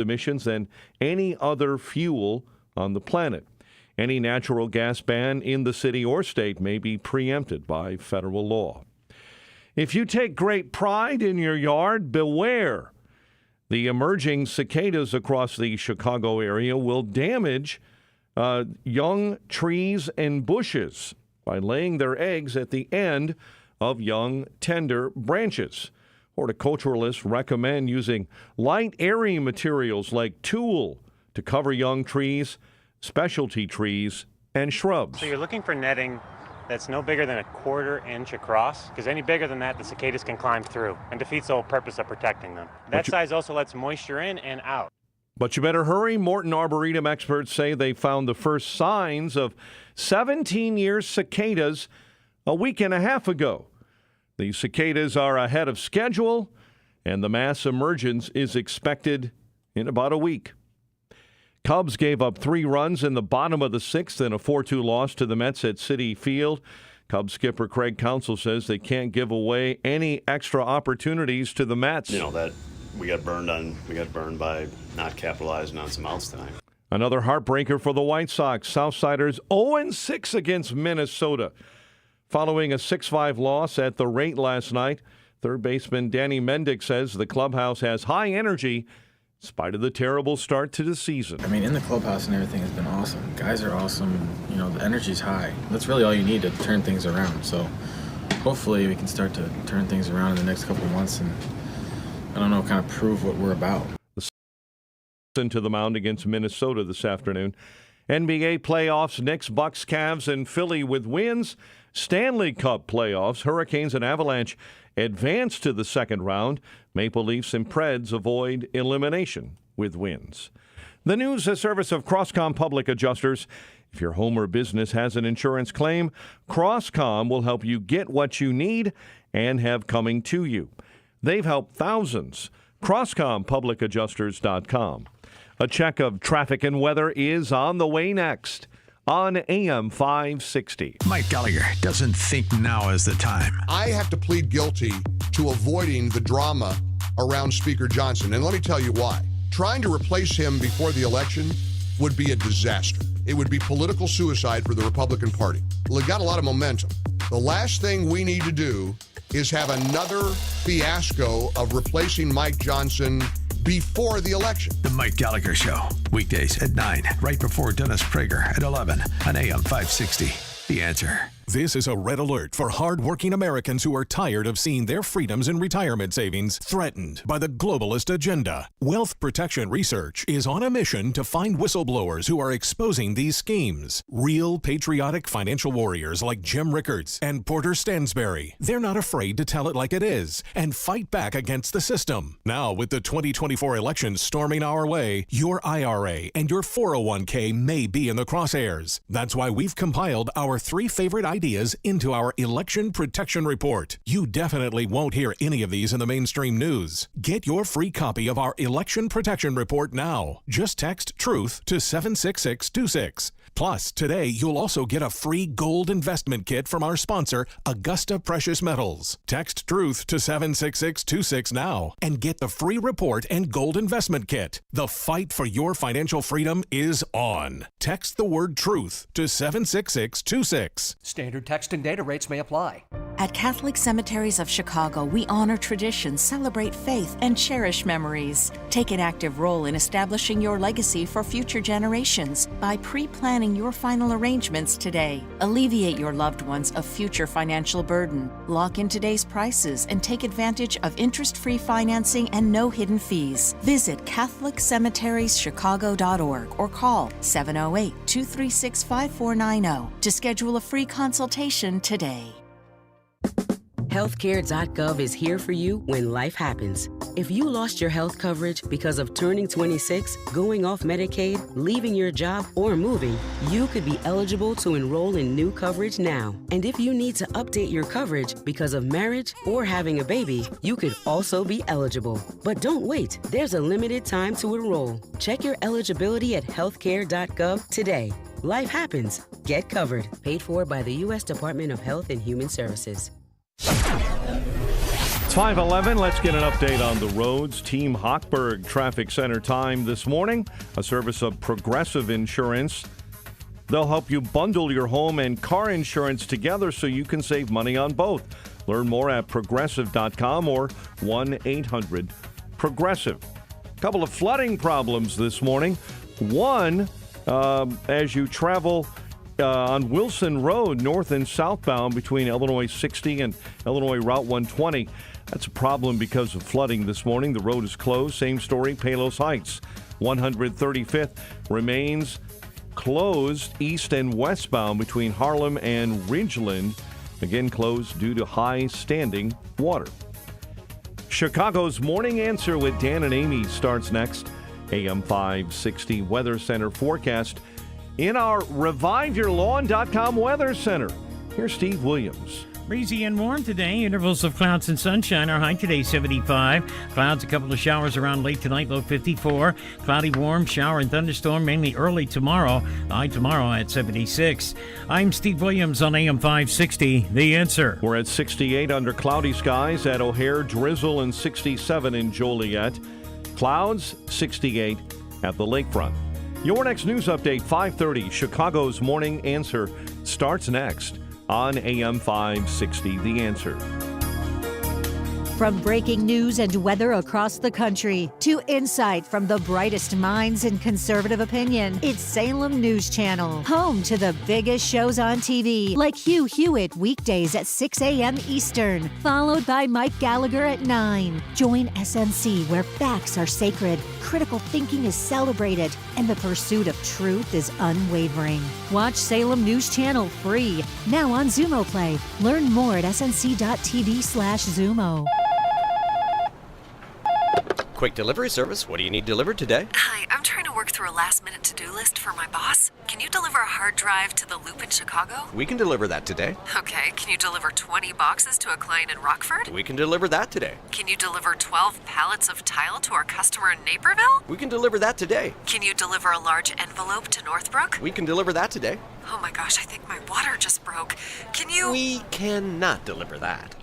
emissions than any other fuel on the planet. Any natural gas ban in the city or state may be preempted by federal law. If you take great pride in your yard, beware. The emerging cicadas across the Chicago area will damage young trees and bushes by laying their eggs at the end of young, tender branches. Horticulturalists recommend using light, airy materials like tulle to cover young trees, specialty trees, and shrubs. So you're looking for netting that's no bigger than a 1/4 inch across, because any bigger than that, the cicadas can climb through and defeats the whole purpose of protecting them. That size also lets moisture in and out. But you better hurry. Morton Arboretum experts say they found the first signs of 17-year cicadas a week and a half ago. The cicadas are ahead of schedule, and the mass emergence is expected in about a week. Cubs gave up 3 runs in the bottom of the 6th in a 4-2 loss to the Mets at Citi Field. Cubs skipper Craig Counsell says they can't give away any extra opportunities to the Mets. You know, that we got burned by not capitalizing on some outs tonight. Another heartbreaker for the White Sox. Southsiders 0-6 against Minnesota. Following a 6-5 loss at the rate last night, third baseman Danny Mendick says the clubhouse has high energy in spite of the terrible start to the season. I mean, in the clubhouse and everything has been awesome. Guys are awesome. You know, the energy's high. That's really all you need to turn things around. So hopefully we can start to turn things around in the next couple of months and, I don't know, kind of prove what we're about. Into the mound against Minnesota this afternoon. NBA playoffs, Knicks, Bucks, Cavs, and Philly with wins. Stanley Cup playoffs, Hurricanes and Avalanche advance to the second round. Maple Leafs and Preds avoid elimination with wins. The news, a service of Crosscom Public Adjusters. If your home or business has an insurance claim, Crosscom will help you get what you need and have coming to you. They've helped thousands. CrosscomPublicAdjusters.com. A check of traffic and weather is on the way next on AM 560. Mike Gallagher doesn't think now is the time. I have to plead guilty to avoiding the drama around Speaker Johnson, and let me tell you why. Trying to replace him before the election would be a disaster. It would be political suicide for the Republican Party. Well, it got a lot of momentum. The last thing we need to do is have another fiasco of replacing Mike Johnson before the election. The Mike Gallagher Show, weekdays at 9, right before Dennis Prager at 11 on AM 560. The Answer. This is a red alert for hard-working Americans who are tired of seeing their freedoms and retirement savings threatened by the globalist agenda. Wealth Protection Research is on a mission to find whistleblowers who are exposing these schemes. Real patriotic financial warriors like Jim Rickards and Porter Stansberry. They're not afraid to tell it like it is and fight back against the system. Now, with the 2024 election storming our way, your IRA and your 401k may be in the crosshairs. That's why we've compiled our 3 favorite ideas into our Election Protection Report. You definitely won't hear any of these in the mainstream news. Get your free copy of our Election Protection Report now. Just text TRUTH to 76626. Plus, today you'll also get a free gold investment kit from our sponsor, Augusta Precious Metals. Text TRUTH to 76626 now and get the free report and gold investment kit. The fight for your financial freedom is on. Text the word TRUTH to 76626. Standard text and data rates may apply. At Catholic Cemeteries of Chicago, we honor traditions, celebrate faith, and cherish memories. Take an active role in establishing your legacy for future generations by pre-planning your final arrangements today. Alleviate your loved ones of future financial burden. Lock in today's prices and take advantage of interest-free financing and no hidden fees. Visit CatholicCemeteriesChicago.org or call 708-236-5490 to schedule a free consultation today. Healthcare.gov is here for you when life happens. If you lost your health coverage because of turning 26, going off Medicaid, leaving your job, or moving, you could be eligible to enroll in new coverage now. And if you need to update your coverage because of marriage or having a baby, you could also be eligible. But don't wait. There's a limited time to enroll. Check your eligibility at healthcare.gov today. Life happens. Get covered. Paid for by the U.S. Department of Health and Human Services. 5:11, let's get an update on the roads. Team Hochberg Traffic Center time this morning, a service of Progressive Insurance. They'll help you bundle your home and car insurance together so you can save money on both. Learn more at progressive.com or 1-800-PROGRESSIVE. A couple of flooding problems this morning. One, as you travel on Wilson Road, north and southbound between Illinois 60 and Illinois Route 120. That's a problem because of flooding this morning. The road is closed. Same story, Palos Heights. 135th remains closed east and westbound between Harlem and Ridgeland. Again closed due to high standing water. Chicago's Morning Answer with Dan and Amy starts next. AM 560 Weather Center forecast in our ReviveYourLawn.com Weather Center. Here's Steve Williams. Breezy and warm today. Intervals of clouds and sunshine. Our high today 75. Clouds, a couple of showers around late tonight, low 54. Cloudy, warm, shower and thunderstorm mainly early tomorrow. The high tomorrow at 76. I'm Steve Williams on AM 560. The Answer. We're at 68 under cloudy skies at O'Hare, drizzle, and 67 in Joliet. Clouds, 68 at the lakefront. Your next news update, 5:30. Chicago's Morning Answer starts next on AM 560, The Answer. From breaking news and weather across the country to insight from the brightest minds in conservative opinion, it's Salem News Channel, home to the biggest shows on TV, like Hugh Hewitt weekdays at 6 a.m. Eastern, followed by Mike Gallagher at 9. Join SNC, where facts are sacred, critical thinking is celebrated, and the pursuit of truth is unwavering. Watch Salem News Channel free, now on Xumo Play. Learn more at snc.tv/Xumo. Quick delivery service. What do you need delivered today? Hi, I'm trying to work through a last-minute to-do list for my boss. Can you deliver a hard drive to the Loop in Chicago? We can deliver that today. Okay, can you deliver 20 boxes to a client in Rockford? We can deliver that today. Can you deliver 12 pallets of tile to our customer in Naperville? We can deliver that today. Can you deliver a large envelope to Northbrook? We can deliver that today. Oh my gosh, I think my water just broke. Can you... We cannot deliver that.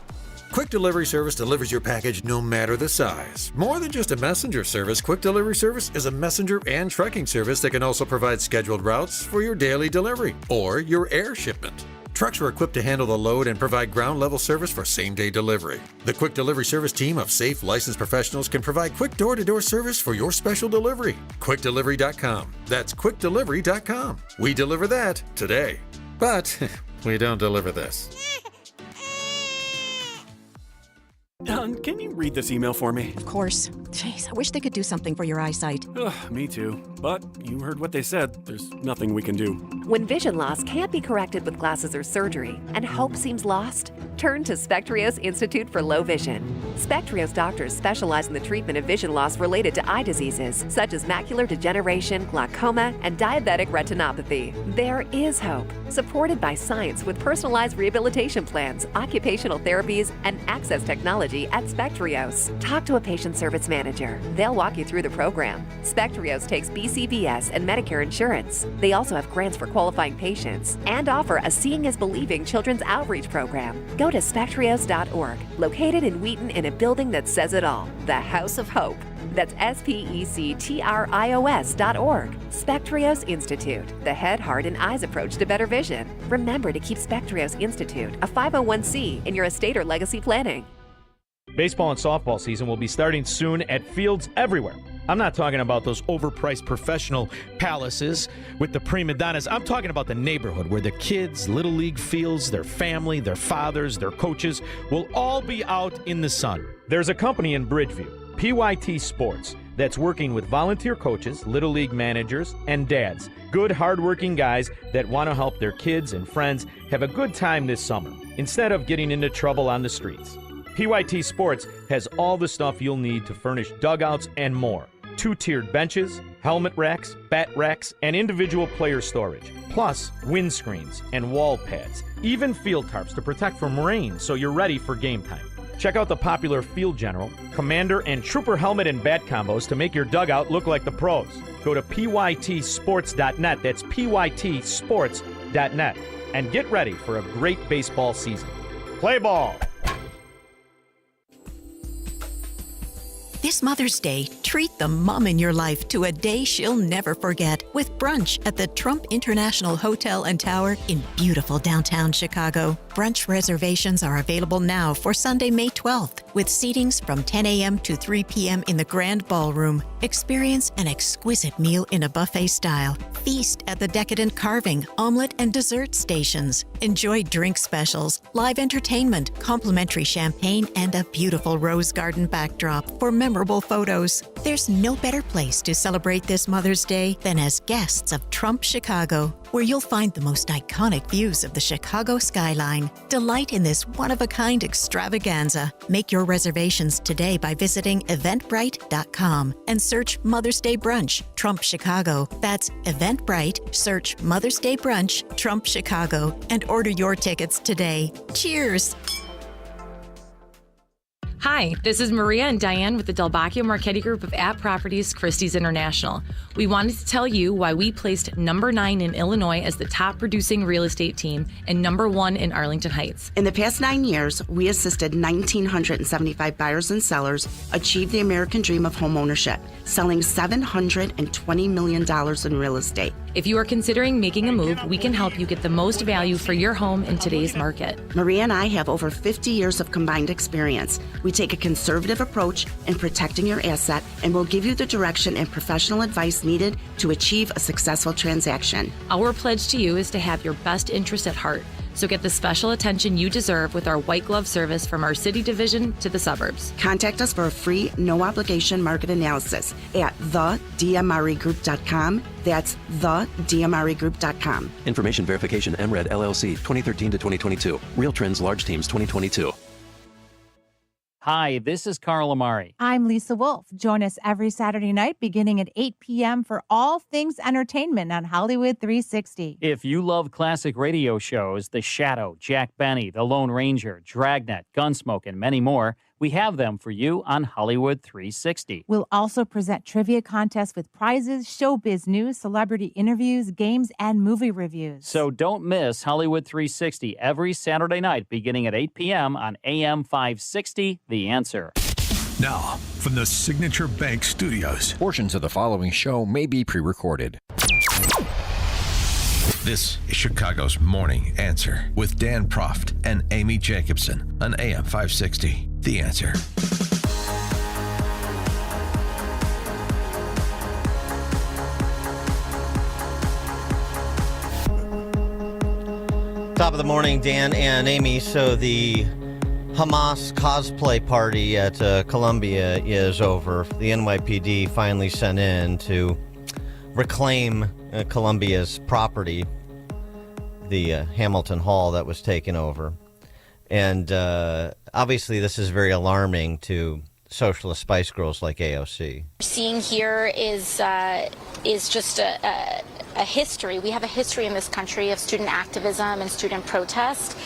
Quick Delivery Service delivers your package no matter the size. More than just a messenger service, Quick Delivery Service is a messenger and trucking service that can also provide scheduled routes for your daily delivery or your air shipment. Trucks are equipped to handle the load and provide ground-level service for same-day delivery. The Quick Delivery Service team of safe, licensed professionals can provide quick door-to-door service for your special delivery. QuickDelivery.com. That's QuickDelivery.com. We deliver that today. But we don't deliver this. Can you read this email for me? Of course. Jeez, I wish they could do something for your eyesight. Me too. But you heard what they said. There's nothing we can do. When vision loss can't be corrected with glasses or surgery, and hope seems lost, turn to Spectrios Institute for Low Vision. Spectrios doctors specialize in the treatment of vision loss related to eye diseases, such as macular degeneration, glaucoma, and diabetic retinopathy. There is hope, supported by science with personalized rehabilitation plans, occupational therapies, and access technology at Spectrios. Talk to a patient service manager. They'll walk you through the program. Spectrios takes BCBS and Medicare insurance. They also have grants for qualifying patients and offer a Seeing is Believing children's outreach program. Go to spectrios.org, located in Wheaton in a building that says it all, the House of Hope. That's spectrios.org. Spectrios Institute, the head, heart, and eyes approach to better vision. Remember to keep Spectrios Institute, a 501c, in your estate or legacy planning. Baseball and softball season will be starting soon at fields everywhere. I'm not talking about those overpriced professional palaces with the prima donnas. I'm talking about the neighborhood where the kids, Little League fields, their family, their fathers, their coaches will all be out in the sun. There's a company in Bridgeview, PYT Sports, that's working with volunteer coaches, Little League managers, and dads. Good, hardworking guys that want to help their kids and friends have a good time this summer instead of getting into trouble on the streets. PYT Sports has all the stuff you'll need to furnish dugouts and more. 2-tiered benches, helmet racks, bat racks, and individual player storage. Plus, windscreens and wall pads. Even field tarps to protect from rain so you're ready for game time. Check out the popular Field General, Commander, and Trooper helmet and bat combos to make your dugout look like the pros. Go to pytsports.net, that's pytsports.net, and get ready for a great baseball season. Play ball! This Mother's Day, treat the mom in your life to a day she'll never forget with brunch at the Trump International Hotel and Tower in beautiful downtown Chicago. Brunch reservations are available now for Sunday, May 12th, with seatings from 10 a.m. to 3 p.m. in the Grand Ballroom. Experience an exquisite meal in a buffet style. Feast at the decadent carving, omelet, and dessert stations. Enjoy drink specials, live entertainment, complimentary champagne, and a beautiful rose garden backdrop for memorable photos. There's no better place to celebrate this Mother's Day than as guests of Trump Chicago, where you'll find the most iconic views of the Chicago skyline. Delight in this one-of-a-kind extravaganza. Make your reservations today by visiting eventbrite.com and search Mother's Day Brunch, Trump Chicago. That's Eventbrite, search Mother's Day Brunch, Trump Chicago, and order your tickets today. Cheers! Hi, this is Maria and Diane with the Del Bacchio Marchetti Group of App Properties Christie's International. We wanted to tell you why we placed number 9 in Illinois as the top producing real estate team and number 1 in Arlington Heights. In the past 9 years, we assisted 1,975 buyers and sellers achieve the American dream of homeownership, selling $720 million in real estate. If you are considering making a move, we can help you get the most value for your home in today's market. Maria and I have over 50 years of combined experience. We take a conservative approach in protecting your asset and will give you the direction and professional advice needed to achieve a successful transaction. Our pledge to you is to have your best interest at heart. So get the special attention you deserve with our white glove service from our city division to the suburbs. Contact us for a free, no-obligation market analysis at thedmregroup.com. That's thedmregroup.com. Information verification, MRED LLC, 2013 to 2022. Real Trends Large Teams 2022. Hi, this is Carl Amari. I'm Lisa Wolf. Join us every Saturday night beginning at 8 p.m. for all things entertainment on Hollywood 360. If you love classic radio shows, The Shadow, Jack Benny, The Lone Ranger, Dragnet, Gunsmoke, and many more, we have them for you on Hollywood 360. We'll also present trivia contests with prizes, showbiz news, celebrity interviews, games, and movie reviews. So don't miss Hollywood 360 every Saturday night beginning at 8 p.m. on AM 560, The Answer. Now, from the Signature Bank Studios. Portions of the following show may be pre-recorded. This is Chicago's Morning Answer with Dan Proft and Amy Jacobson on AM 560. The Answer. Top of the morning, Dan and Amy. So the Hamas cosplay party at Columbia is over. The NYPD finally sent in to reclaim Columbia's property, the Hamilton Hall that was taken over. And obviously this is very alarming to socialist Spice Girls like AOC. Seeing here is just a history. We have a history in this country of student activism and student protest.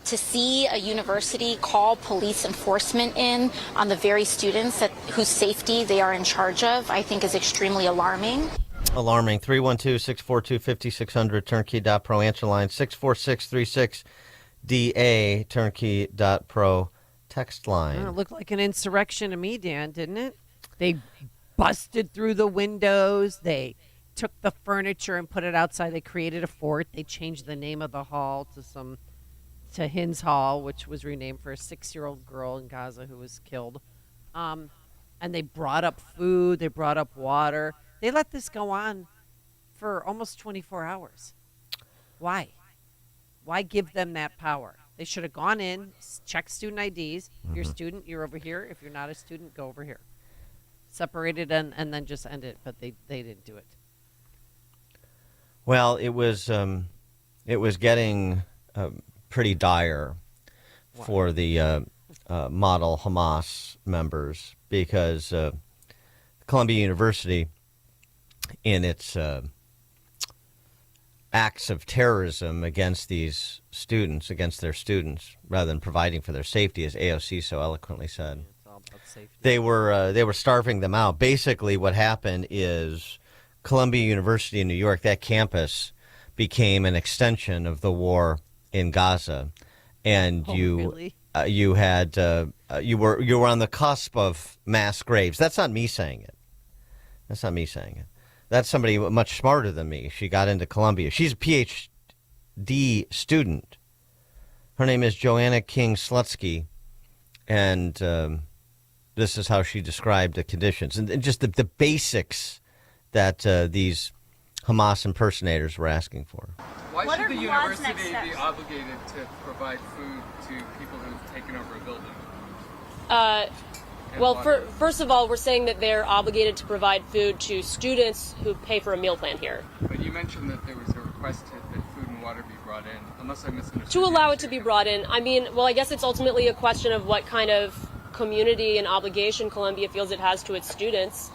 To see a university call police enforcement in on the very students whose safety they are in charge of, I think is extremely alarming. Alarming. 312-642-5600, turnkey.pro, answer line 64636DA, turnkey.pro, text line. It looked like an insurrection to me, Dan, didn't it? They busted through the windows. They took the furniture and put it outside. They created a fort. They changed the name of the hall to Hins Hall, which was renamed for a 6-year-old girl in Gaza who was killed. And they brought up food. They brought up water. They let this go on for almost 24 hours. Why? Why give them that power? They should have gone in, checked student IDs. If you're a student, you're over here. If you're not a student, go over here. Separated and then just end it, but they didn't do it. Well, it was getting pretty dire for the model Hamas members because Columbia University, in its acts of terrorism against these students, against their students, rather than providing for their safety, as AOC so eloquently said, they were starving them out. Basically, what happened is Columbia University in New York, that campus became an extension of the war in Gaza, and you had you were on the cusp of mass graves. That's not me saying it. That's somebody much smarter than me. She got into Columbia. She's a PhD student. Her name is Joanna King Slutsky, and this is how she described the conditions and just the basics that these Hamas impersonators were asking for. Why should the university be obligated to provide food to people who've taken over a building? First of all, we're saying that they're obligated to provide food to students who pay for a meal plan here. But you mentioned that there was a request that food and water be brought in, unless I misunderstood. To allow it to be brought in. I mean, well, I guess it's ultimately a question of what kind of community and obligation Columbia feels it has to its students.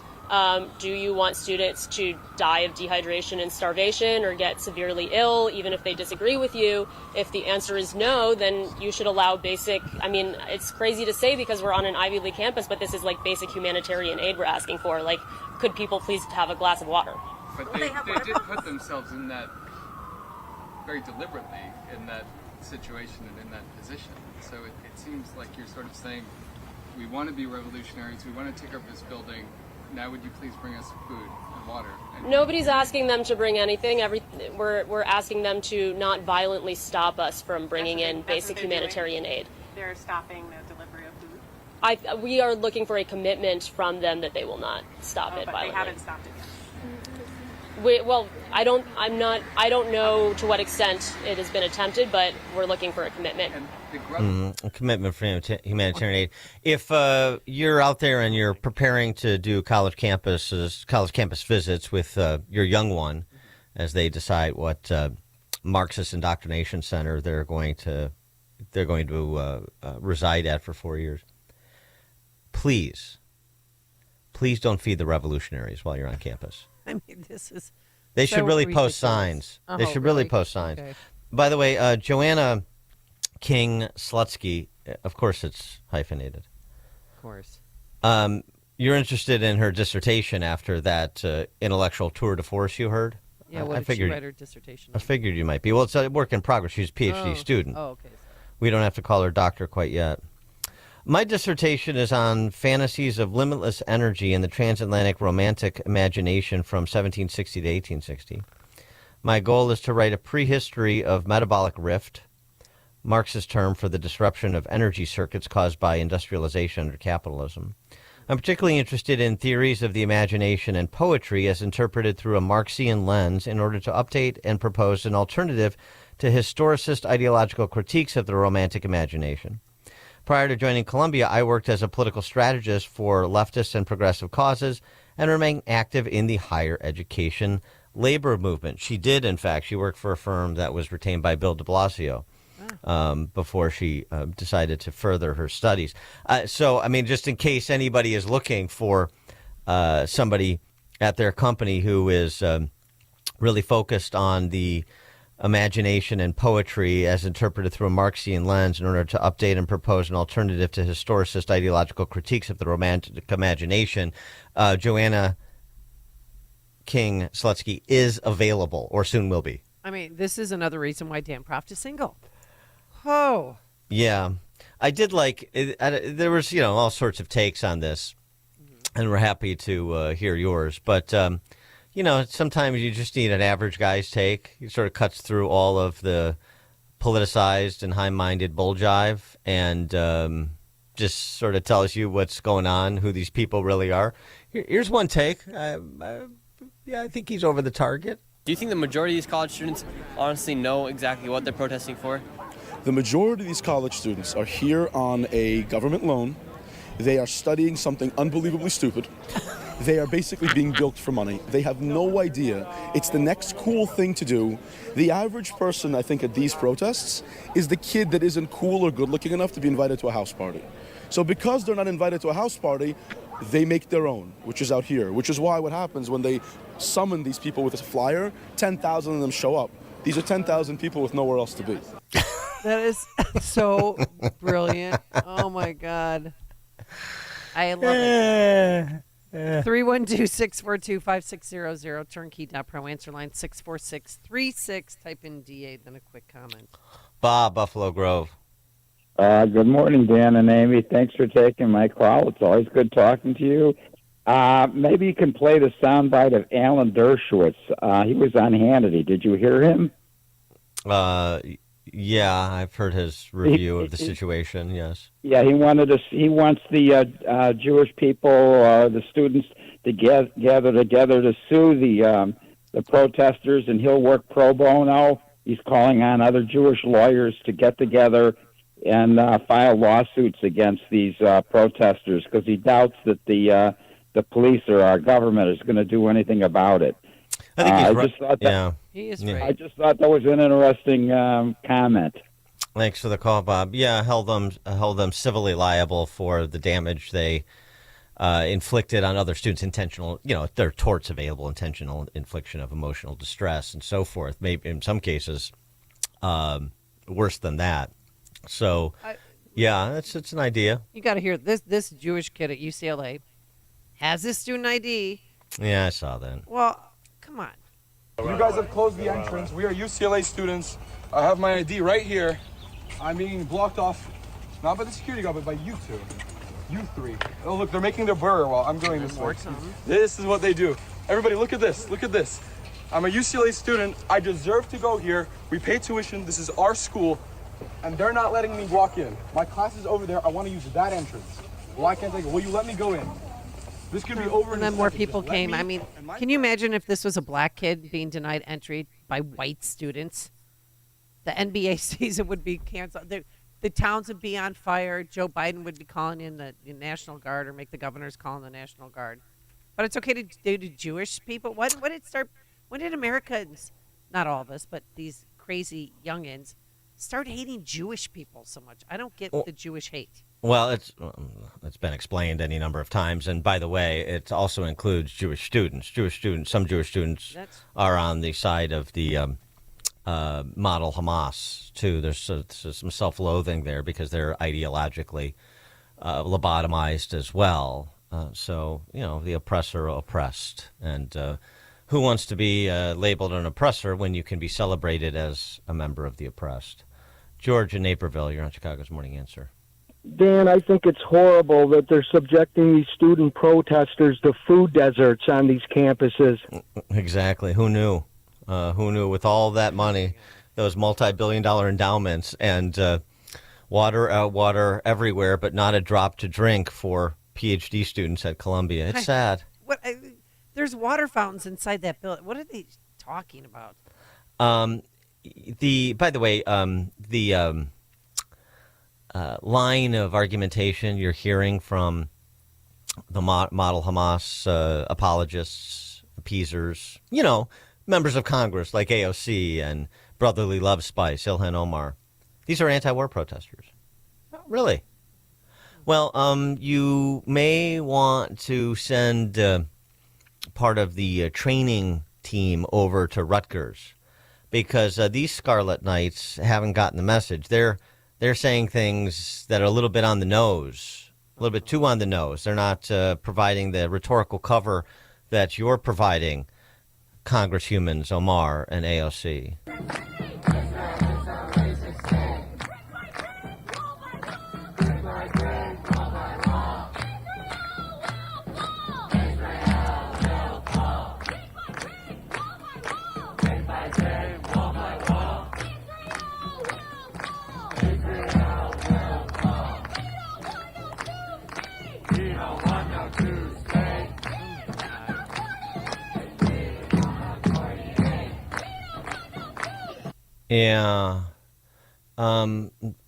Do you want students to die of dehydration and starvation or get severely ill, even if they disagree with you? If the answer is no, then you should allow basic, I mean, it's crazy to say because we're on an Ivy League campus, but this is like basic humanitarian aid we're asking for. Like, could people please have a glass of water? But they did put themselves in that very deliberately, in that situation and in that position. So it seems like you're sort of saying, we want to be revolutionaries, we want to take over this building. Now would you please bring us food and water? Nobody's asking them to bring anything. We're asking them to not violently stop us from bringing in basic humanitarian aid. They're stopping the delivery of food? We are looking for a commitment from them that they will not stop it but violently. They haven't stopped it yet. I don't know to what extent it has been attempted, but we're looking for a commitment. A commitment for humanitarian aid. If you're out there and you're preparing to do college campus visits with your young one, as they decide what Marxist indoctrination center they're going to reside at for 4 years, please don't feed the revolutionaries while you're on campus. I mean, this is. They so should really ridiculous. post signs. Oh, They should really post signs. Okay. By the way, Joanna King Slutsky, of course it's hyphenated. Of course. You're interested in her dissertation after that intellectual tour de force you heard? Yeah, what did she write her dissertation on? I figured you might be. Well, it's a work in progress. She's a PhD student. Oh, okay. We don't have to call her doctor quite yet. My dissertation is on fantasies of limitless energy in the transatlantic romantic imagination from 1760 to 1860. My goal is to write a prehistory of metabolic rift, Marxist term for the disruption of energy circuits caused by industrialization under capitalism. I'm particularly interested in theories of the imagination and poetry as interpreted through a Marxian lens in order to update and propose an alternative to historicist ideological critiques of the romantic imagination. Prior to joining Columbia, I worked as a political strategist for leftist and progressive causes and remained active in the higher education labor movement. She did, in fact. She worked for a firm that was retained by Bill de Blasio before she decided to further her studies. So, I mean, just in case anybody is looking for somebody at their company who is really focused on the imagination and poetry as interpreted through a Marxian lens in order to update and propose an alternative to historicist ideological critiques of the romantic imagination, Joanna King Slutsky is available, or soon will be. I mean, this is another reason why Dan Proft is single. Oh. Yeah. I did like, there was, all sorts of takes on this, and we're happy to hear yours, but sometimes you just need an average guy's take. It sort of cuts through all of the politicized and high-minded bull jive and just sort of tells you what's going on, who these people really are. Here's one take. I think he's over the target. Do you think the majority of these college students honestly know exactly what they're protesting for? The majority of these college students are here on a government loan. They are studying something unbelievably stupid. They are basically being bilked for money. They have no idea. It's the next cool thing to do. The average person, I think, at these protests is the kid that isn't cool or good looking enough to be invited to a house party. So because they're not invited to a house party, they make their own, which is out here, which is why what happens when they summon these people with a flyer, 10,000 of them show up. These are 10,000 people with nowhere else to be. That is so brilliant. Oh, my God. I love it. 312-642-5600, turnkey.pro, answer line 64636. Type in DA, then a quick comment. Bob, Buffalo Grove. Good morning, Dan and Amy. Thanks for taking my call. It's always good talking to you. Maybe you can play the soundbite of Alan Dershowitz. He was on Hannity. Did you hear him? Yeah, I've heard his review of the situation. Yes. Yeah, he wants the Jewish people, the students, to gather together to sue the protesters, and he'll work pro bono. He's calling on other Jewish lawyers to get together and file lawsuits against these protesters because he doubts that the police or our government is going to do anything about it. I think he's right. Just thought that, He is I right. just thought that was an interesting comment. Thanks for the call, Bob. Yeah, held them civilly liable for the damage they inflicted on other students, intentional, there are torts available, intentional infliction of emotional distress and so forth. Maybe in some cases, worse than that. So, yeah, it's an idea. You got to hear this. This Jewish kid at UCLA has his student ID. Yeah, I saw that. Well, come on. You guys have closed the entrance. We are UCLA students. I have my ID right here. I'm being blocked off, not by the security guard, but by you two. You three. Oh, look, they're making their burger while I'm going this way. This is what they do. Everybody, look at this. Look at this. I'm a UCLA student. I deserve to go here. We pay tuition. This is our school. And they're not letting me walk in. My class is over there. I want to use that entrance. Why can't they go? Will you let me go in? This could be over. And then more people came. I mean, can you imagine if this was a black kid being denied entry by white students? The NBA season would be canceled. The towns would be on fire. Joe Biden would be calling in the National Guard or make the governors call in the National Guard. But it's okay to do to Jewish people. When did Americans, not all of us, but these crazy youngins, start hating Jewish people so much? I don't get the Jewish hate. Well, it's been explained any number of times, and by the way, it also includes Jewish students. Some Jewish students are on the side of the model Hamas too. There's some self-loathing there because they're ideologically lobotomized as well. So the oppressor oppressed, and who wants to be labeled an oppressor when you can be celebrated as a member of the oppressed? George in Naperville, you're on Chicago's Morning Answer. Dan, I think it's horrible that they're subjecting these student protesters to food deserts on these campuses. Exactly. Who knew? Who knew with all that money, those multi-billion-dollar endowments, and water everywhere, but not a drop to drink for PhD students at Columbia. It's sad. There's water fountains inside that building. What are they talking about? By the way, the line of argumentation you're hearing from the model Hamas apologists, appeasers, members of Congress like AOC and Brotherly Love Spice, Ilhan Omar, these are anti-war protesters. Really? Well, you may want to send part of the training team over to Rutgers, because these Scarlet Knights haven't gotten the message. They're saying things that are a little bit on the nose, a little bit too on the nose. They're not providing the rhetorical cover that you're providing, Congresswomen Omar and AOC. Yeah.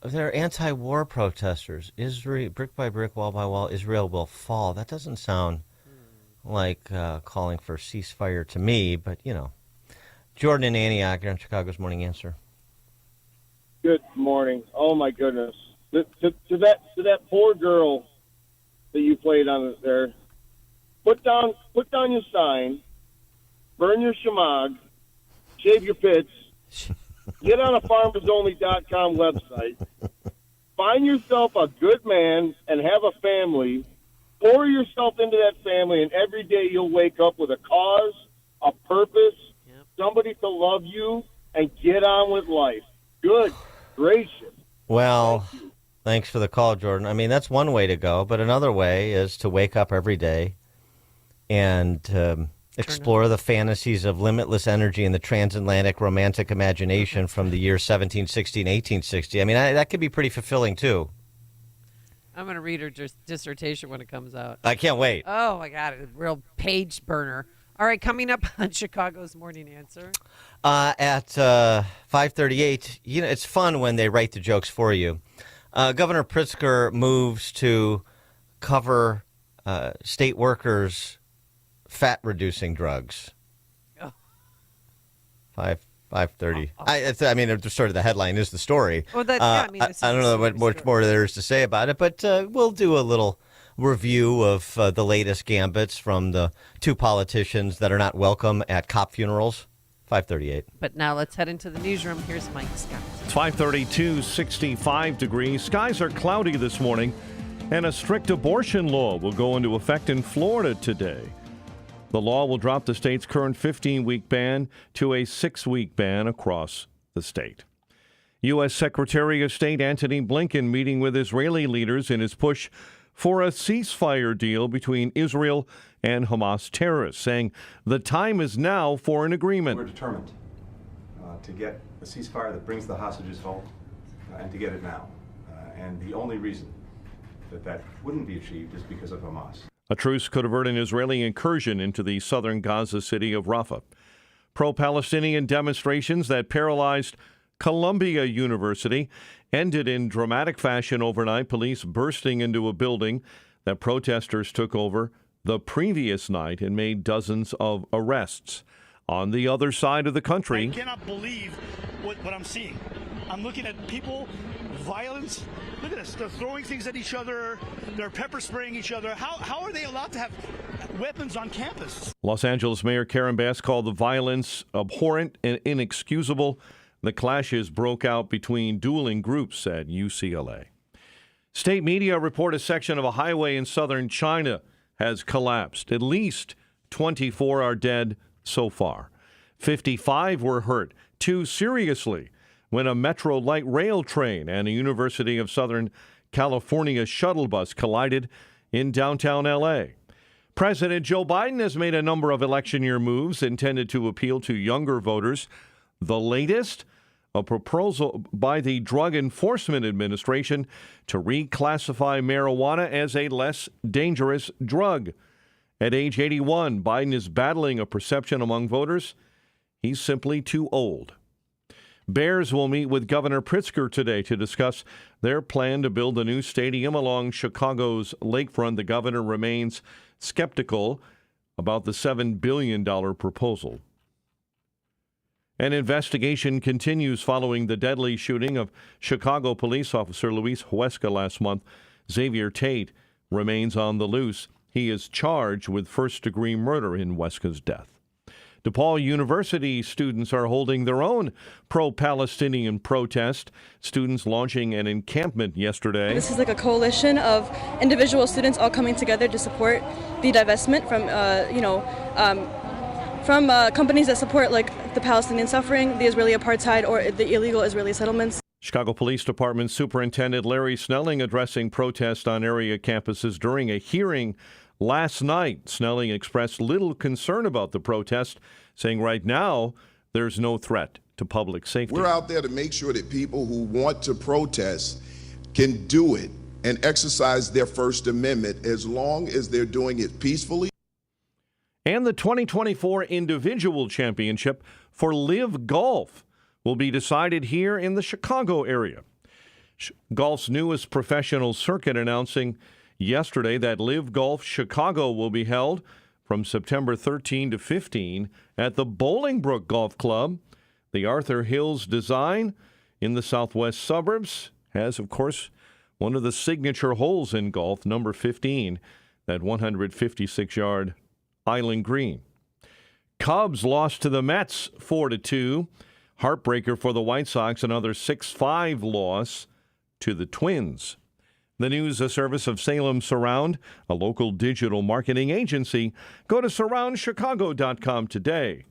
They're anti-war protesters. Israel, brick by brick, wall by wall, Israel will fall. That doesn't sound like calling for a ceasefire to me, but, Jordan in Antioch, you're on Chicago's Morning Answer. Good morning. Oh, my goodness. To that poor girl that you played on there, put down your sign, burn your shemag, shave your pits, get on a farmersonly.com website, find yourself a good man and have a family, pour yourself into that family, and every day you'll wake up with a cause, a purpose, somebody to love you, and get on with life. Good gracious. Well, Thanks for the call, Jordan. I mean, that's one way to go, but another way is to wake up every day and explore the fantasies of limitless energy and the transatlantic romantic imagination from the year 1760 and 1860. I mean, that could be pretty fulfilling, too. I'm going to read her dissertation when it comes out. I can't wait. Oh, my God. A real page burner. All right, coming up on Chicago's Morning Answer. At 5:38, it's fun when they write the jokes for you. Governor Pritzker moves to cover state workers' fat-reducing drugs. Oh. 5:30. I mean, it's sort of the headline is the story. Well, I don't know what much more there is to say about it, but we'll do a little review of the latest gambits from the two politicians that are not welcome at cop funerals. 5:38. But now let's head into the newsroom. Here's Mike Scott. It's 5:32, 65 degrees. Skies are cloudy this morning, and a strict abortion law will go into effect in Florida today. The law will drop the state's current 15-week ban to a 6-week ban across the state. U.S. Secretary of State Antony Blinken meeting with Israeli leaders in his push for a ceasefire deal between Israel and Hamas terrorists, saying the time is now for an agreement. We're determined to get a ceasefire that brings the hostages home and to get it now. And the only reason that wouldn't be achieved is because of Hamas. A truce could avert an Israeli incursion into the southern Gaza city of Rafah. Pro-Palestinian demonstrations that paralyzed Columbia University ended in dramatic fashion overnight, police bursting into a building that protesters took over the previous night and made dozens of arrests. On the other side of the country, I cannot believe what I'm seeing. I'm looking at people, violence. Look at this. They're throwing things at each other. They're pepper spraying each other. How are they allowed to have weapons on campus? Los Angeles Mayor Karen Bass called the violence abhorrent and inexcusable. The clashes broke out between dueling groups at UCLA. State media report a section of a highway in southern China has collapsed. At least 24 are dead so far. 55 were hurt, 2 seriously, when a Metro light rail train and a University of Southern California shuttle bus collided in downtown L.A. President Joe Biden has made a number of election year moves intended to appeal to younger voters. The latest, a proposal by the Drug Enforcement Administration to reclassify marijuana as a less dangerous drug. At age 81, Biden is battling a perception among voters he's simply too old. Bears will meet with Governor Pritzker today to discuss their plan to build a new stadium along Chicago's lakefront. The governor remains skeptical about the $7 billion proposal. An investigation continues following the deadly shooting of Chicago police officer Luis Huesca last month. Xavier Tate remains on the loose. He is charged with first-degree murder in Huesca's death. DePaul University students are holding their own pro-Palestinian protest. Students launching an encampment yesterday. This is like a coalition of individual students all coming together to support the divestment from companies that support like the Palestinian suffering, the Israeli apartheid, or the illegal Israeli settlements. Chicago Police Department Superintendent Larry Snelling addressing protests on area campuses during a hearing last night. Snelling expressed little concern about the protest, saying right now there's no threat to public safety. We're out there to make sure that people who want to protest can do it and exercise their First Amendment as long as they're doing it peacefully. And the 2024 Individual Championship for Live Golf will be decided here in the Chicago area. Golf's newest professional circuit announcing yesterday that Live Golf Chicago will be held from September 13 to 15 at the Bolingbrook Golf Club. The Arthur Hills design in the southwest suburbs has, of course, one of the signature holes in golf, number 15, that 156-yard Island Green. Cubs lost to the Mets 4-2. Heartbreaker for the White Sox, another 6-5 loss to the Twins. The news, a service of Salem Surround, a local digital marketing agency. Go to surroundchicago.com today.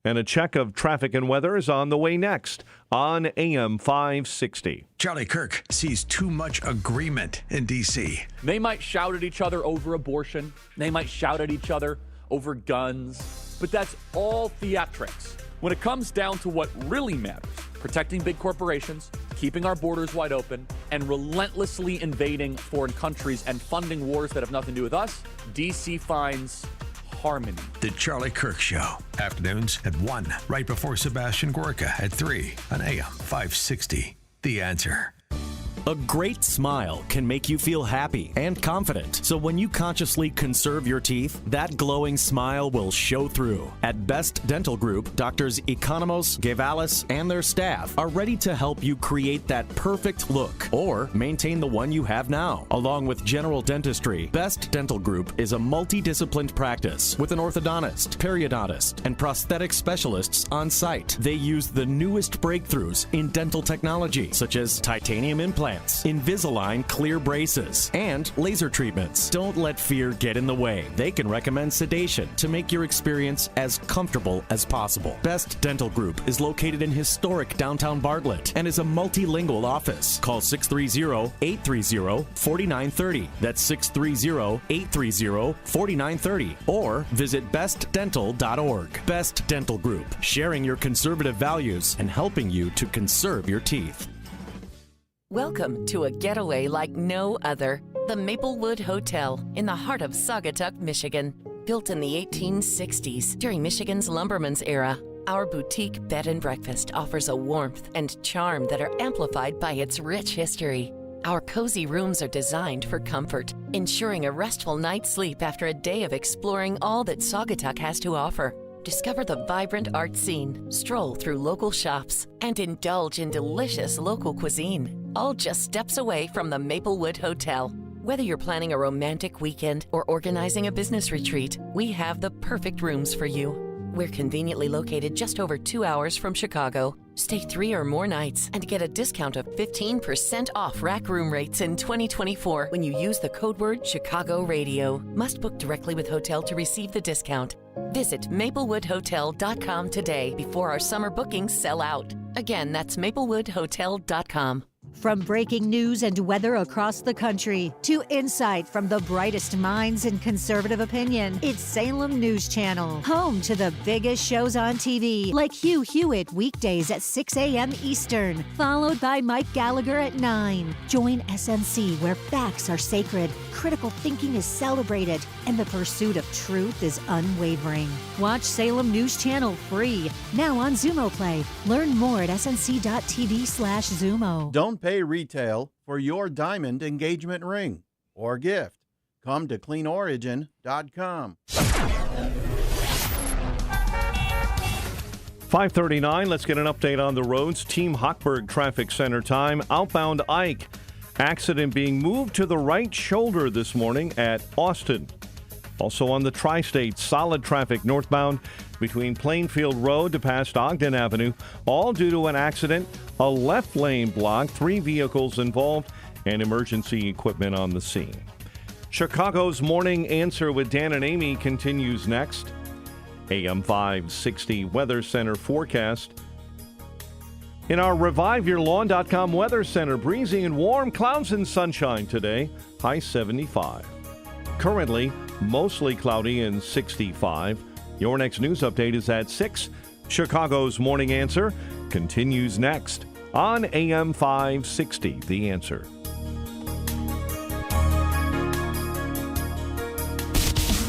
And a check of traffic and weather is on the way next on AM 560. Charlie Kirk sees too much agreement in D.C. They might shout at each other over abortion. They might shout at each other over guns. But that's all theatrics. When it comes down to what really matters, protecting big corporations, keeping our borders wide open, and relentlessly invading foreign countries and funding wars that have nothing to do with us, D.C. finds harmony. The Charlie Kirk Show. Afternoons at 1, right before Sebastian Gorka at 3 on AM 560. The Answer. A great smile can make you feel happy and confident. So when you consciously conserve your teeth, that glowing smile will show through. At Best Dental Group, Doctors Economos, Gavalis, and their staff are ready to help you create that perfect look or maintain the one you have now. Along with general dentistry, Best Dental Group is a multidisciplined practice with an orthodontist, periodontist, and prosthetic specialists on site. They use the newest breakthroughs in dental technology, such as titanium implants, Invisalign clear braces, and laser treatments. Don't let fear get in the way. They can recommend sedation to make your experience as comfortable as possible. Best Dental Group is located in historic downtown Bartlett and is a multilingual office. Call 630-830-4930. That's 630-830-4930. Or visit bestdental.org. Best Dental Group, sharing your conservative values and helping you to conserve your teeth. Welcome to a getaway like no other. The Maplewood Hotel in the heart of Saugatuck, Michigan. Built in the 1860s during Michigan's lumberman's era, our boutique bed and breakfast offers a warmth and charm that are amplified by its rich history. Our cozy rooms are designed for comfort, ensuring a restful night's sleep after a day of exploring all that Saugatuck has to offer. Discover the vibrant art scene, stroll through local shops, and indulge in delicious local cuisine, all just steps away from the Maplewood Hotel. Whether you're planning a romantic weekend or organizing a business retreat, we have the perfect rooms for you. We're conveniently located just over 2 hours from Chicago. Stay 3 or more nights and get a discount of 15% off rack room rates in 2024 when you use the code word Chicago Radio. Must book directly with hotel to receive the discount. Visit maplewoodhotel.com today before our summer bookings sell out. Again, that's maplewoodhotel.com. From breaking news and weather across the country to insight from the brightest minds in conservative opinion, it's Salem News Channel, home to the biggest shows on TV, like Hugh Hewitt weekdays at 6 a.m. Eastern, followed by Mike Gallagher at 9. Join SNC, where facts are sacred, critical thinking is celebrated, and the pursuit of truth is unwavering. Watch Salem News Channel free, now on Zumo Play. Learn more at snc.tv/Zumo. Don't pay retail for your diamond engagement ring or gift. Come to cleanorigin.com. 5:39. Let's get an update on the roads. Team Hochberg Traffic Center time. Outbound Ike. Accident being moved to the right shoulder this morning at Austin. Also on the Tri-State, solid traffic northbound between Plainfield Road to past Ogden Avenue, all due to an accident. A left lane blocked, 3 vehicles involved, and emergency equipment on the scene. Chicago's Morning Answer with Dan and Amy continues next. AM 560 Weather Center forecast. In our ReviveYourLawn.com Weather Center, breezy and warm, clouds and sunshine today, high 75. Currently, mostly cloudy and 65. Your next news update is at 6. Chicago's Morning Answer continues next on AM 560, The Answer.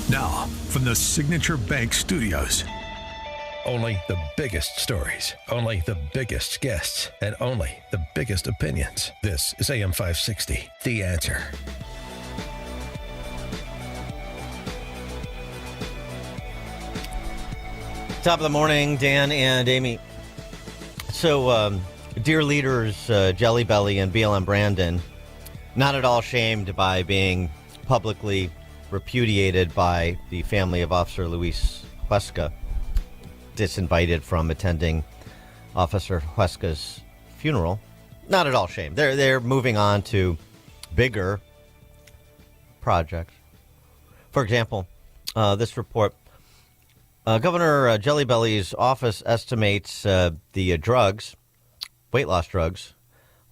Now, from the Signature Bank Studios. Only the biggest stories, only the biggest guests, and only the biggest opinions. This is AM 560, The Answer. Top of the morning, Dan and Amy. So, dear leaders Jelly Belly and BLM Brandon, not at all shamed by being publicly repudiated by the family of Officer Luis Huesca, disinvited from attending Officer Huesca's funeral. Not at all shamed. They're moving on to bigger projects. For example, this report, Governor Jelly Belly's office estimates the drugs, weight loss drugs,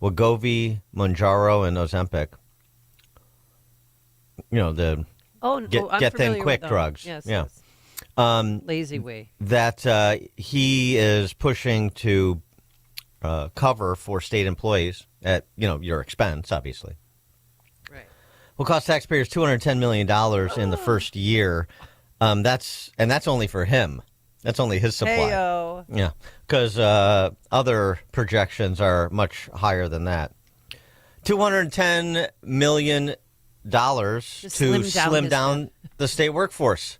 Wegovy, Mounjaro, and Ozempic. You know, the I'm get thin familiar quick with those. drugs. Yes, yeah. yes. Lazy way. That he is pushing to cover for state employees at, your expense, obviously. Right. Will cost taxpayers $210 million in the first year. That's only for him. That's only his supply. Hey-o. Yeah, because other projections are much higher than that. $210 million to slim down the state workforce.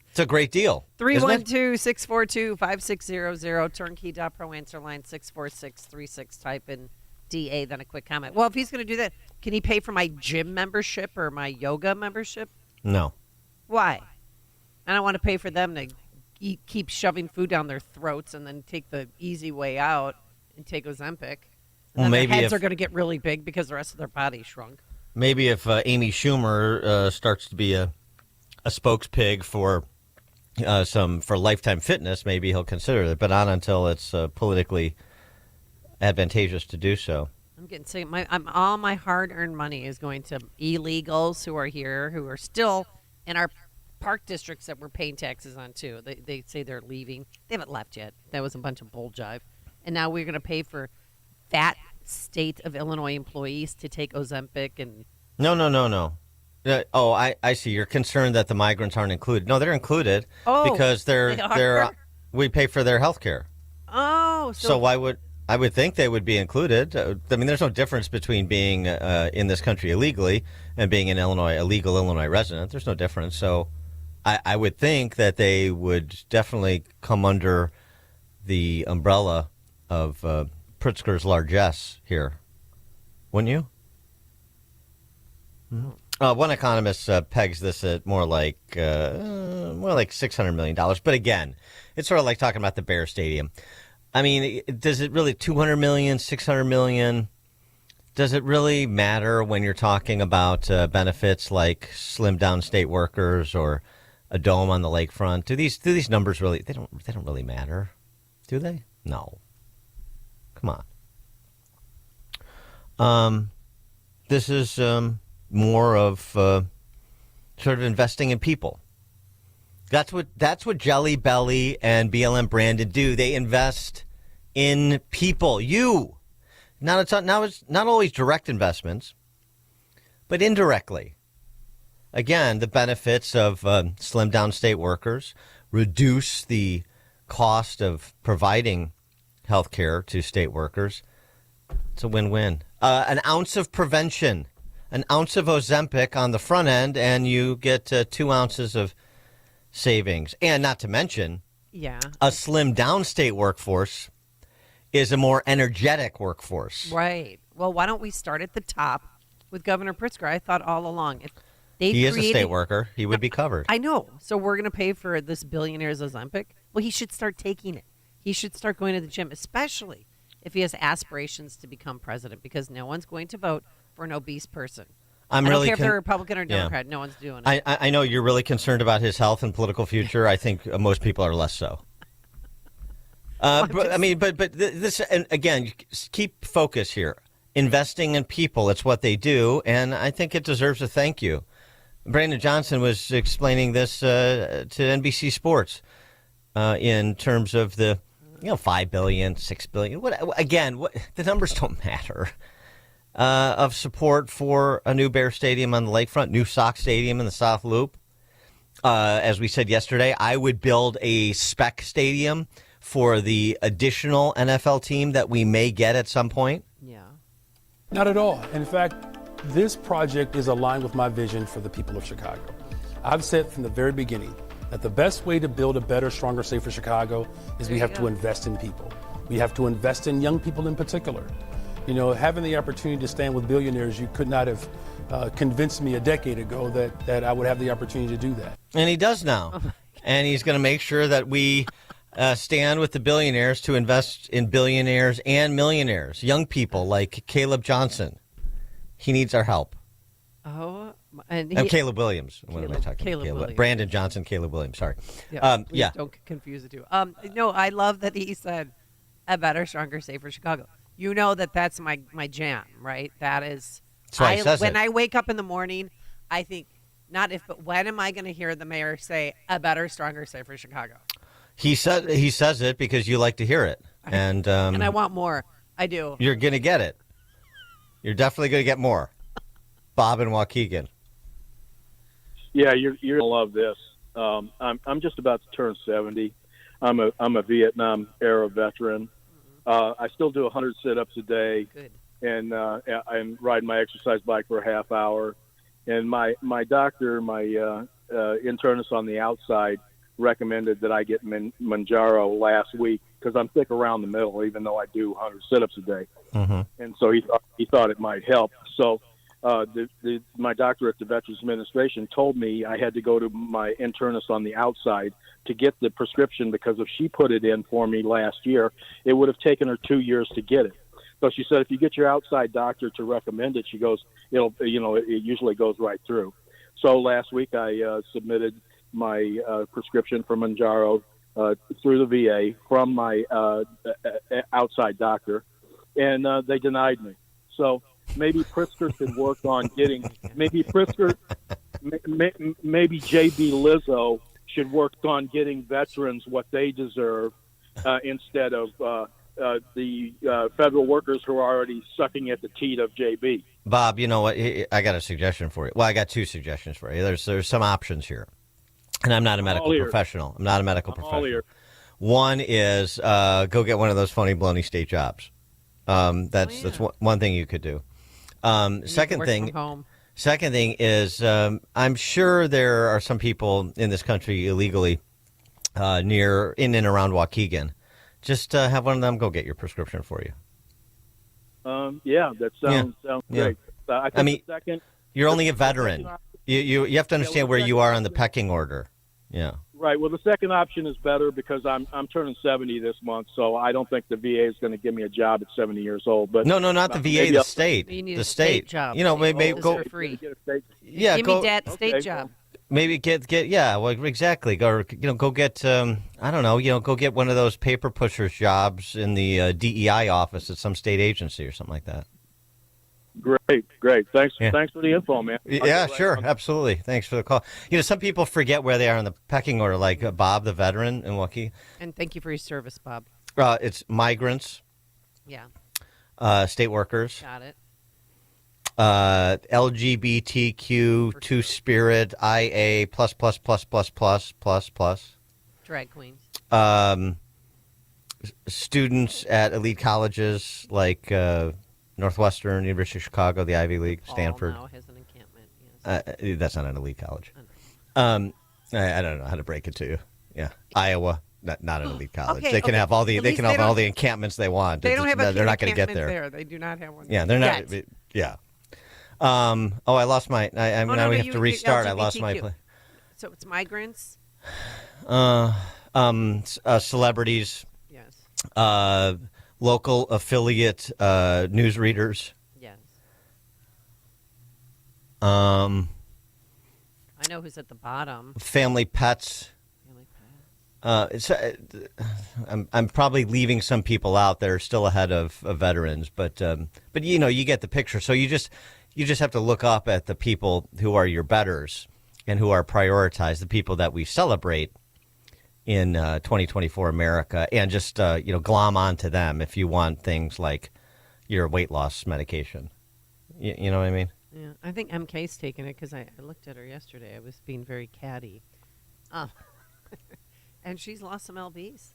It's a great deal. 312-642-5600, turnkey.pro, answer line 64636. Type in DA, then a quick comment. Well, if he's going to do that, can he pay for my gym membership or my yoga membership? No. Why? I don't want to pay for them to keep shoving food down their throats and then take the easy way out and take Ozempic. And then their heads are going to get really big because the rest of their body shrunk. Maybe if Amy Schumer starts to be a spokespig for Lifetime Fitness, maybe he'll consider it, but not until it's politically advantageous to do so. I'm getting sick. All my hard-earned money is going to illegals who are here, who are still in our park districts that we're paying taxes on, too. They say they're leaving. They haven't left yet. That was a bunch of bull jive. And now we're going to pay for fat state of Illinois employees to take Ozempic and... No. I see. You're concerned that the migrants aren't included. No, they're included because we pay for their health care. Oh, so I would think they would be included. I mean, there's no difference between being in this country illegally and being an illegal Illinois resident. There's no difference. So I would think that they would definitely come under the umbrella of Pritzker's largesse here, wouldn't you? Mm-hmm. One economist pegs this at more like $600 million. But again, it's sort of like talking about the Bear Stadium. I mean, does it really $200 million, $600 million? Does it really matter when you're talking about benefits like slim down state workers or a dome on the lakefront? Do these numbers really they don't really matter? Do they? No. Come on. This is more of sort of investing in people. That's what Jelly Belly and BLM Brandon do. They invest in people. Now it's not always direct investments, but indirectly. Again, the benefits of slim down state workers, reduce the cost of providing health care to state workers. It's a win-win. An ounce of prevention, an ounce of Ozempic on the front end, and you get 2 ounces of savings. And not to mention, a slimmed down state workforce is a more energetic workforce. Right. Well, why don't we start at the top with Governor Pritzker? I thought all along, if he is a state worker, he would be covered. I know. So we're going to pay for this billionaire's Ozempic? Well, he should start taking it. He should start going to the gym, especially if he has aspirations to become president, because no one's going to vote for an obese person. I don't care if they're Republican or Democrat. No one's doing it. I know you're really concerned about his health and political future. I think most people are less so. But this, and again, keep focus here. Investing in people, it's what they do, and I think it deserves a thank you. Brandon Johnson was explaining this to NBC Sports in terms of the $5 billion, $6 billion. The numbers don't matter. Of support for a new Bear Stadium on the lakefront, new Sox Stadium in the South Loop. As we said yesterday, I would build a spec stadium for the additional NFL team that we may get at some point. Yeah. Not at all. In fact, this project is aligned with my vision for the people of Chicago. I've said from the very beginning that the best way to build a better, stronger, safer Chicago is we have to invest in people. We have to invest in young people in particular. You know, having the opportunity to stand with billionaires, you could not have convinced me a decade ago that I would have the opportunity to do that. And he does now. And he's going to make sure that we stand with the billionaires to invest in billionaires and millionaires, young people like Caleb Johnson. He needs our help. Oh, and I'm Caleb Williams. What am I talking Caleb about? Williams. Brandon Johnson, Caleb Williams. Sorry. Please don't confuse the two. No, I love that he said a better, stronger, safer Chicago. You know that's my jam, right? That is. That's why he says when it. I wake up in the morning, I think not if, but when am I going to hear the mayor say a better, stronger, safer Chicago? He says it because you like to hear it, and I want more. I do. You're gonna get it. You're definitely gonna get more. Bob and Waukegan. Yeah, you're gonna love this. I'm just about to turn 70. I'm a Vietnam era veteran. I still do 100 sit-ups a day. Good. And I'm riding my exercise bike for a half hour. And my doctor, my internist on the outside, recommended that I get Manjaro last week because I'm thick around the middle, even though I do 100 sit-ups a day. Mm-hmm. And so he thought it might help. So my doctor at the Veterans Administration told me I had to go to my internist on the outside to get the prescription because if she put it in for me last year, it would have taken her 2 years to get it. So she said, if you get your outside doctor to recommend it, she goes, it usually goes right through. So last week I submitted my prescription for Manjaro through the VA from my outside doctor, and they denied me. So maybe Pritzker could work on getting. Maybe Pritzker, maybe JB Lizzo should work on getting veterans what they deserve instead of the federal workers who are already sucking at the teat of JB. Bob, you know what? I got a suggestion for you. Well, I got two suggestions for you. There's some options here, and I'm not a medical professional. I'm not a medical professional. One is go get one of those phony baloney state jobs. That's one thing you could do. Second thing is I'm sure there are some people in this country illegally in and around Waukegan. Just have one of them go get your prescription for you. Yeah, that sounds great. I mean, you're only a veteran. You have to understand where you are on the pecking order. Yeah. Right. Well, the second option is better because I'm turning 70 this month, so I don't think the VA is going to give me a job at 70 years old. But no, not the VA, the state. You need the a state job. You know, maybe go for free. Yeah, give me that state job. Maybe get well, exactly. Go get I don't know, go get one of those paper pushers jobs in the DEI office at some state agency or something like that. Great. Thanks for the info, man. Yeah, sure, absolutely. Thanks for the call. Some people forget where they are in the pecking order, like Bob, the veteran in Waukegan. And thank you for your service, Bob. It's migrants. Yeah. State workers. Got it. LGBTQ, Two-Spirit, IA, plus. Drag queens. Students at elite colleges like Northwestern, University of Chicago, the Ivy League, Stanford. Now has an encampment, yes. That's not an elite college. I don't know how to break it to you. Yeah, Iowa, not an elite college. They can have all the encampments they want. They don't have they're not going to get there. They do not have one. Yeah, they're not. Yeah. I lost my. Now we have to restart. I lost my. So it's migrants. Yes. Celebrities. Local affiliate newsreaders. Yes. I know who's at the bottom. Family pets. I'm probably leaving some people out that are still ahead of veterans, but you get the picture. So you just have to look up at the people who are your betters and who are prioritized, the people that we celebrate in 2024 America, and just glom onto them if you want things like your weight loss medication. You know what I mean? Yeah, I think MK's taking it because I looked at her yesterday. I was being very catty. And she's lost some lbs.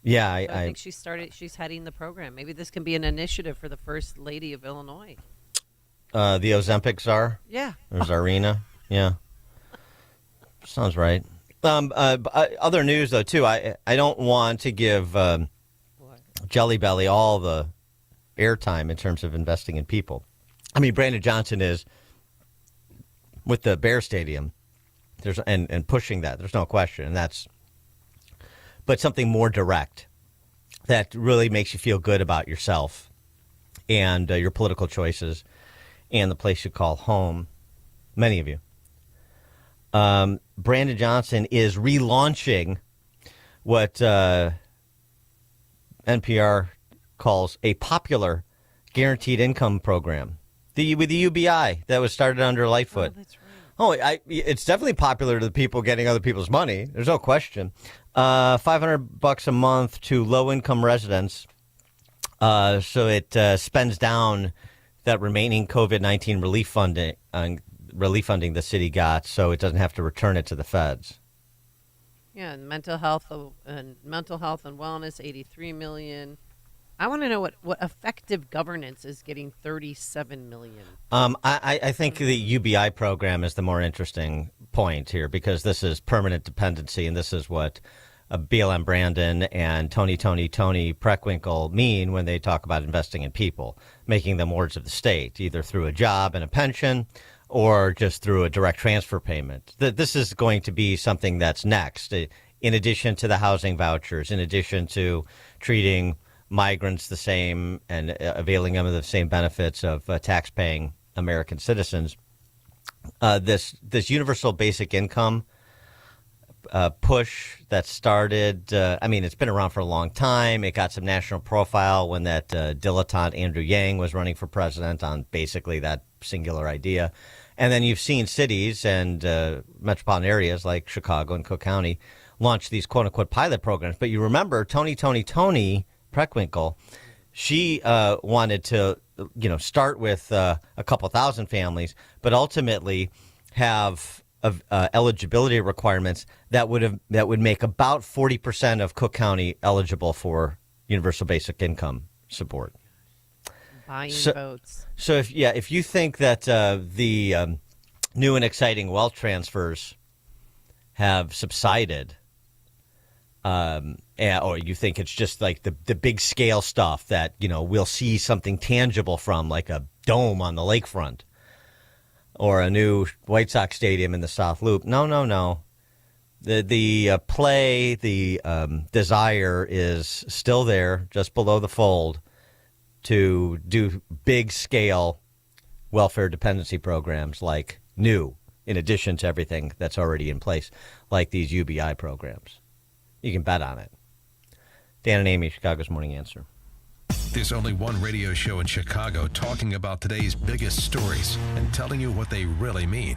Yeah, I think she's heading the program. Maybe this can be an initiative for the First Lady of Illinois. The Ozempic czar? Yeah. Or Czarina? Yeah. Sounds right. Other news, though, too. I don't want to give Jelly Belly all the airtime in terms of investing in people. I mean, Brandon Johnson is with the Bear Stadium. And pushing that. There's no question. But something more direct that really makes you feel good about yourself and your political choices. and the place you call home, many of you. Brandon Johnson is relaunching what NPR calls a popular guaranteed income program, with the UBI that was started under Lightfoot. Oh, it's definitely popular to the people getting other people's money. There's no question. $500 a month to low-income residents, so it spends down that remaining COVID-19 relief funding the city got, so it doesn't have to return it to the feds. Yeah, and mental health and wellness, $83 million. I want to know what effective governance is getting $37 million. I think the UBI program is the more interesting point here, because this is permanent dependency, and this is what BLM Brandon and Tony Preckwinkle mean when they talk about investing in people, making them wards of the state, either through a job and a pension or just through a direct transfer payment. This is going to be something that's next, in addition to the housing vouchers, in addition to treating migrants the same and availing them of the same benefits of tax-paying American citizens. This universal basic income push that started, it's been around for a long time. It got some national profile when that dilettante Andrew Yang was running for president on basically that singular idea. And then you've seen cities and metropolitan areas like Chicago and Cook County launch these quote-unquote pilot programs. But you remember Tony Preckwinkle, she wanted to, start with a couple thousand families, but ultimately have eligibility requirements that would make about 40% of Cook County eligible for universal basic income support. Buying votes. So if you think that the new and exciting wealth transfers have subsided, or you think it's just like the big scale stuff that, we'll see something tangible from, like a dome on the lakefront or a new White Sox stadium in the South Loop. No. The desire is still there, just below the fold, to do big scale welfare dependency programs like new, in addition to everything that's already in place, like these UBI programs. You can bet on it. Dan and Amy, Chicago's Morning Answer. There's only one radio show in Chicago talking about today's biggest stories and telling you what they really mean.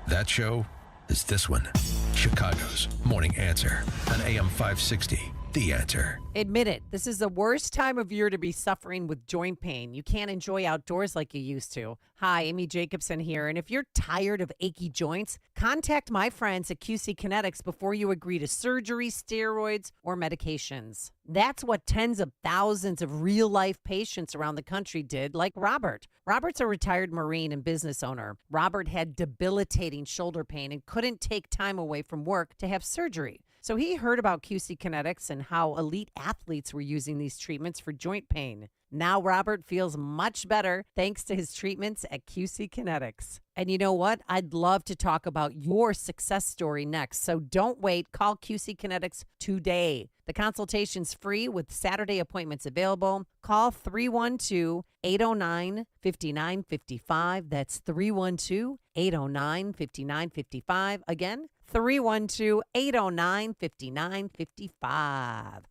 That show is this one, Chicago's Morning Answer on AM 560. The Answer. Admit it, this is the worst time of year to be suffering with joint pain. You can't enjoy outdoors like you used to. Hi, Amy Jacobson here, and if you're tired of achy joints, contact my friends at QC Kinetics before you agree to surgery, steroids, or medications. That's what tens of thousands of real-life patients around the country did, like Robert. Robert's a retired Marine and business owner. Robert had debilitating shoulder pain and couldn't take time away from work to have surgery. So he heard about QC Kinetics and how elite athletes were using these treatments for joint pain. Now Robert feels much better thanks to his treatments at QC Kinetics. And you know what? I'd love to talk about your success story next. So don't wait. Call QC Kinetics today. The consultation's free with Saturday appointments available. Call 312-809-5955. That's 312-809-5955. Again, 312-809-5955.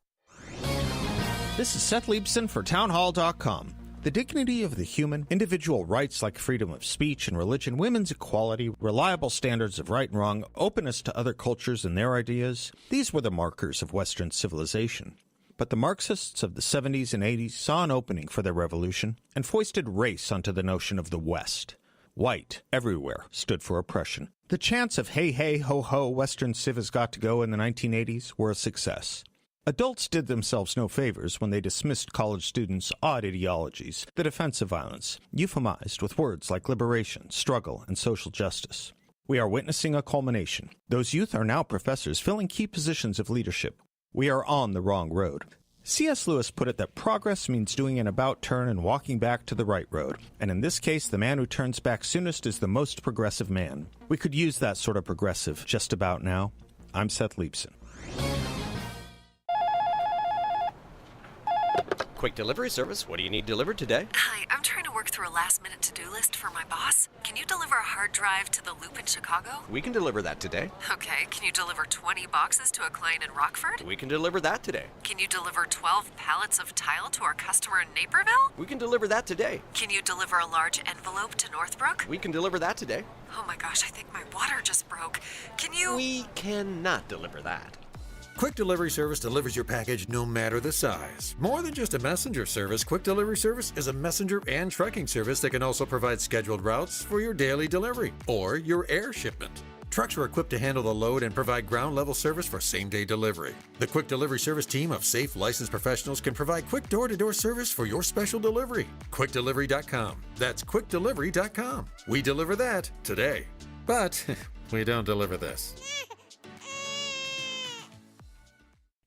This is Seth Leibson for townhall.com. The dignity of the human, individual rights like freedom of speech and religion, women's equality, reliable standards of right and wrong, openness to other cultures and their ideas, these were the markers of Western civilization. But the Marxists of the 70s and 80s saw an opening for their revolution and foisted race onto the notion of the West. White, everywhere, stood for oppression. The chants of hey, hey, ho, ho, Western civ has got to go in the 1980s were a success. Adults did themselves no favors when they dismissed college students' odd ideologies, the defense of violence, euphemized with words like liberation, struggle, and social justice. We are witnessing a culmination. Those youth are now professors filling key positions of leadership. We are on the wrong road. C.S. Lewis put it that progress means doing an about-turn and walking back to the right road. And in this case, the man who turns back soonest is the most progressive man. We could use that sort of progressive just about now. I'm Seth Leibson. Quick delivery service. What do you need delivered today? Hi, I'm trying to work through a last-minute to-do list for my boss. Can you deliver a hard drive to the Loop in Chicago? We can deliver that today. Okay, can you deliver 20 boxes to a client in Rockford? We can deliver that today. Can you deliver 12 pallets of tile to our customer in Naperville? We can deliver that today. Can you deliver a large envelope to Northbrook? We can deliver that today. Oh my gosh, I think my water just broke. Can you? We cannot deliver that. Quick Delivery Service delivers your package no matter the size. More than just a messenger service, Quick Delivery Service is a messenger and trucking service that can also provide scheduled routes for your daily delivery or your air shipment. Trucks are equipped to handle the load and provide ground-level service for same-day delivery. The Quick Delivery Service team of safe, licensed professionals can provide quick door-to-door service for your special delivery. QuickDelivery.com. That's QuickDelivery.com. We deliver that today. But we don't deliver this.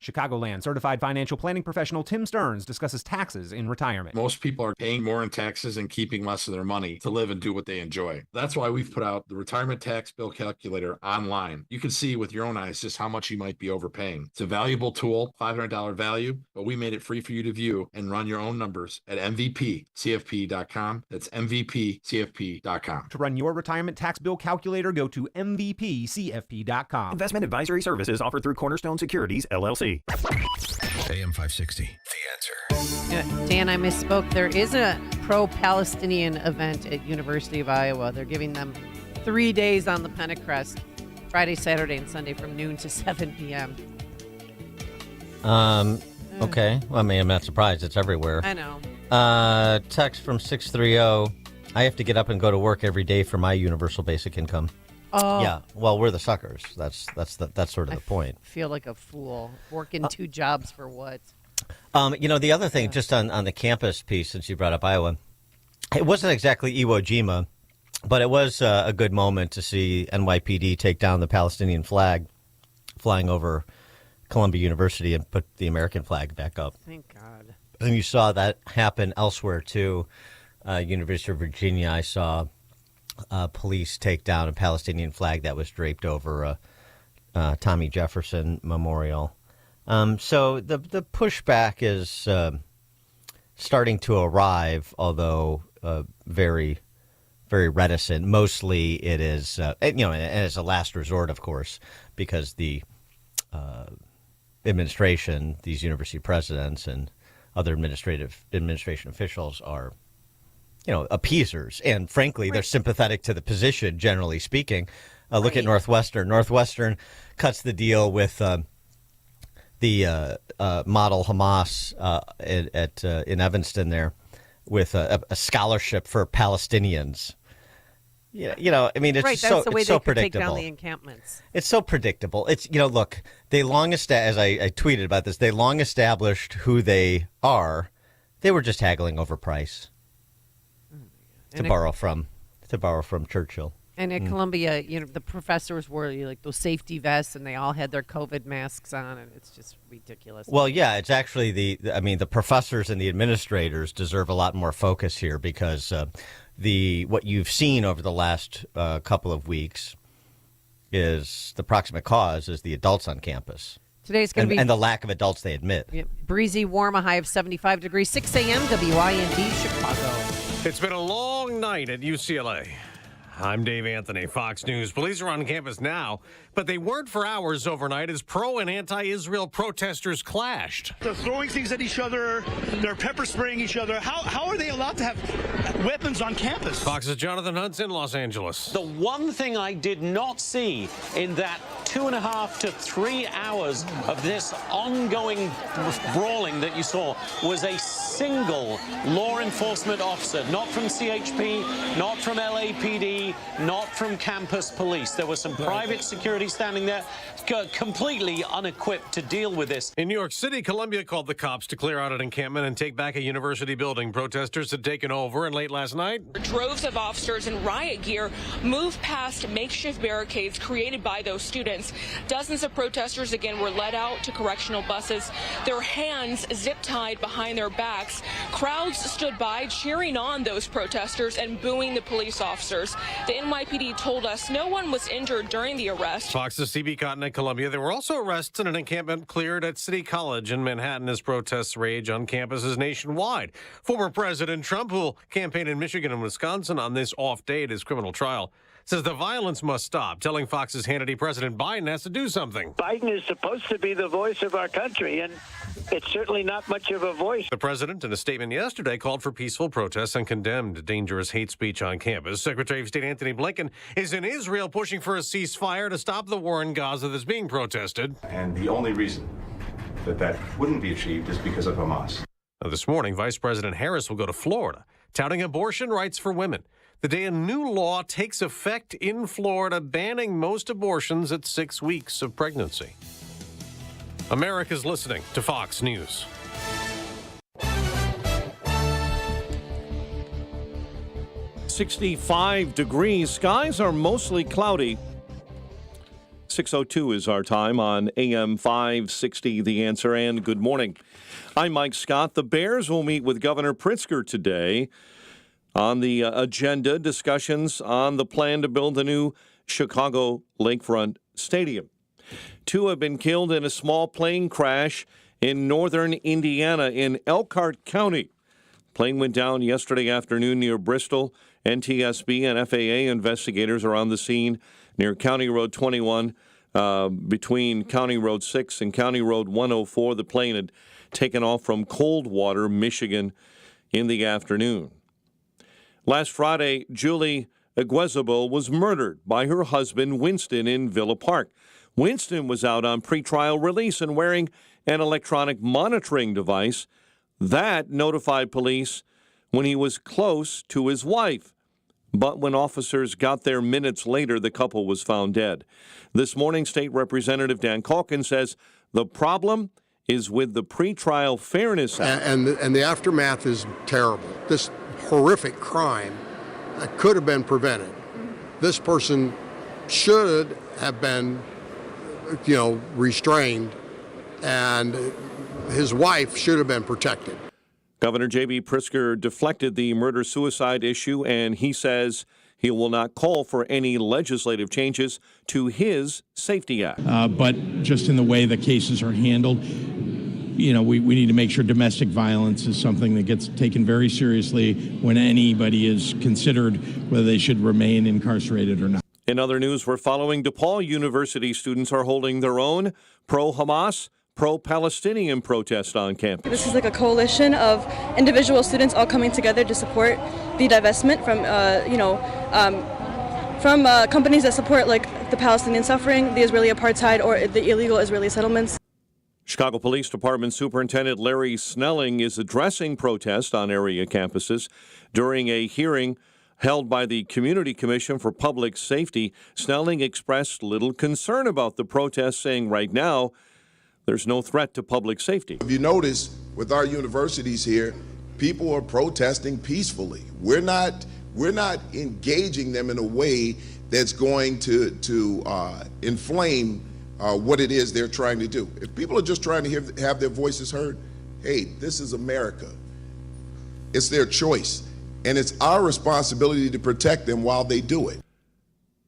Chicagoland certified financial planning professional Tim Stearns discusses taxes in retirement. Most people are paying more in taxes and keeping less of their money to live and do what they enjoy. That's why we've put out the retirement tax bill calculator online. You can see with your own eyes just how much you might be overpaying. It's a valuable tool, $500 value, but we made it free for you to view and run your own numbers at MVPCFP.com. That's MVPCFP.com. To run your retirement tax bill calculator, go to MVPCFP.com. Investment advisory services offered through Cornerstone Securities, LLC. AM 560, The Answer. Dan, I misspoke. There is a pro-Palestinian event at University of Iowa. They're giving them 3 days on the Pentecrest, Friday, Saturday, and Sunday from noon to 7 p.m. Okay. Well, I mean, I'm not surprised. It's everywhere. I know. Text from 630. I have to get up and go to work every day for my universal basic income. Oh. Yeah. Well, we're the suckers. That's sort of the point. I feel like a fool. Working 2 jobs for what? The other thing, just on the campus piece, since you brought up Iowa, it wasn't exactly Iwo Jima, but it was a good moment to see NYPD take down the Palestinian flag flying over Columbia University and put the American flag back up. Thank God. And you saw that happen elsewhere, too. University of Virginia, I saw police take down a Palestinian flag that was draped over Tommy Jefferson Memorial. So the pushback is starting to arrive, although very, very reticent. Mostly it is, and as a last resort, of course, because the administration, these university presidents and other administration officials are, appeasers. And frankly, they're sympathetic to the position, generally speaking. Look at Northwestern. Northwestern cuts the deal with the model Hamas in Evanston there with a scholarship for Palestinians. I mean, it's right. so, That's the way it's they so could predictable. take down the encampments. It's so predictable. It's, look, they as I tweeted about this, they long established who they are. They were just haggling over price. To borrow from Churchill. And at Columbia, the professors wore like those safety vests, and they all had their COVID masks on, and it's just ridiculous. Well, yeah, it's actually the professors and the administrators deserve a lot more focus here because what you've seen over the last couple of weeks is the proximate cause is the adults on campus. Today's going to be and the lack of adults they admit. Breezy, warm, a high of 75 degrees, 6 a.m. WIND Chicago. It's been a long night at UCLA. I'm Dave Anthony, Fox News. Police are on campus now, but they weren't for hours overnight as pro and anti-Israel protesters clashed. They're throwing things at each other. They're pepper spraying each other. How are they allowed to have weapons on campus? Fox's Jonathan Hunt's in Los Angeles. The one thing I did not see in that 2.5 to 3 hours of this ongoing brawling that you saw was a single law enforcement officer, not from CHP, not from LAPD, not from campus police. There was some private security standing there, completely unequipped to deal with this. In New York City, Columbia called the cops to clear out an encampment and take back a university building. Protesters had taken over, and late last night, droves of officers in riot gear moved past makeshift barricades created by those students. Dozens of protesters again were led out to correctional buses, their hands zip-tied behind their backs. Crowds stood by cheering on those protesters and booing the police officers. The NYPD told us no one was injured during the arrest. Fox's CB Cotton at Columbia. There were also arrests in an encampment cleared at City College in Manhattan as protests rage on campuses nationwide. Former President Trump, who will campaign in Michigan and Wisconsin on this off day at his criminal trial, says the violence must stop, telling Fox's Hannity President Biden has to do something. Biden is supposed to be the voice of our country, and it's certainly not much of a voice. The president, in a statement yesterday, called for peaceful protests and condemned dangerous hate speech on campus. Secretary of State Antony Blinken is in Israel pushing for a ceasefire to stop the war in Gaza that's being protested. And the only reason that wouldn't be achieved is because of Hamas. Now, this morning, Vice President Harris will go to Florida, touting abortion rights for women. The day a new law takes effect in Florida, banning most abortions at 6 weeks of pregnancy. America's listening to Fox News. .65 degrees. Skies are mostly cloudy. 6:02 is our time on AM 560, The Answer, and good morning. I'm Mike Scott. The Bears will meet with Governor Pritzker today. On the agenda, discussions on the plan to build a new Chicago lakefront stadium. 2 have been killed in a small plane crash in northern Indiana in Elkhart County. Plane went down yesterday afternoon near Bristol. NTSB and FAA investigators are on the scene near County Road 21, between County Road 6 and County Road 104. The plane had taken off from Coldwater, Michigan, in the afternoon. Last Friday, Julie Aguezabo was murdered by her husband, Winston, in Villa Park. Winston was out on pretrial release and wearing an electronic monitoring device. That notified police when he was close to his wife. But when officers got there minutes later, the couple was found dead. This morning, State Representative Dan Calkin says the problem is with the Pretrial Fairness Act. And the aftermath is terrible. This horrific crime could have been prevented. This person should have been, restrained, and his wife should have been protected. Governor J.B. Pritzker deflected the murder-suicide issue, and he says he will not call for any legislative changes to his Safety Act. But just in the way the cases are handled, we need to make sure domestic violence is something that gets taken very seriously when anybody is considered whether they should remain incarcerated or not. In other news, we're following DePaul University students are holding their own pro-Hamas, pro-Palestinian protest on campus. This is like a coalition of individual students all coming together to support the divestment from companies that support like the Palestinian suffering, the Israeli apartheid, or the illegal Israeli settlements. Chicago Police Department Superintendent Larry Snelling is addressing protests on area campuses during a hearing held by the Community Commission for Public Safety. Snelling expressed little concern about the protests, saying right now there's no threat to public safety. If you notice, with our universities here, people are protesting peacefully. We're not engaging them in a way that's going to inflame what it is they're trying to do. If people are just trying to have their voices heard, hey, this is America. It's their choice, and it's our responsibility to protect them while they do it.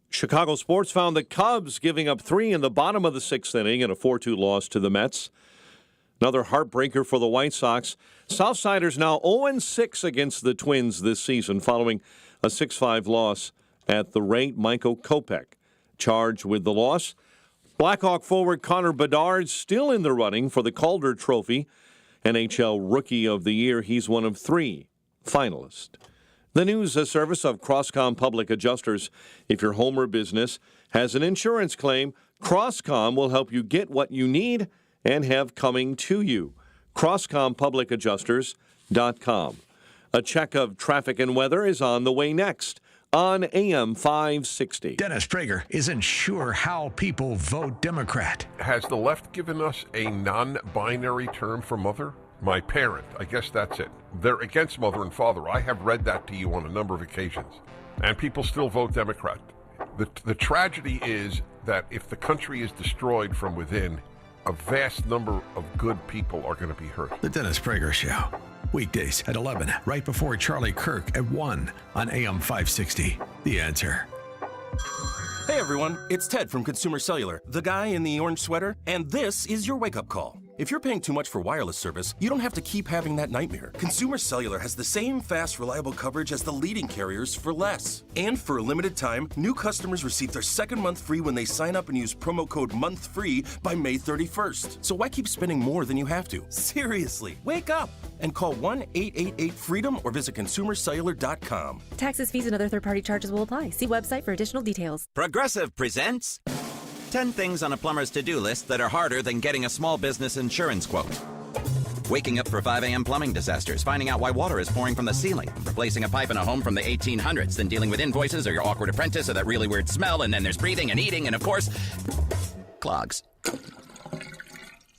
Chicago sports found the Cubs giving up 3 in the bottom of the 6th inning in a 4-2 loss to the Mets. Another heartbreaker for the White Sox. Southsiders now 0-6 against the Twins this season following a 6-5 loss at the rate. Michael Kopech charged with the loss. Blackhawk forward Connor Bedard still in the running for the Calder Trophy. NHL Rookie of the Year. He's one of 3 finalists. The news service of Crosscom Public Adjusters. If your home or business has an insurance claim, Crosscom will help you get what you need and have coming to you. CrosscomPublicAdjusters.com. A check of traffic and weather is on the way next on AM 560. Dennis Prager isn't sure how people vote Democrat. Has the left given us a non-binary term for mother? My parent, I guess that's it. They're against mother and father. I have read that to you on a number of occasions. And people still vote Democrat. The tragedy is that if the country is destroyed from within, a vast number of good people are going to be hurt. The Dennis Prager Show. Weekdays at 11, right before Charlie Kirk at 1 on AM 560. The Answer. Hey everyone, it's Ted from Consumer Cellular, the guy in the orange sweater, and this is your wake-up call. If you're paying too much for wireless service, you don't have to keep having that nightmare. Consumer Cellular has the same fast, reliable coverage as the leading carriers for less. And for a limited time, new customers receive their second month free when they sign up and use promo code MONTHFREE by May 31st. So why keep spending more than you have to? Seriously, wake up and call 1-888-FREEDOM or visit consumercellular.com. Taxes, fees, and other third-party charges will apply. See website for additional details. Progressive presents 10 things on a plumber's to-do list that are harder than getting a small business insurance quote. Waking up for 5 a.m. plumbing disasters, finding out why water is pouring from the ceiling, replacing a pipe in a home from the 1800s, then dealing with invoices or your awkward apprentice or that really weird smell, and then there's breathing and eating and, of course, clogs.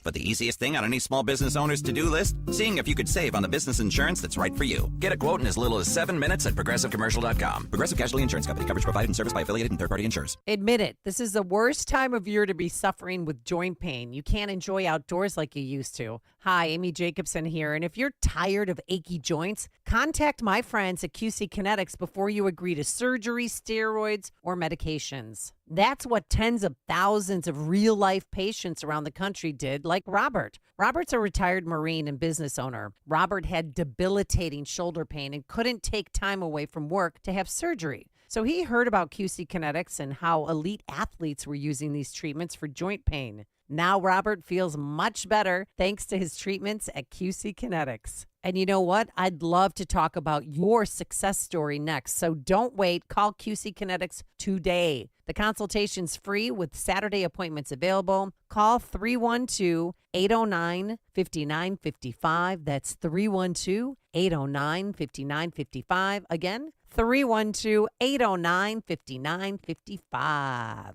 But the easiest thing on any small business owner's to-do list? Seeing if you could save on the business insurance that's right for you. Get a quote in as little as 7 minutes at ProgressiveCommercial.com. Progressive Casualty Insurance Company. Coverage provided and serviced by affiliated and third-party insurers. Admit it, this is the worst time of year to be suffering with joint pain. You can't enjoy outdoors like you used to. Hi, Amy Jacobson here, and if you're tired of achy joints, contact my friends at QC Kinetics before you agree to surgery, steroids, or medications. That's what tens of thousands of real-life patients around the country did, like Robert. Robert's a retired Marine and business owner. Robert had debilitating shoulder pain and couldn't take time away from work to have surgery. So he heard about QC Kinetics and how elite athletes were using these treatments for joint pain. Now Robert feels much better thanks to his treatments at QC Kinetics. And you know what? I'd love to talk about your success story next. So don't wait. Call QC Kinetics today. The consultation's free with Saturday appointments available. Call 312-809-5955. That's 312-809-5955. Again, 312-809-5955.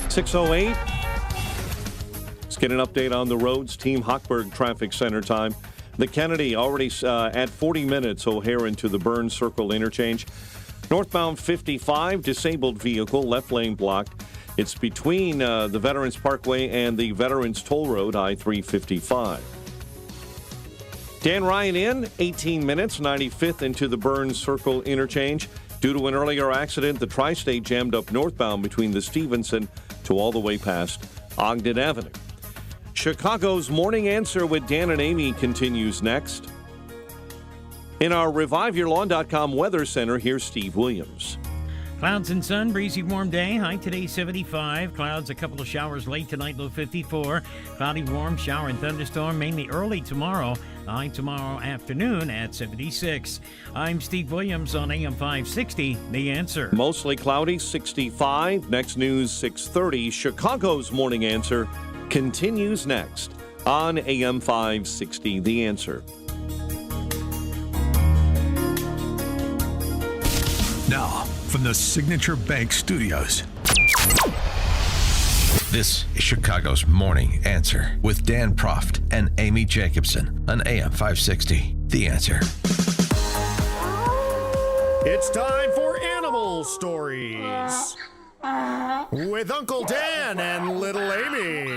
6:08. Let's get an update on the roads. Team Hochberg Traffic Center time. The Kennedy already at 40 minutes. O'Hare into the Burns Circle interchange. Northbound 55, disabled vehicle, left lane blocked. It's between the Veterans Parkway and the Veterans Toll Road, I-355. Dan Ryan in, 18 minutes, 95th into the Burns Circle interchange. Due to an earlier accident, the Tri-State jammed up northbound between the Stevenson to all the way past Ogden Avenue. Chicago's Morning Answer with Dan and Amy continues next. In our ReviveYourLawn.com Weather Center, here's Steve Williams. Clouds and sun, breezy warm day. High today 75. Clouds, a couple of showers late tonight, low 54. Cloudy, warm, shower and thunderstorm mainly early tomorrow. High tomorrow afternoon at 76. I'm Steve Williams on AM 560, The Answer. Mostly cloudy, 65. Next news, 6:30. Chicago's Morning Answer continues next on AM 560, The Answer. Now, from the Signature Bank Studios, this is Chicago's Morning Answer with Dan Proft and Amy Jacobson on AM 560. The Answer. It's time for Animal Stories with Uncle Dan and Little Amy.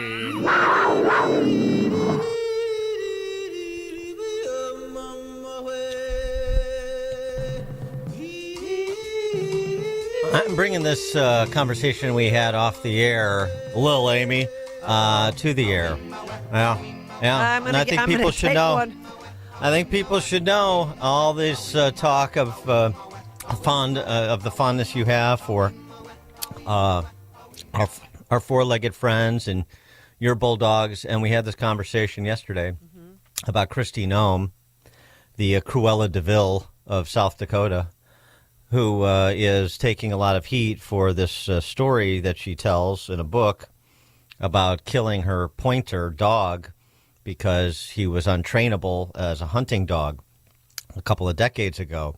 I'm bringing this conversation we had off the air, Lil Amy, to the air. Yeah. And I think people should know. I think people should know all this talk of the fondness you have for our four-legged friends and your bulldogs. And we had this conversation yesterday about Kristi Noem, the Cruella de Vil of South Dakota, who is taking a lot of heat for this story that she tells in a book about killing her pointer dog because he was untrainable as a hunting dog a couple of decades ago.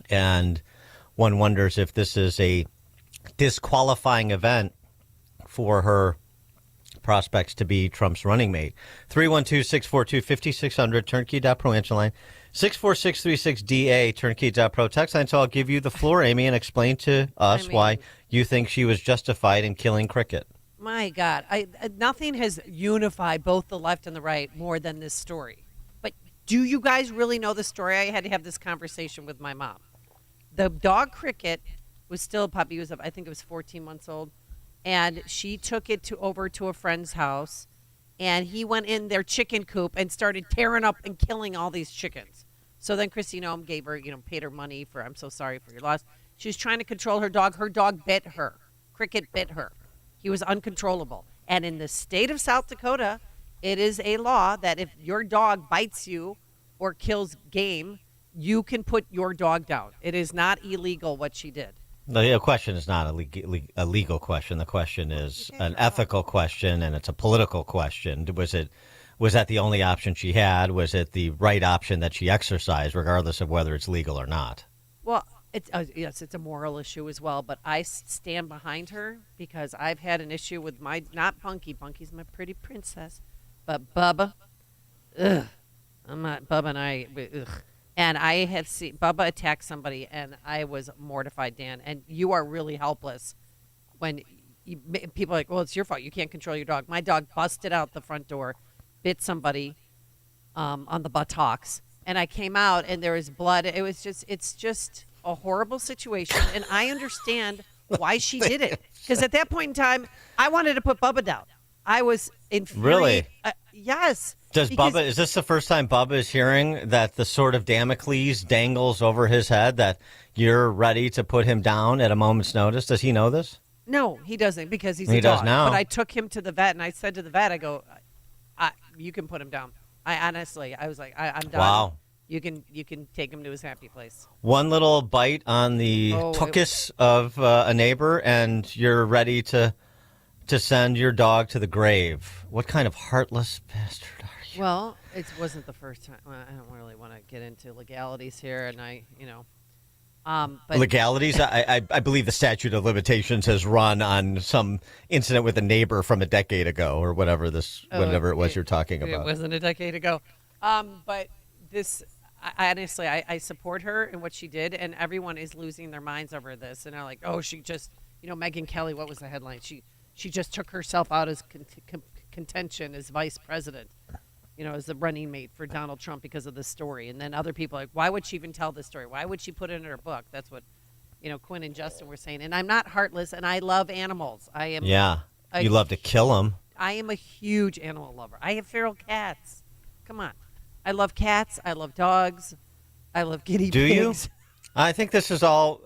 And one wonders if this is a disqualifying event for her prospects to be Trump's running mate. 312-642-5600, turnkey.pro answer line. 64636DA, turnkey.pro text line. So I'll give you the floor, Amy, and explain to us why you think she was justified in killing Cricket. My God, nothing has unified both the left and the right more than this story. But do you guys really know the story? I had to have this conversation with my mom. The dog Cricket was still a puppy. I think it was 14 months old. And she took it over to a friend's house, and he went in their chicken coop and started tearing up and killing all these chickens. So then Christy Noem gave her, paid her money for, I'm so sorry for your loss. She was trying to control her dog. Her dog bit her. Cricket bit her. He was uncontrollable. And in the state of South Dakota, it is a law that if your dog bites you or kills game, you can put your dog down. It is not illegal what she did. The question is not a legal question. The question is an ethical question, and it's a political question. Was that the only option she had? Was it the right option that she exercised, regardless of whether it's legal or not? Well, yes, it's a moral issue as well, but I stand behind her because I've had an issue with not Bunky. Bunky's my pretty princess, but Bubba. Ugh. Bubba and I, ugh. And I had seen Bubba attack somebody, and I was mortified, Dan. And you are really helpless when people are like, well, it's your fault. You can't control your dog. My dog busted out the front door, bit somebody on the buttocks, and I came out, and there was blood. It's just a horrible situation, and I understand why she did it. Because at that point in time, I wanted to put Bubba down. I was infuriated. Really? Yes. Is this the first time Bubba is hearing that the sword of Damocles dangles over his head, that you're ready to put him down at a moment's notice? Does he know this? No, he doesn't, because he's a dog. He does now. But I took him to the vet, and I said to the vet, I go, you can put him down. I was like, I'm done. Wow. You can take him to his happy place. One little bite on the tuchus of a neighbor, and you're ready to send your dog to the grave. What kind of heartless bastard are you? Well, it wasn't the first time. Well, I don't really want to get into legalities here, and but legalities? I believe the statute of limitations has run on some incident with a neighbor from a decade ago, or whatever it was you're talking about. It wasn't a decade ago. But this, honestly, I support her and what she did, and everyone is losing their minds over this, and they're like, oh, she just, Megyn Kelly. What was the headline? She just took herself out as contention as vice president, as the running mate for Donald Trump because of this story. And then other people are like, why would she even tell this story? Why would she put it in her book? That's what, Quinn and Justin were saying. And I'm not heartless, and I love animals. I am. Yeah, you love to kill them. I am a huge animal lover. I have feral cats. Come on. I love cats. I love dogs. I love guinea pigs. Do you? I think this is all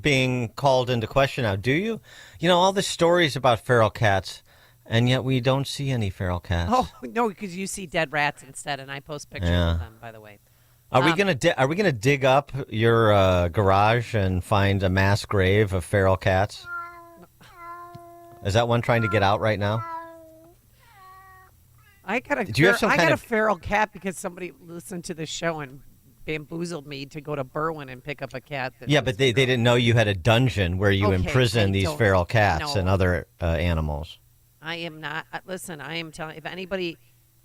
being called into question now. Do you? All the stories about feral cats, and yet we don't see any feral cats. Oh, no, because you see dead rats instead, and I post pictures of them, by the way. Are we gonna dig up your garage and find a mass grave of feral cats? Is that one trying to get out right now? I got a feral cat because somebody listened to the show and bamboozled me to go to Berwyn and pick up a cat. But they didn't know you had a dungeon where you imprison these feral cats and other animals. I am not. Listen, I am telling. If anybody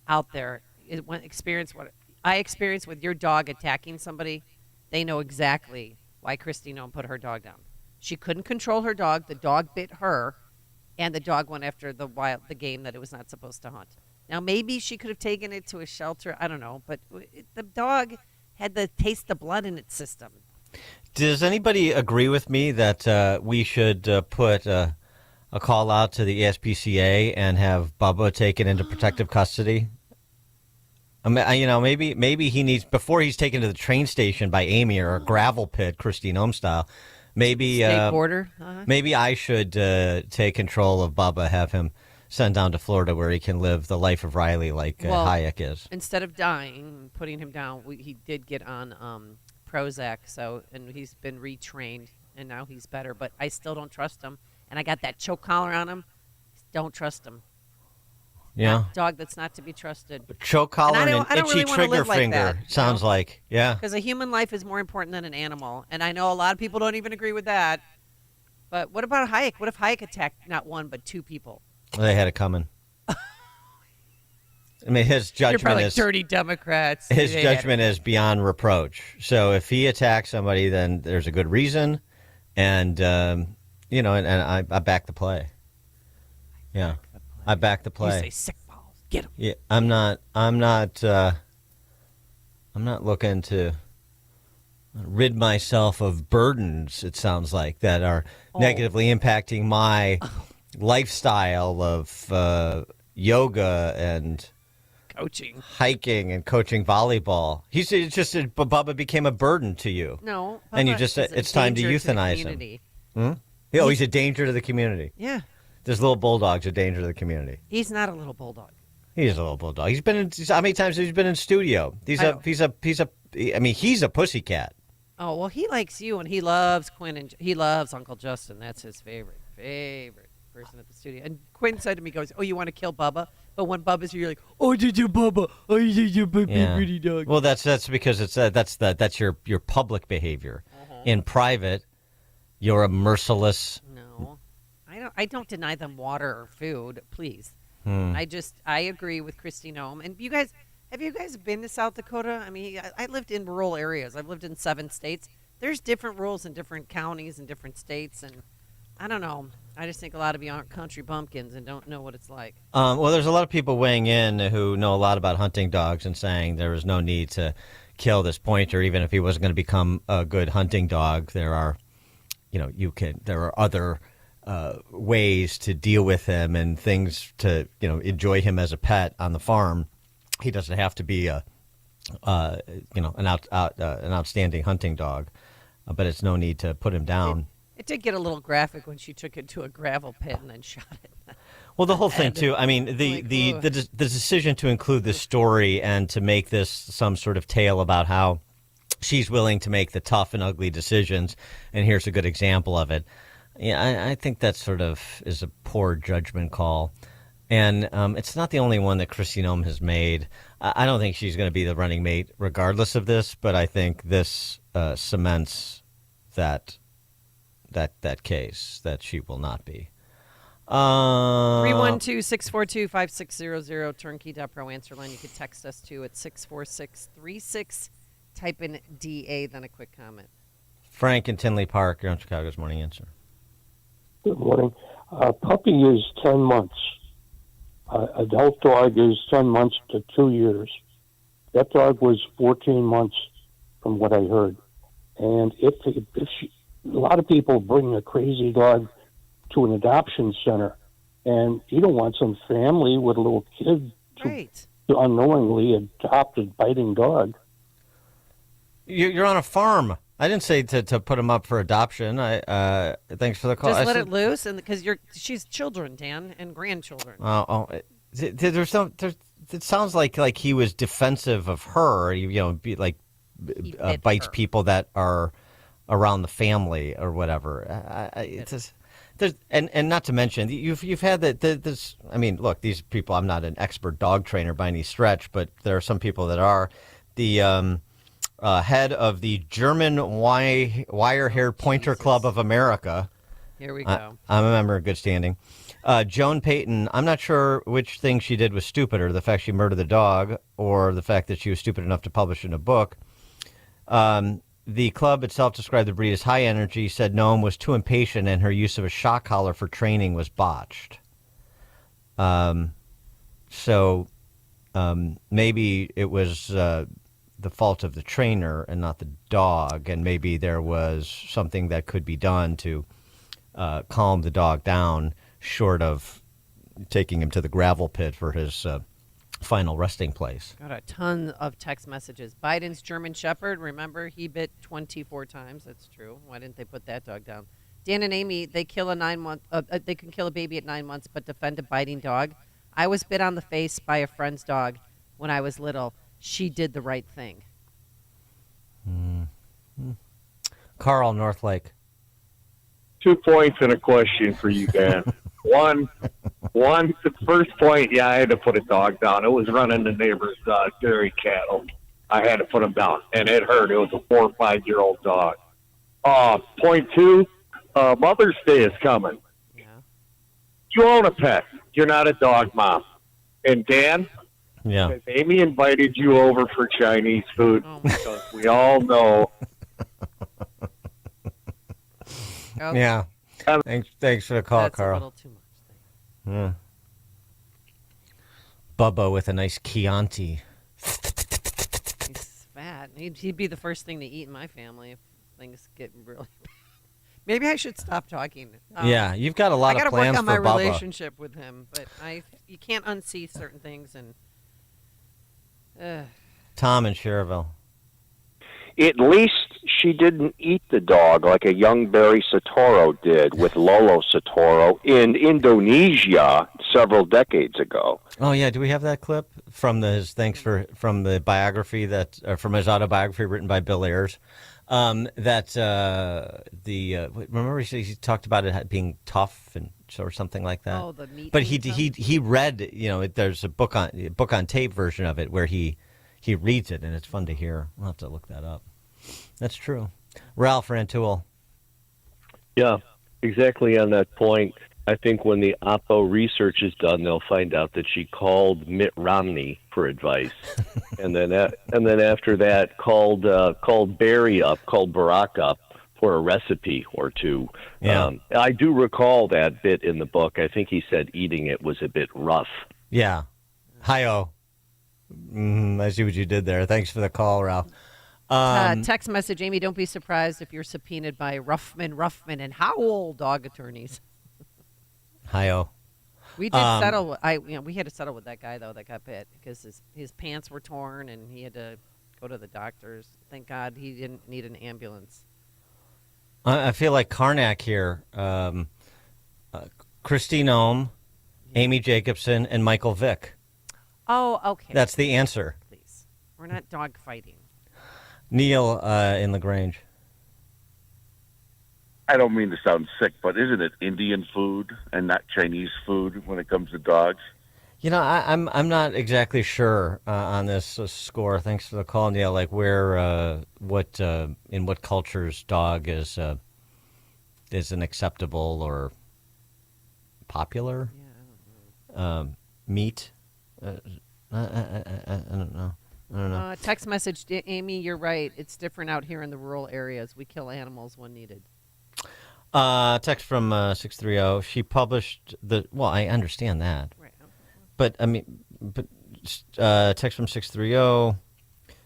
out there experienced what I experienced with your dog attacking somebody, they know exactly why Christy Noem put her dog down. She couldn't control her dog. The dog bit her, and the dog went after the game that it was not supposed to hunt. Now maybe she could have taken it to a shelter. I don't know, but the dog had the taste of blood in its system. Does anybody agree with me that we should put a call out to the ASPCA and have Bubba taken into protective custody? Maybe he needs, before he's taken to the train station by Amy or a gravel pit, Christy Noem style. Maybe state border. Maybe I should take control of Bubba, have him sent down to Florida where he can live the life of Riley like Hayek is. Instead of dying, putting him down, he did get on Prozac, and he's been retrained, and now he's better. But I still don't trust him, and I got that choke collar on him. Don't trust him. Yeah, dog that's not to be trusted. Choke collar and itchy trigger finger. Sounds like, yeah. Because a human life is more important than an animal, and I know a lot of people don't even agree with that. But what about Hayek? What if Hayek attacked not one but two people? They had it coming. His judgment is dirty Democrats. His judgment is beyond reproach. So if he attacks somebody, then there's a good reason, and and I back the play. Yeah, I back the play. You say sick balls, get him. Yeah, I'm not looking to rid myself of burdens, it sounds like, that are negatively impacting my lifestyle of yoga and coaching, hiking, and coaching volleyball. It's just Bubba became a burden to you. No, and you Bubba just is a it's time to danger to the euthanize him. community. Oh, he's a danger to the community. Yeah. This little bulldog's a danger to the community. He's not a little bulldog. He's a little bulldog. He's been in, how many times has he been in studio? He's a pussycat. Oh, well, he likes you, and he loves Quinn, and he loves Uncle Justin. That's his favorite person at the studio. And Quinn said to me, goes, "Oh, you want to kill Bubba?" But when Bubba's here, you're like, "Oh, did you Bubba? Oh, did you pretty dog?" Well, that's because that's your public behavior. In private, you're a merciless. No, I don't deny them water or food, please. I agree with Christy Nome. And you guys, have you guys been to South Dakota? I mean, I lived in rural areas. I've lived in 7 states. There's different rules in different counties and different states, and I don't know. I just think a lot of you aren't country bumpkins and don't know what it's like. Well, there's a lot of people weighing in who know a lot about hunting dogs and saying there was no need to kill this pointer, even if he wasn't going to become a good hunting dog. There are, there are other ways to deal with him and things to, enjoy him as a pet on the farm. He doesn't have to be an outstanding hunting dog, but it's no need to put him down. It did get a little graphic when she took it to a gravel pit and then shot it. Well, the whole thing too. I mean, the decision to include this story and to make this some sort of tale about how she's willing to make the tough and ugly decisions, and here's a good example of it. Yeah, I think that sort of is a poor judgment call. And it's not the only one that Christy Nome has made. I don't think she's going to be the running mate regardless of this, but I think this cements that case that she will not be. 312-642-5600, turnkey.pro answer line. You could text us to at 64636. Type in DA, then a quick comment. Frank in Tinley Park, you're on Chicago's Morning Answer. Good morning. Puppy is 10 months. Adult dog is 10 months to 2 years. That dog was 14 months from what I heard. And if she, a lot of people bring a crazy dog to an adoption center, and you don't want some family with a little kid to unknowingly adopt a biting dog. You're on a farm. I didn't say to put him up for adoption. Thanks for the call. Just let it loose, and because she's children, Dan, and grandchildren. It sounds like he was defensive of her. Bites people that are around the family or whatever. And not to mention you've had this. I mean, look, these people. I'm not an expert dog trainer by any stretch, but there are some people that are. The head of the German Wire-Haired Pointer Club of America. Here we go. I'm a member in good standing. Joan Payton, I'm not sure which thing she did was stupider, the fact she murdered the dog or the fact that she was stupid enough to publish in a book. The club itself described the breed as high energy, said Nome was too impatient and her use of a shock collar for training was botched. Maybe it was the fault of the trainer and not the dog, and maybe there was something that could be done to calm the dog down, short of taking him to the gravel pit for his final resting place. Got a ton of text messages. Biden's German Shepherd, remember, he bit 24 times. That's true. Why didn't they put that dog down? Dan and Amy, they kill a 9-month. They can kill a baby at 9 months, but defend a biting dog. I was bit on the face by a friend's dog when I was little. She did the right thing. Carl, Northlake. 2 points and a question for you, Dan. One, the first point, I had to put a dog down. It was running the neighbor's dairy cattle. I had to put him down, and it hurt. It was a 4 or 5 year old dog. Point 2, Mother's Day is coming. Yeah. You own a pet. You're not a dog mom. And Dan, yeah, Amy invited you over for Chinese food because we all know. Okay. Yeah. Thanks for the call, That's Carl. a little too much. Yeah. Bubba with a nice Chianti. He's fat. He'd be the first thing to eat in my family if things get really bad. Maybe I should stop talking. Yeah, you've got a lot of plans I got to work on my Bubba. relationship with him, but you can't unsee certain things. And Tom in Cherville. At least she didn't eat the dog like a young Barry Soetoro did with Lolo Soetoro in Indonesia several decades ago. Oh yeah, do we have that clip from from the biography from his autobiography written by Bill Ayers? Remember he talked about it being tough and or something like that. Oh, the meat. But he read, there's a book on tape version of it where he reads it and it's fun to hear. We'll have to look that up. That's true. Ralph Rantoul. Yeah, exactly on that point. I think when the Oppo research is done, they'll find out that she called Mitt Romney for advice, and then after that called Barack up for a recipe or two. Yeah. I do recall that bit in the book. I think he said eating it was a bit rough. Yeah. Hi-oh. I see what you did there. Thanks for the call, Ralph. text message, Amy, don't be surprised if you're subpoenaed by Ruffman, and Howell dog attorneys. Hi-oh. We did settle. We had to settle with that guy though that got bit because his pants were torn and he had to go to the doctors. Thank God he didn't need an ambulance. I feel like Karnak here. Christine Ohm, Amy Jacobson, and Michael Vick. Oh, okay. That's the answer. Please, we're not dog fighting. Neil in LaGrange. I don't mean to sound sick, but isn't it Indian food and not Chinese food when it comes to dogs? You know, I'm not exactly sure on this score. Thanks for the call, Neil. Like where, in what cultures dog is an acceptable or popular meat. I don't know. Text message, Amy, you're right. It's different out here in the rural areas. We kill animals when needed. Text from 630. She published I understand that. Right. But text from 630.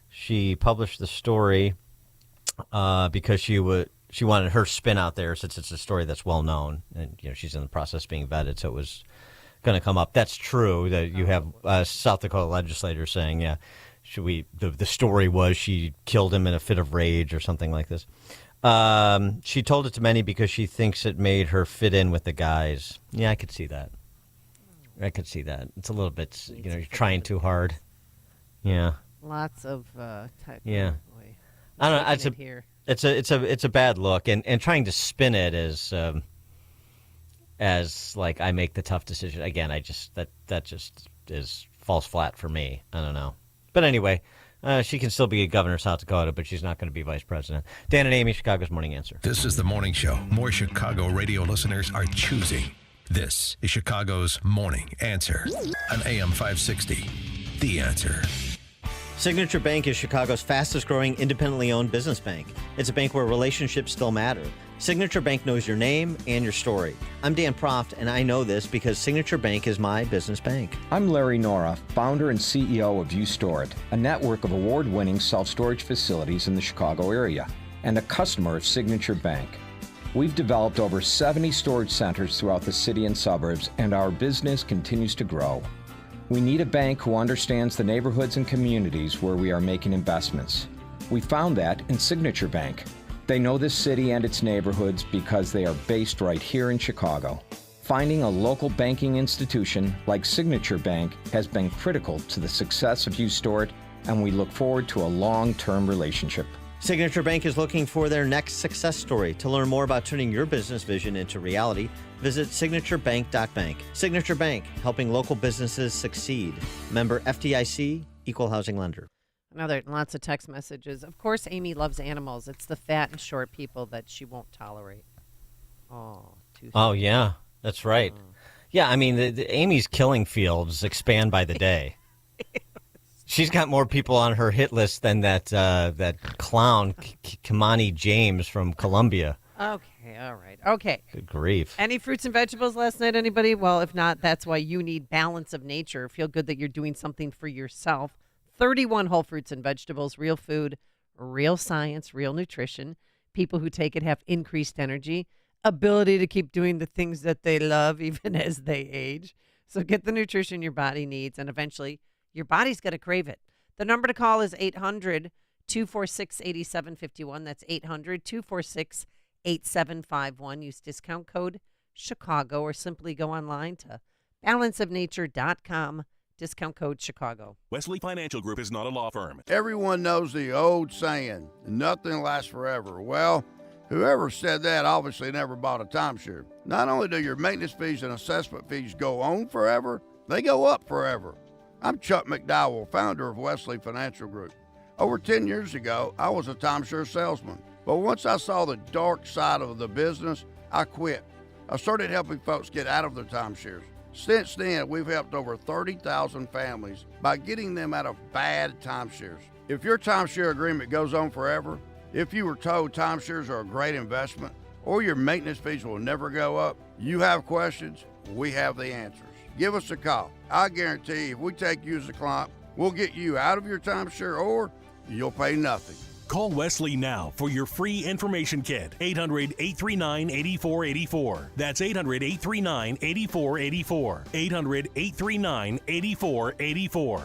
She published the story because she wanted her spin out there since it's a story that's well known, and she's in the process of being vetted, so it was going to come up. That's true that you have South Dakota legislators saying, yeah, the story was she killed him in a fit of rage or something like this. She told it to many because she thinks it made her fit in with the guys. Yeah, I could see that. It's a little bit, you're trying too hard. Yeah. Lots of yeah. Boy, I don't know. It's a bad look, and trying to spin it as like I make the tough decision. Again, that just is falls flat for me. I don't know. But anyway, she can still be a governor of South Dakota, but she's not going to be vice president. Dan and Amy, Chicago's Morning Answer. This is the morning show more Chicago radio listeners are choosing. This is Chicago's Morning Answer on AM 560. The Answer. Signature Bank is Chicago's fastest growing independently owned business bank. It's a bank where relationships still matter. Signature Bank knows your name and your story. I'm Dan Proft, and I know this because Signature Bank is my business bank. I'm Larry Nora, founder and CEO of You Store It, a network of award-winning self-storage facilities in the Chicago area, and a customer of Signature Bank. We've developed over 70 storage centers throughout the city and suburbs, and our business continues to grow. We need a bank who understands the neighborhoods and communities where we are making investments. We found that in Signature Bank. They know this city and its neighborhoods because they are based right here in Chicago. Finding a local banking institution like Signature Bank has been critical to the success of You Store It, and we look forward to a long-term relationship. Signature Bank is looking for their next success story. To learn more about turning your business vision into reality, visit signaturebank.bank. Signature Bank, helping local businesses succeed. Member FDIC, Equal Housing Lender. Lots of text messages. Of course, Amy loves animals. It's the fat and short people that she won't tolerate. Oh, yeah, that's right. Yeah, I mean, the Amy's killing fields expand by the day. She's got more people on her hit list than that clown, Kamani James from Columbia. Okay, all right. Okay. Good grief. Any fruits and vegetables last night, anybody? Well, if not, that's why you need balance of nature. Feel good that you're doing something for yourself. 31 whole fruits and vegetables, real food, real science, real nutrition. People who take it have increased energy, ability to keep doing the things that they love even as they age. So get the nutrition your body needs, and eventually your body's going to crave it. The number to call is 800-246-8751. That's 800-246-8751. Use discount code Chicago or simply go online to balanceofnature.com. Discount code Chicago. Wesley Financial Group is not a law firm. Everyone knows the old saying, nothing lasts forever. Well, whoever said that obviously never bought a timeshare. Not only do your maintenance fees and assessment fees go on forever, they go up forever. I'm Chuck McDowell, founder of Wesley Financial Group. Over 10 years ago, I was a timeshare salesman. But once I saw the dark side of the business, I quit. I started helping folks get out of their timeshares. Since then, we've helped over 30,000 families by getting them out of bad timeshares. If your timeshare agreement goes on forever, if you were told timeshares are a great investment, or your maintenance fees will never go up, you have questions, we have the answers. Give us a call. I guarantee if we take you as a client, we'll get you out of your timeshare or you'll pay nothing. Call Wesley now for your free information kit. 800-839-8484. That's 800-839-8484. 800-839-8484.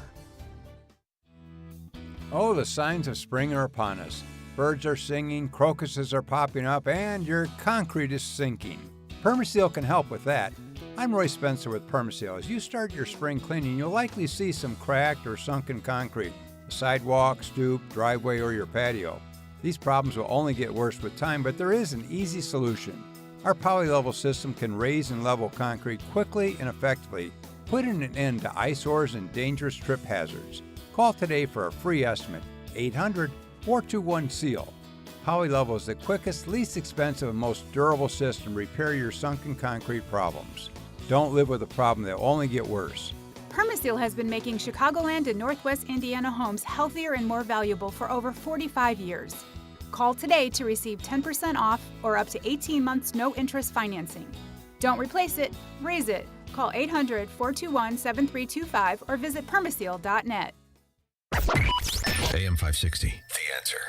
Oh, the signs of spring are upon us. Birds are singing, crocuses are popping up, and your concrete is sinking. Permaseal can help with that. I'm Roy Spencer with Permaseal. As you start your spring cleaning, you'll likely see some cracked or sunken concrete. A sidewalk, stoop, driveway, or your patio. These problems will only get worse with time, but there is an easy solution. Our polylevel system can raise and level concrete quickly and effectively, putting an end to eyesores and dangerous trip hazards. Call today for a free estimate, 800-421-SEAL. Polylevel is the quickest, least expensive, and most durable system to repair your sunken concrete problems. Don't live with a problem that will only get worse. Permaseal has been making Chicagoland and Northwest Indiana homes healthier and more valuable for over 45 years. Call today to receive 10% off or up to 18 months no-interest financing. Don't replace it, raise it. Call 800-421-7325 or visit permaseal.net. AM 560, The Answer.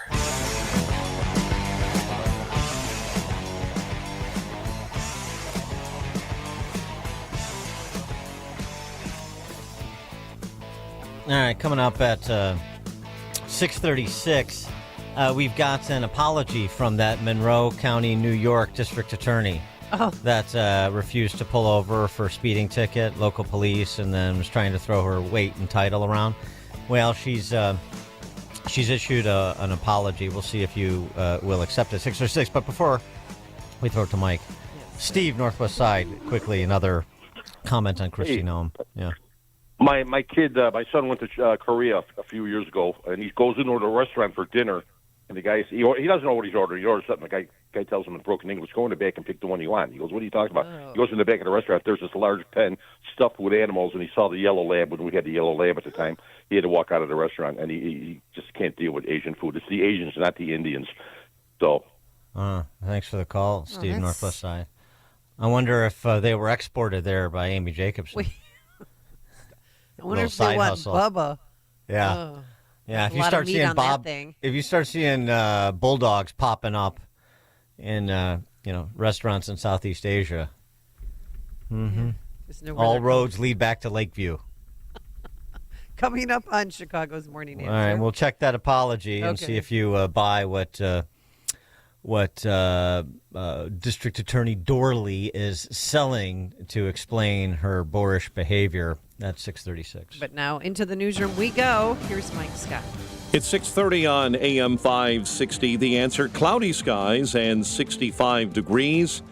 All right, coming up at 6:36, we've got an apology from that Monroe County, New York District Attorney that refused to pull over for a speeding ticket, local police, and then was trying to throw her weight and title around. Well, she's issued an apology. We'll see if you will accept it. 6:36. But before we throw it to Mike, Steve, Northwest Side, quickly another comment on Kristi Noem. Yeah. My kid, my son went to Korea a few years ago, and he goes into a restaurant for dinner, and the guy, he doesn't know what he's ordering. He orders something. The guy tells him in broken English, go in the back and pick the one you want. He goes, what are you talking about? He goes in the back of the restaurant. There's this large pen stuffed with animals, and he saw the yellow lab when we had the yellow lab at the time. He had to walk out of the restaurant, and he just can't deal with Asian food. It's the Asians, not the Indians. So, thanks for the call, Steve, Northwest Side. I wonder if they were exported there by Amy Jacobson. I wonder if they want Bubba. Yeah. Oh, yeah, if you start seeing bulldogs popping up in restaurants in Southeast Asia, all roads lead back to Lakeview. Coming up on Chicago's Morning Answer. All right, we'll check that apology and see if you buy what District Attorney Dorley is selling to explain her boorish behavior. That's 6:36. But now into the newsroom we go. Here's Mike Scott. It's 6:30 on AM 560. The Answer, cloudy skies and 65 degrees.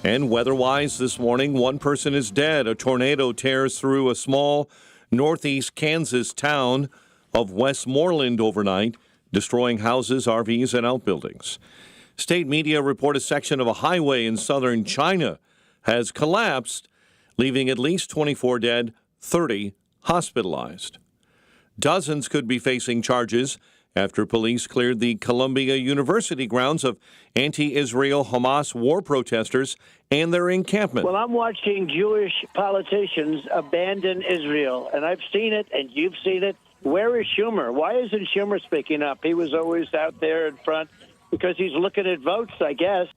And weather-wise this morning, one person is dead. A tornado tears through a small northeast Kansas town of Westmoreland overnight, destroying houses, RVs, and outbuildings. State media report a section of a highway in southern China has collapsed, leaving at least 24 dead, 30 hospitalized. Dozens could be facing charges after police cleared the Columbia University grounds of anti-Israel Hamas war protesters and their encampment. Well, I'm watching Jewish politicians abandon Israel, and I've seen it, and you've seen it. Where is Schumer? Why isn't Schumer speaking up? He was always out there in front because he's looking at votes, I guess.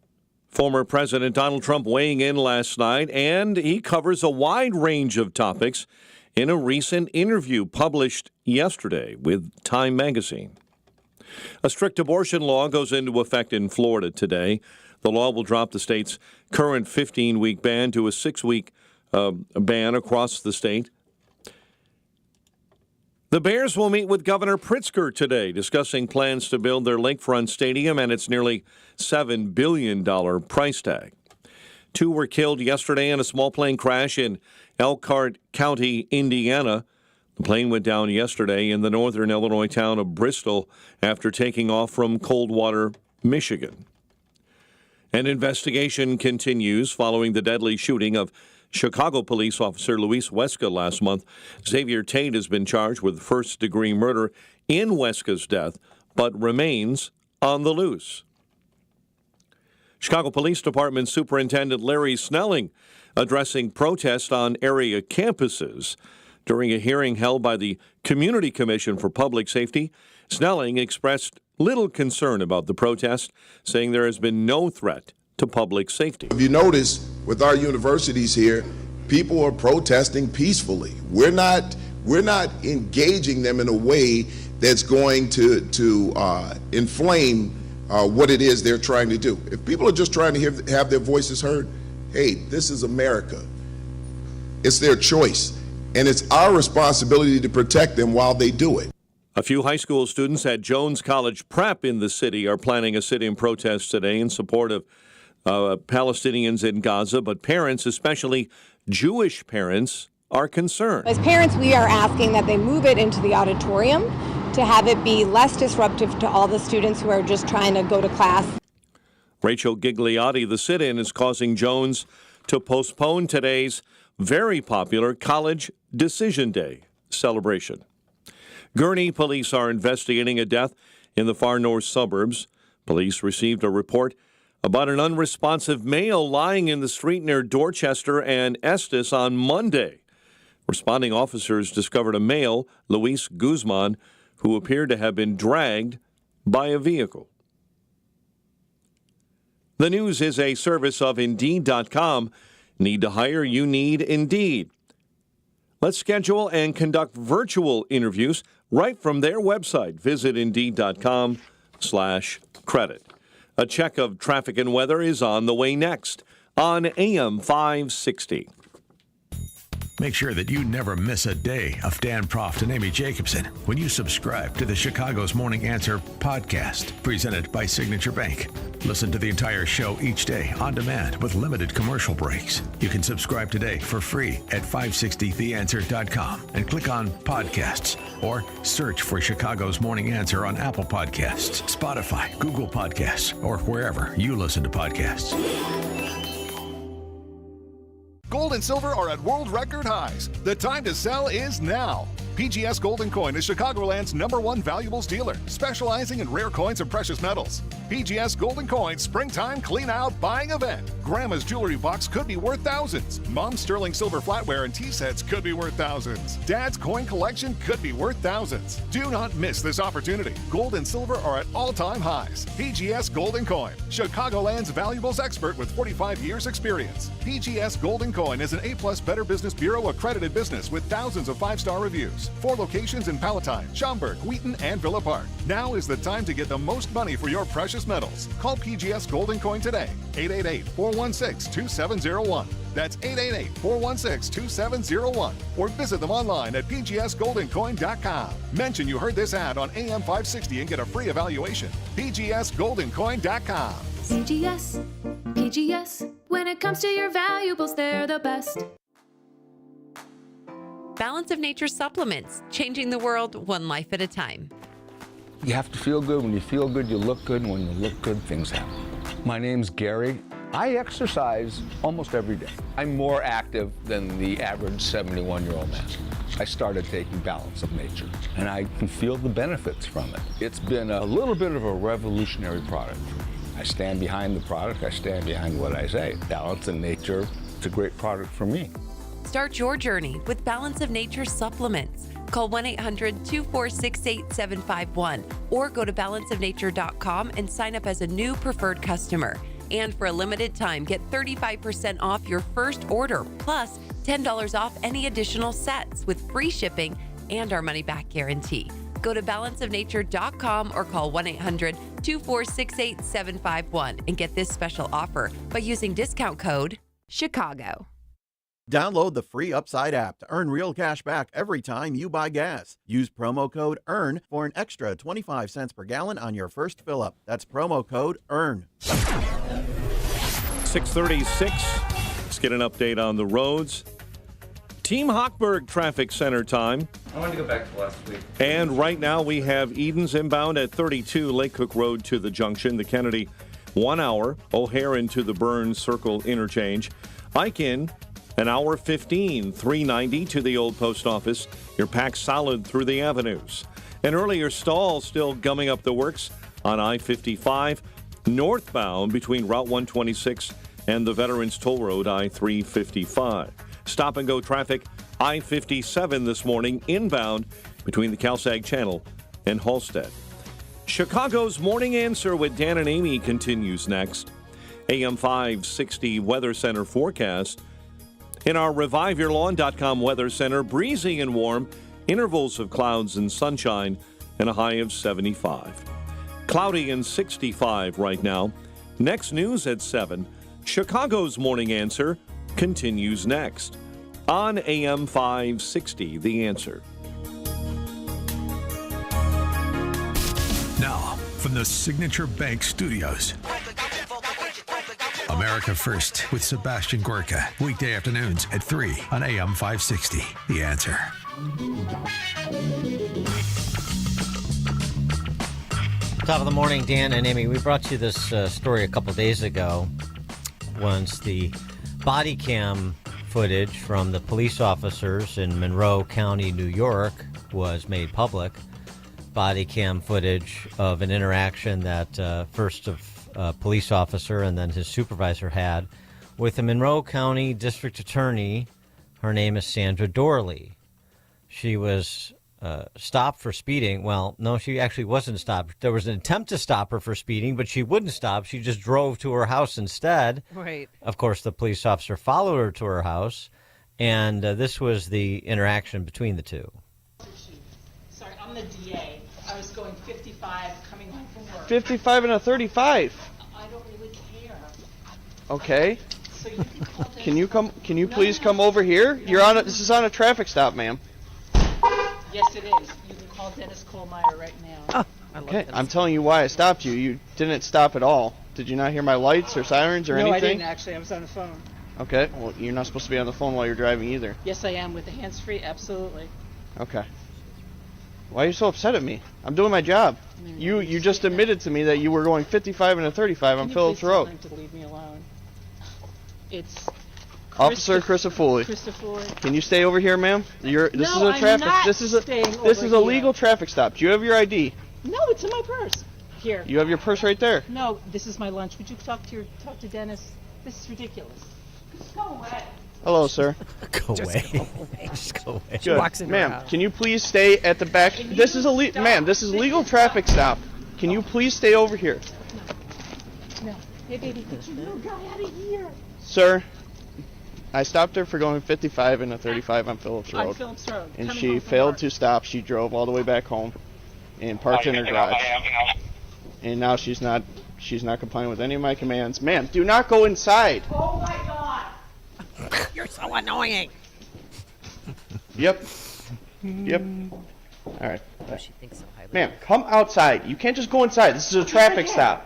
Former President Donald Trump weighing in last night, and he covers a wide range of topics in a recent interview published yesterday with Time magazine. A strict abortion law goes into effect in Florida today. The law will drop the state's current 15-week ban to a 6-week ban across the state. The Bears will meet with Governor Pritzker today, discussing plans to build their Lakefront Stadium and its nearly $7 billion price tag. 2 were killed yesterday in a small plane crash in Elkhart County, Indiana. The plane went down yesterday in the northern Illinois town of Bristol after taking off from Coldwater, Michigan. An investigation continues following the deadly shooting of Chicago police officer Luis Huesca last month. Xavier Tate has been charged with first-degree murder in Huesca's death, but remains on the loose. Chicago Police Department Superintendent Larry Snelling addressing protests on area campuses. During a hearing held by the Community Commission for Public Safety, Snelling expressed little concern about the protest, saying there has been no threat to public safety. If you notice, with our universities here, people are protesting peacefully. We're not engaging them in a way that's going to inflame what it is they're trying to do. If people are just trying to have their voices heard, hey, this is America. It's their choice, and it's our responsibility to protect them while they do it. A few high school students at Jones College Prep in the city are planning a sit-in protest today in support of Palestinians in Gaza, but parents, especially Jewish parents, are concerned. As parents, we are asking that they move it into the auditorium to have it be less disruptive to all the students who are just trying to go to class. Rachel Gigliotti, the sit-in is causing Jones to postpone today's very popular College Decision Day celebration. Gurnee police are investigating a death in the far north suburbs. Police received a report about an unresponsive male lying in the street near Dorchester and Estes on Monday. Responding officers discovered a male, Luis Guzman, who appeared to have been dragged by a vehicle. The News is a service of Indeed.com. Need to hire? You need Indeed. Let's schedule and conduct virtual interviews right from their website. Visit Indeed.com/credit. A check of traffic and weather is on the way next on AM 560. Make sure that you never miss a day of Dan Proft and Amy Jacobson when you subscribe to the Chicago's Morning Answer podcast, presented by Signature Bank. Listen to the entire show each day on demand with limited commercial breaks. You can subscribe today for free at 560theanswer.com and click on podcasts or search for Chicago's Morning Answer on Apple Podcasts, Spotify, Google Podcasts, or wherever you listen to podcasts. Gold and silver are at world record highs. The time to sell is now. PGS Gold & Coin is Chicagoland's #1 valuables dealer, specializing in rare coins and precious metals. PGS Gold & Coin Springtime Clean Out Buying Event. Grandma's jewelry box could be worth thousands. Mom's sterling silver flatware and tea sets could be worth thousands. Dad's coin collection could be worth thousands. Do not miss this opportunity. Gold and silver are at all-time highs. PGS Gold & Coin, Chicagoland's valuables expert with 45 years experience. PGS Gold & Coin is an A+ Better Business Bureau accredited business with thousands of 5-star reviews. 4 locations in Palatine, Schaumburg, Wheaton, and Villa Park. Now is the time to get the most money for your precious metals. Call PGS Gold & Coin today. 888-416-2701. That's 888-416-2701. Or visit them online at pgsgoldandcoin.com. Mention you heard this ad on AM 560 and get a free evaluation. pgsgoldandcoin.com. PGS. When it comes to your valuables, they're the best. Balance of Nature supplements, changing the world one life at a time. You have to feel good. When you feel good, you look good. And when you look good, things happen. My name's Gary. I exercise almost every day. I'm more active than the average 71-year-old man. I started taking Balance of Nature, and I can feel the benefits from it. It's been a little bit of a revolutionary product for me. I stand behind the product. I stand behind what I say. Balance of Nature, it's a great product for me. Start your journey with Balance of Nature supplements. Call 1-800-246-8751 or go to balanceofnature.com and sign up as a new preferred customer. And for a limited time, get 35% off your first order, plus $10 off any additional sets with free shipping and our money-back guarantee. Go to balanceofnature.com or call 1-800-246-8751 and get this special offer by using discount code CHICAGO. Download the free Upside app to earn real cash back every time you buy gas. Use promo code EARN for an extra 25 cents per gallon on your first fill-up. That's promo code EARN. 6:36. Let's get an update on the roads. Team Hochberg Traffic Center time. I wanted to go back to last week. And right now we have Edens inbound at 32 Lake Cook Road to the junction. The Kennedy 1 hour. O'Hare into the Burns Circle interchange. Aiken an hour 15, 390 to the old post office. You're packed solid through the avenues. An earlier stall still gumming up the works on I-55 northbound between Route 126 and the Veterans Toll Road I-355. Stop and go traffic I-57 this morning inbound between the Calsag Channel and Halstead. Chicago's Morning Answer with Dan and Amy continues next. AM 560 Weather Center forecast. In our ReviveYourLawn.com Weather Center, breezy and warm, intervals of clouds and sunshine, and a high of 75. Cloudy and 65 right now. Next news at 7. Chicago's Morning Answer continues next on AM 560, The Answer. Now, from the Signature Bank Studios. America First with Sebastian Gorka. Weekday afternoons at 3 on AM 560. The Answer. Top of the morning, Dan and Amy. We brought you this story a couple days ago once the body cam footage from the police officers in Monroe County, New York was made public. Body cam footage of an interaction that first of police officer and then his supervisor had with the Monroe County District Attorney. Her name is Sandra Dorley. She was stopped for speeding. Well, no, she actually wasn't stopped. There was an attempt to stop her for speeding, but she wouldn't stop. She just drove to her house instead. Right. Of course, the police officer followed her to her house, and this was the interaction between the two. Sorry, I'm the DA. I was going 55 coming home from work. 55 and a 35. I don't really care. Okay. So you can call Can you come? Can you please come over here? You're on. This is on a traffic stop, ma'am. Yes, it is. You can call Dennis Kohlmeyer right now. Okay. I'm telling you why I stopped you. You didn't stop at all. Did you not hear my lights or sirens or anything? No, I didn't actually. I was on the phone. Okay. Well, you're not supposed to be on the phone while you're driving either. Yes, I am with the hands-free. Absolutely. Okay. Why are you so upset at me? I'm doing my job. You just admitted to me that you were going 55 and a 35 on Phillips Road. Can you please tell him to leave me alone? It's Officer Christofoli. Can you stay over here, ma'am? This is a traffic. This is a legal traffic stop. Do you have your ID? No, it's in my purse. Here. You have your purse right there. No, this is my lunch. Would you talk to Dennis? This is ridiculous. Just go away. Hello, sir. Go away. Just go away. Good. walks into her Ma'am, house. can you please stay at the back? This is a legal traffic stop. Can you please stay over here? No. Hey, baby, get your little guy out of here. Sir, I stopped her for going 55 and a 35 on Phillips Road. On Phillips Road. And Coming she home from failed work. to stop. She drove all the way back home and parked in her garage. And now she's not complying with any of my commands. Ma'am, do not go inside. Oh my God. You're so annoying. Yep. All right. She thinks so highly. Ma'am, come outside. You can't just go inside. This is a traffic stop.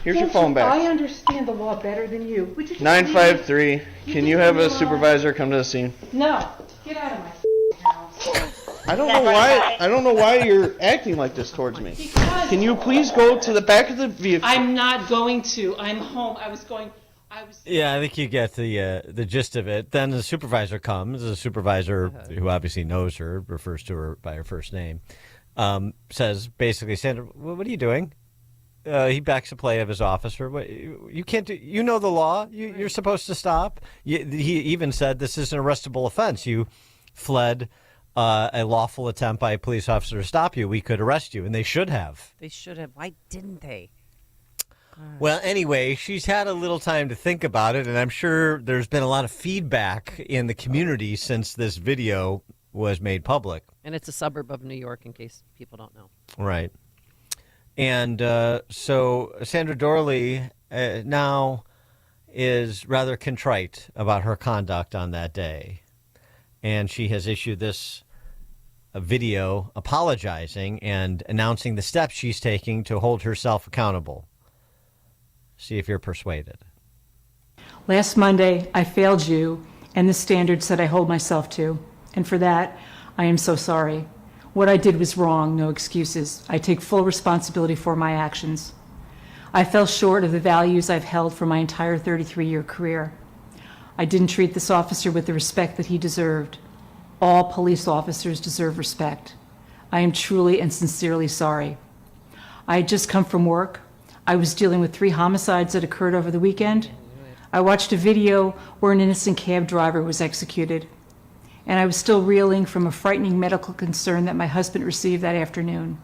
Here's your phone back. I understand the law better than you. Would you just 953. Can you have a supervisor come to the scene? No. Get out of my house. I don't know why you're acting like this towards me. Can you please go to the back of the vehicle? I'm not going to. I'm home. Yeah, I think you get the gist of it. Then the supervisor comes. The supervisor, who obviously knows her, refers to her by her first name, says basically, Sandra, what are you doing? He backs a play of his officer. What, you can't do. You know the law. You're supposed to stop. He even said this is an arrestable offense. You fled a lawful attempt by a police officer to stop you, we could arrest you, and they should have. They should have. Why didn't they? Well, anyway, she's had a little time to think about it, and I'm sure there's been a lot of feedback in the community since this video was made public. And it's a suburb of New York, in case people don't know. Right. And so Sandra Dorley now is rather contrite about her conduct on that day. And she has issued this video apologizing and announcing the steps she's taking to hold herself accountable. See if you're persuaded. Last Monday, I failed you and the standards that I hold myself to. And for that, I am so sorry. What I did was wrong, no excuses. I take full responsibility for my actions. I fell short of the values I've held for my entire 33-year career. I didn't treat this officer with the respect that he deserved. All police officers deserve respect. I am truly and sincerely sorry. I had just come from work. I was dealing with 3 homicides that occurred over the weekend. I watched a video where an innocent cab driver was executed. And I was still reeling from a frightening medical concern that my husband received that afternoon.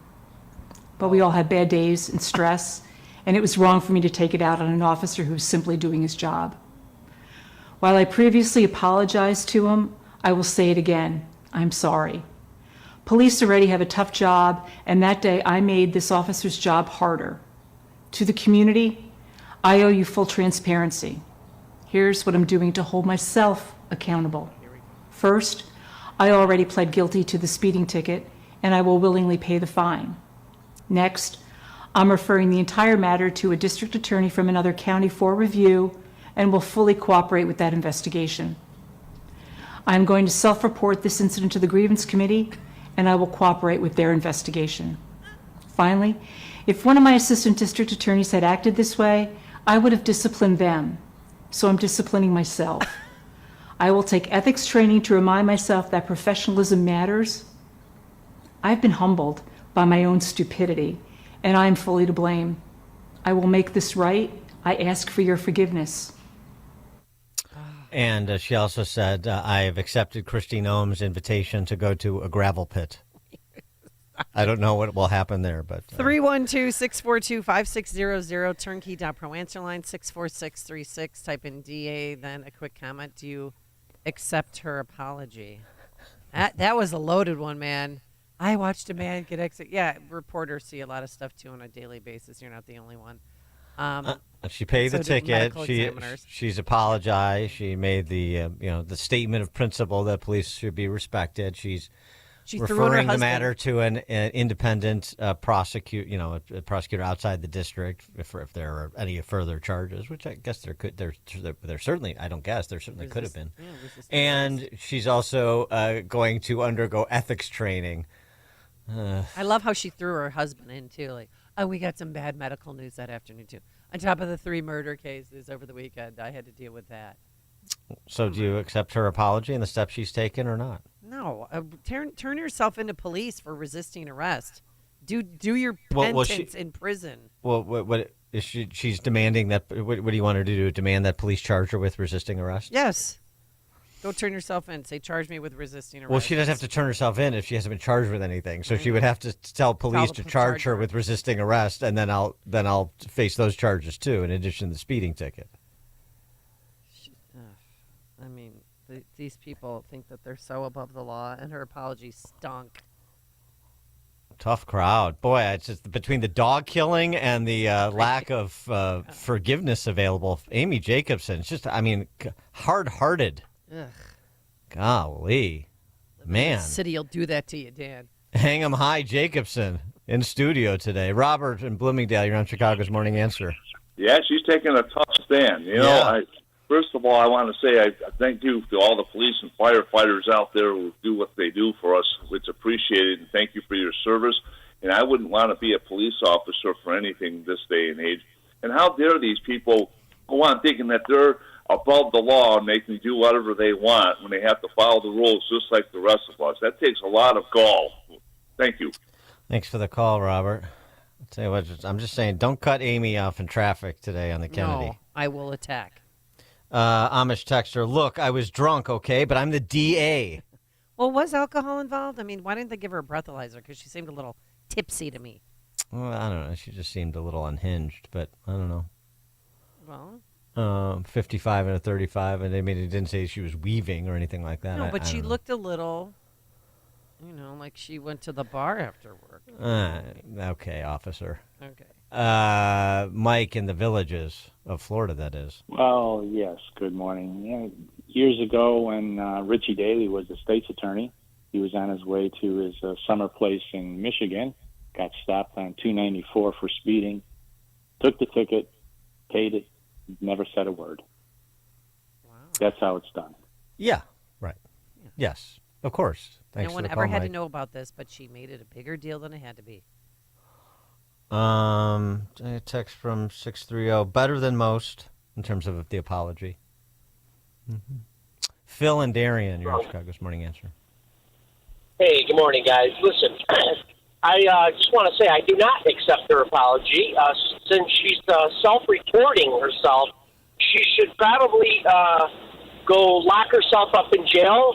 But we all had bad days and stress, and it was wrong for me to take it out on an officer who was simply doing his job. While I previously apologized to him, I will say it again. I'm sorry. Police already have a tough job, and that day I made this officer's job harder. To the community, I owe you full transparency. Here's what I'm doing to hold myself accountable. First, I already pled guilty to the speeding ticket, and I will willingly pay the fine. Next, I'm referring the entire matter to a district attorney from another county for review and will fully cooperate with that investigation. I'm going to self-report this incident to the grievance committee, and I will cooperate with their investigation. Finally, if one of my assistant district attorneys had acted this way, I would have disciplined them. So I'm disciplining myself. I will take ethics training to remind myself that professionalism matters. I've been humbled by my own stupidity, and I am fully to blame. I will make this right. I ask for your forgiveness. And she also said, I have accepted Christine Ohm's invitation to go to a gravel pit. I don't know what will happen there, but 312-642-5600, turnkey.pro, answer line 64636. Type in DA, then a quick comment. Do you accept her apology? That was a loaded one, man. I watched a man get executed. Yeah, reporters see a lot of stuff too on a daily basis. You're not the only one. She paid so the ticket. Examiners. She's apologized. She made the the statement of principle that police should be respected. She's referring the matter to an independent a prosecutor outside the district if there are any further charges, which I guess there certainly, I don't guess, there certainly could have been. Yeah, and she's also going to undergo ethics training. I love how she threw her husband in too. Like, oh, we got some bad medical news that afternoon too. On top of the 3 murder cases over the weekend, I had to deal with that. So do you accept her apology and the steps she's taken or not? No. Turn yourself into police for resisting arrest. Do your penance in prison. Well, what is she's demanding that? What do you want her to do? Demand that police charge her with resisting arrest? Yes. Go turn yourself in. Say, charge me with resisting arrest. Well, she doesn't have to turn herself in if she hasn't been charged with anything. So she would have to tell police to charge her with resisting arrest, and then I'll face those charges too, in addition to the speeding ticket. I mean, these people think that they're so above the law, and her apology stunk. Tough crowd. Boy, it's just between the dog killing and the lack of forgiveness available. Amy Jacobson, it's just, hard-hearted. Ugh. Golly. Man. The city will do that to you, Dan. Hang 'em high, Jacobson, in studio today. Robert in Bloomingdale, you're on Chicago's Morning Answer. Yeah, she's taking a tough stand. First of all, I want to say I thank you to all the police and firefighters out there who do what they do for us. It's appreciated, and thank you for your service. And I wouldn't want to be a police officer for anything this day and age. And how dare these people go on thinking that they're above the law and they can do whatever they want when they have to follow the rules just like the rest of us. That takes a lot of gall. Thank you. Thanks for the call, Robert. I'll tell you what, I'm just saying, don't cut Amy off in traffic today on the Kennedy. No, I will attack. Amish texter, look, I was drunk, okay, but I'm the DA. Well, was alcohol involved? I mean, why didn't they give her a breathalyzer? Because she seemed a little tipsy to me. Well, I don't know. She just seemed a little unhinged, but I don't know. Well, 55 and a 35, and they didn't say she was weaving or anything like that. no, but I she don't know. looked a little, like she went to the bar after work. Okay, officer. Okay. Mike in the Villages of Florida, that is. Well, yes. Good morning. Yeah, years ago, when Richie Daley was the state's attorney, he was on his way to his summer place in Michigan, got stopped on 294 for speeding, took the ticket, paid it, never said a word. Wow. That's how it's done. Yeah, right. Yeah. Yes, of course. Thanks No one for the ever call, had to Mike. know about this, but she made it a bigger deal than it had to be. A text from 630. Better than most in terms of the apology. Mm-hmm. Phil and Darian, you're on Chicago's Morning Answer. Hey, good morning, guys. Listen, I just want to say I do not accept her apology. Since she's self-reporting herself, she should probably go lock herself up in jail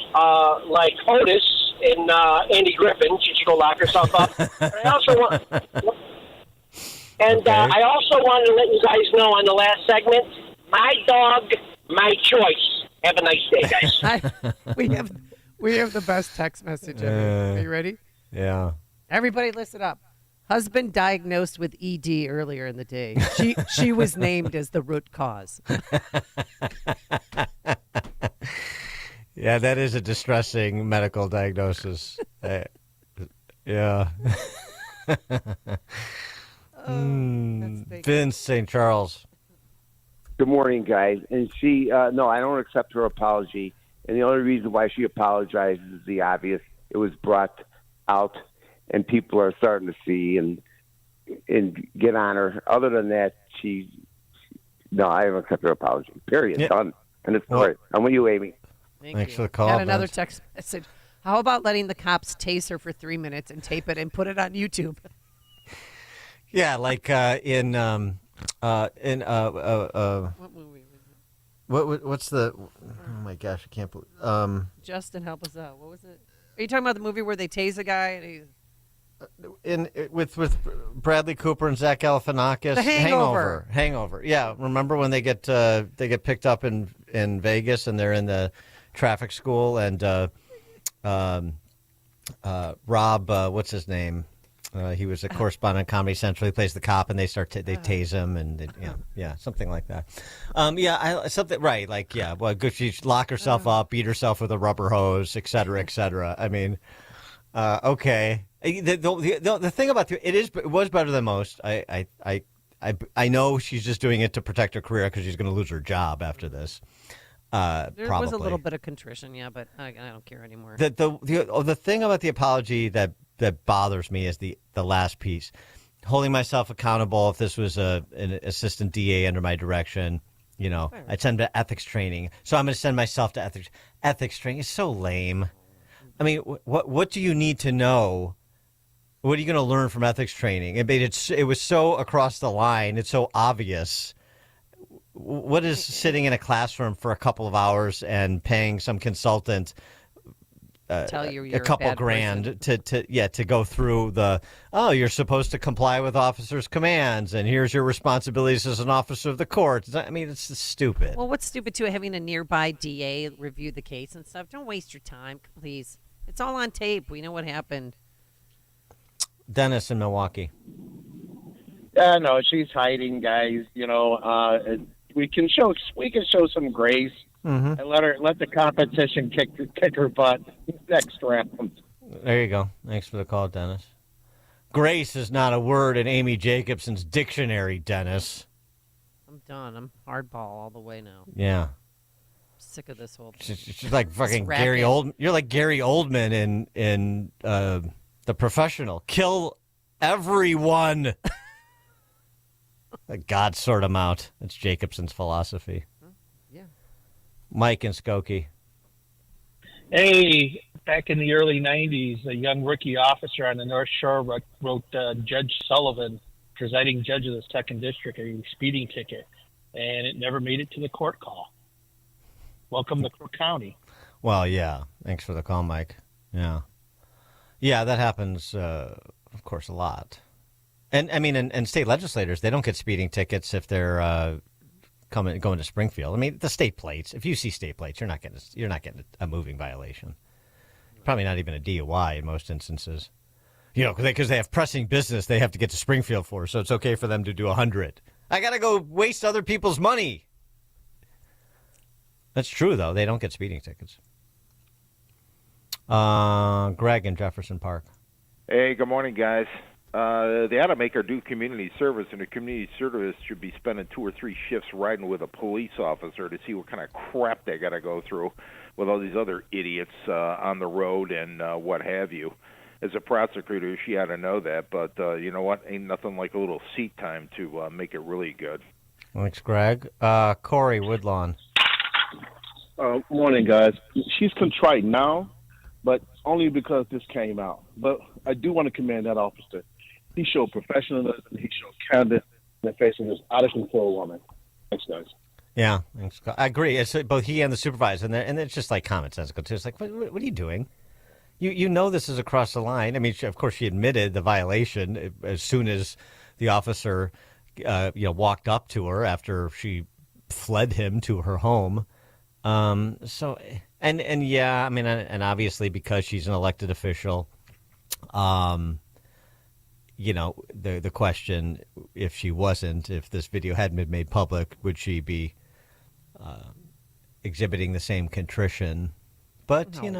like Otis and Andy Griffin. She should go lock herself up. I also want... And I also wanted to let you guys know on the last segment, my dog, my choice. Have a nice day, guys. We have the best text message ever. Are you ready? Yeah. Everybody listen up. Husband diagnosed with ED earlier in the day. She was named as the root cause. Yeah, that is a distressing medical diagnosis. Yeah. Vince St. Charles. Good morning, guys. And she, no, I don't accept her apology. And the only reason why she apologizes is the obvious. It was brought out, and people are starting to see and get on her. Other than that, no, I don't accept her apology. Period. Yeah. Done. And it's great. I'm with you, Amy. Thanks for the call. Got another Vince. text message. How about letting the cops tase her for 3 minutes and tape it and put it on YouTube? Yeah, like in what movie was it? what's the? Oh my gosh, I can't believe. Justin, help us out. What was it? Are you talking about the movie where they tase a guy and he's with Bradley Cooper and Zach Galifianakis? The Hangover. Hangover. Yeah, remember when they get picked up in Vegas and they're in the traffic school and Rob, what's his name? He was a correspondent on Comedy Central. He plays the cop, and they tase him, and something like that. Something right, like well, she lock herself up, beat herself with a rubber hose, et cetera, et cetera. I mean, okay. The thing about it was better than most. I know she's just doing it to protect her career because she's going to lose her job after this. there probably was a little bit of contrition, but I don't care anymore. The thing about the apology that bothers me is the last piece. Holding myself accountable. If this was an assistant DA under my direction, I'd send to ethics training. So I'm going to send myself to ethics training. It's so lame. I mean, what do you need to know? What are you going to learn from ethics training? It was so across the line. It's so obvious. What is sitting in a classroom for a couple of hours and paying some consultant tell you a couple grand to go through you're supposed to comply with officers' commands and here's your responsibilities as an officer of the court. I mean, it's stupid. Well, what's stupid too? Having a nearby DA review the case and stuff. Don't waste your time, please. It's all on tape. We know what happened. Dennis in Milwaukee. No, she's hiding, guys. We can show some grace. Mm-hmm. And let the competition kick her butt next round. There you go. Thanks for the call, Dennis. Grace is not a word in Amy Jacobson's dictionary, Dennis. I'm done. I'm hardball all the way now. Yeah. I'm sick of this whole thing. She's like fucking Gary Oldman. You're like Gary Oldman in The Professional. Kill everyone. God sort them out. That's Jacobson's philosophy. Yeah. Mike and Skokie. Hey, back in the early 90s, a young rookie officer on the North Shore wrote Judge Sullivan, presiding judge of the 2nd District, a speeding ticket, and it never made it to the court call. Welcome to Cook County. Well, yeah. Thanks for the call, Mike. Yeah, that happens, of course, a lot. And I mean, and state legislators, they don't get speeding tickets if they're going to Springfield. I mean, the state plates. If you see state plates, you're not getting a moving violation. Probably not even a DUI in most instances. Because they have pressing business they have to get to Springfield for, so it's okay for them to do 100. I got to go waste other people's money. That's true, though. They don't get speeding tickets. Greg in Jefferson Park. Hey, good morning, guys. They ought to make her do community service, and the community service should be spending 2 or 3 shifts riding with a police officer to see what kind of crap they got to go through with all these other idiots on the road and what have you. As a prosecutor, she ought to know that, but you know what? Ain't nothing like a little seat time to make it really good. Thanks, Greg. Corey Woodlawn. Morning, guys. She's contrite now, but only because this came out. But I do want to commend that officer. He showed professionalism. He showed candor in the face of this out-of-control woman. Thanks, guys. Yeah, thanks. I agree. It's both he and the supervisor, and it's just like commonsensical, too. It's like, what are you doing? You know this is across the line. I mean, of course, she admitted the violation as soon as the officer walked up to her after she fled him to her home. And yeah, I mean, and obviously because she's an elected official, the question, if this video hadn't been made public, would she be exhibiting the same contrition? But, you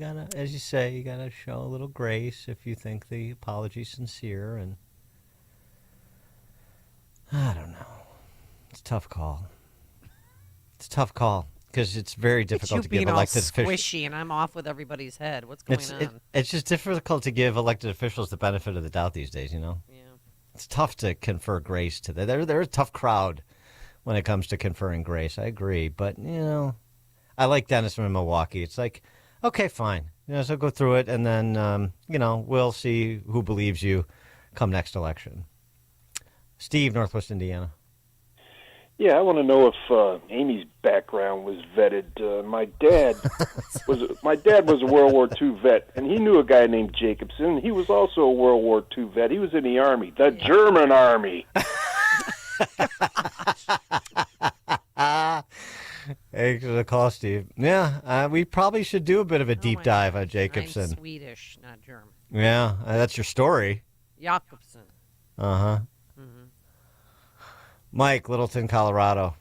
gotta, as you say, you gotta show a little grace if you think the apology's sincere. And I don't know. It's a tough call. Because it's very difficult to give elected officials. Squishy, and I'm off with everybody's head. What's going on? It's just difficult to give elected officials the benefit of the doubt these days. Yeah. It's tough to confer grace to them. They're a tough crowd when it comes to conferring grace. I agree, but I like Dennis from Milwaukee. It's like, okay, fine. So go through it, and then we'll see who believes you come next election. Steve, Northwest Indiana. Yeah, I want to know if Amy's background was vetted. My dad was a World War II vet, and he knew a guy named Jacobson. He was also a World War II vet. He was in the Army, the German Army. Thanks for the call, Steve. Yeah, we probably should do a bit of a deep dive on Jacobson. I'm Swedish, not German. Yeah, that's your story. Jakobsen. Uh-huh. Mike, Littleton, Colorado.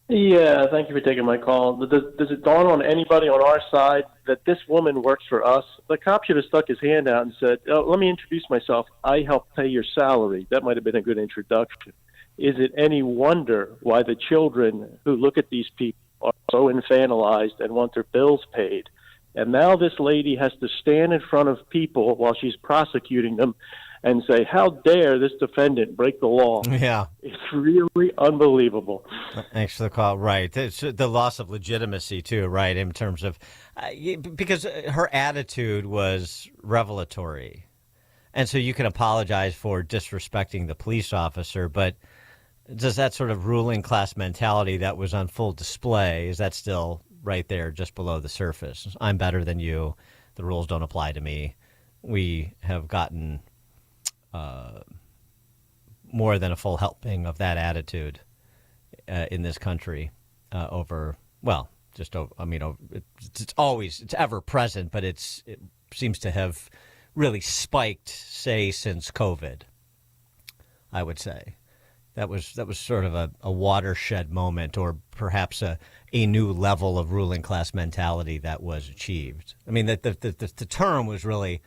Yeah, thank you for taking my call. Does it dawn on anybody on our side that this woman works for us? The cop should have stuck his hand out and said, let me introduce myself. I help pay your salary. That might have been a good introduction. Is it any wonder why the children who look at these people are so infantilized and want their bills paid? And now this lady has to stand in front of people while she's prosecuting them and say, how dare this defendant break the law? Yeah. It's really unbelievable. Thanks for the call. Right. It's the loss of legitimacy, too, right, in terms of because her attitude was revelatory. And so you can apologize for disrespecting the police officer, but does that sort of ruling class mentality that was on full display, is that still right there just below the surface? I'm better than you. The rules don't apply to me. We have gotten more than a full helping of that attitude in this country it's ever present, but it seems to have really spiked, say, since COVID. I would say that was sort of a watershed moment, or perhaps a new level of ruling class mentality that was achieved. I mean, the term was really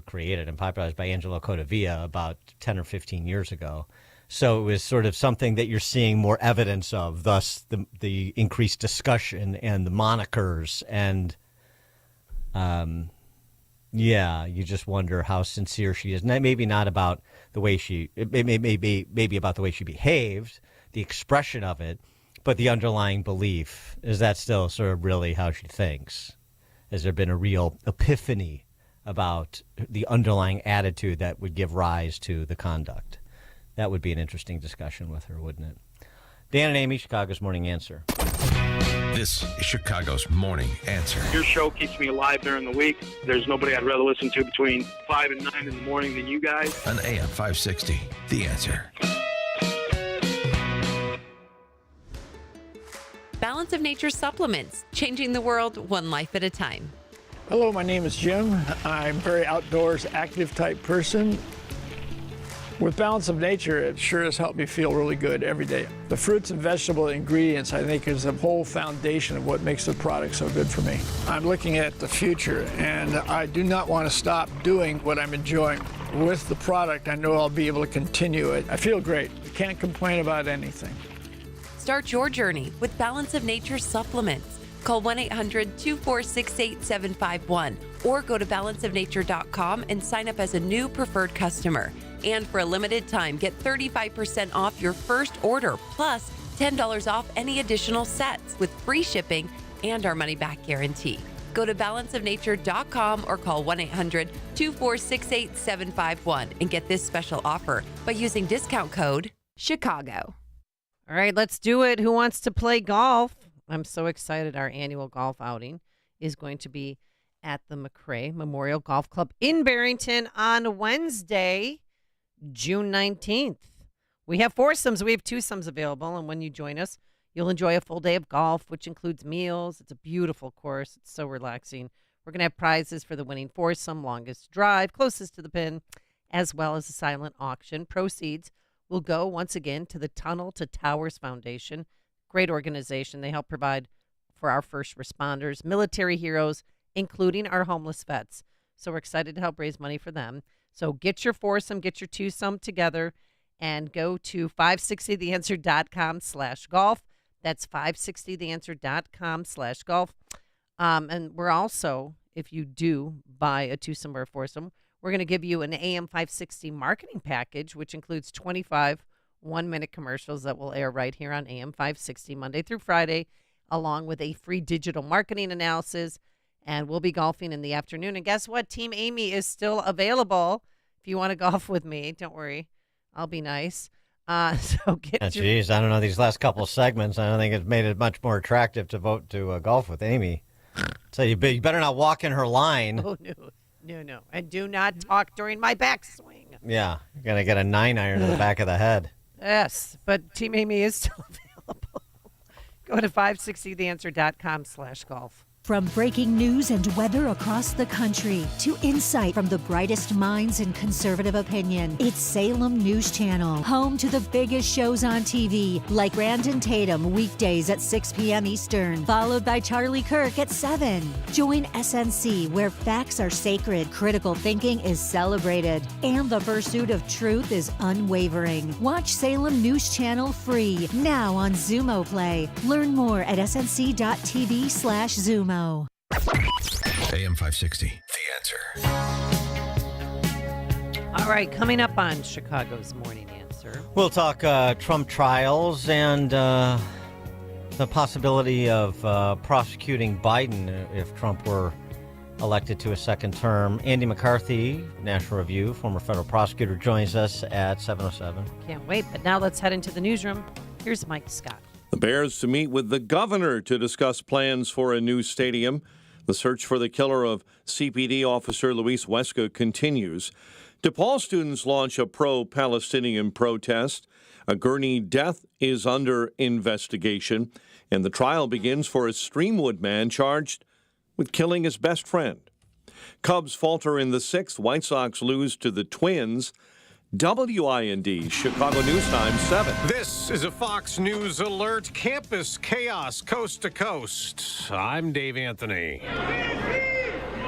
created and popularized by Angelo Codevilla about 10 or 15 years ago. So it was sort of something that you're seeing more evidence of, thus the increased discussion and the monikers. And, you just wonder how sincere she is. Maybe not about the way maybe about the way she behaved, the expression of it, but the underlying belief. Is that still sort of really how she thinks? Has there been a real epiphany about the underlying attitude that would give rise to the conduct? That would be an interesting discussion with her, wouldn't it? Dan and Amy, Chicago's Morning Answer. This is Chicago's Morning Answer. Your show keeps me alive during the week. There's nobody I'd rather listen to between 5 and 9 in the morning than you guys. On AM 560, The Answer. Balance of Nature supplements, changing the world one life at a time. Hello, my name is Jim. I'm a very outdoors, active type person. With Balance of Nature, it sure has helped me feel really good every day. The fruits and vegetable ingredients, I think, is the whole foundation of what makes the product so good for me. I'm looking at the future, and I do not want to stop doing what I'm enjoying. With the product, I know I'll be able to continue it. I feel great. I can't complain about anything. Start your journey with Balance of Nature supplements. Call 1-800-246-8751 or go to balanceofnature.com and sign up as a new preferred customer. And for a limited time, get 35% off your first order, plus $10 off any additional sets with free shipping and our money-back guarantee. Go to balanceofnature.com or call 1-800-246-8751 and get this special offer by using discount code CHICAGO. All right, let's do it. Who wants to play golf? I'm so excited. Our annual golf outing is going to be at the McRae Memorial Golf Club in Barrington on Wednesday, June 19th. We have foursomes. We have twosomes available. And when you join us, you'll enjoy a full day of golf, which includes meals. It's a beautiful course. It's so relaxing. We're going to have prizes for the winning foursome, longest drive, closest to the pin, as well as a silent auction. Proceeds will go once again to the Tunnel to Towers Foundation. Great organization. They help provide for our first responders, military heroes, including our homeless vets. So we're excited to help raise money for them. So get your foursome, get your twosome together, and go to 560theanswer.com/golf. That's 560theanswer.com/golf. And we're also, if you do buy a twosome or a foursome, we're going to give you an AM 560 marketing package, which includes 25 one-minute commercials that will air right here on AM 560 Monday through Friday, along with a free digital marketing analysis. And we'll be golfing in the afternoon. And guess what? Team Amy is still available. If you want to golf with me, don't worry. I'll be nice. So get Geez, I don't know. These last couple of segments, I don't think it's made it much more attractive to vote to golf with Amy. So you better not walk in her line. Oh, no. And do not talk during my backswing. Yeah, you're going to get a 9-iron to the back of the head. Yes, but Team Amy is still available. Go to 560theanswer.com/golf. From breaking news and weather across the country to insight from the brightest minds in conservative opinion, it's Salem News Channel, home to the biggest shows on TV, like Brandon Tatum weekdays at 6 p.m. Eastern, followed by Charlie Kirk at 7. Join SNC, where facts are sacred, critical thinking is celebrated, and the pursuit of truth is unwavering. Watch Salem News Channel free, now on Zumo Play. Learn more at snc.tv/Zumo. AM 560, The Answer. All right, coming up on Chicago's Morning Answer. We'll talk Trump trials and the possibility of prosecuting Biden if Trump were elected to a second term. Andy McCarthy, National Review, former federal prosecutor, joins us at 7:07. Can't wait, but now let's head into the newsroom. Here's Mike Scott. The Bears to meet with the governor to discuss plans for a new stadium. The search for the killer of CPD officer Luis Huesca continues. DePaul students launch a pro-Palestinian protest. A Gurney death is under investigation, and the trial begins for a Streamwood man charged with killing his best friend. Cubs falter in the sixth. White Sox lose to the Twins. WIND, Chicago News Time, 7. This is a Fox News alert. Campus chaos coast to coast. I'm Dave Anthony.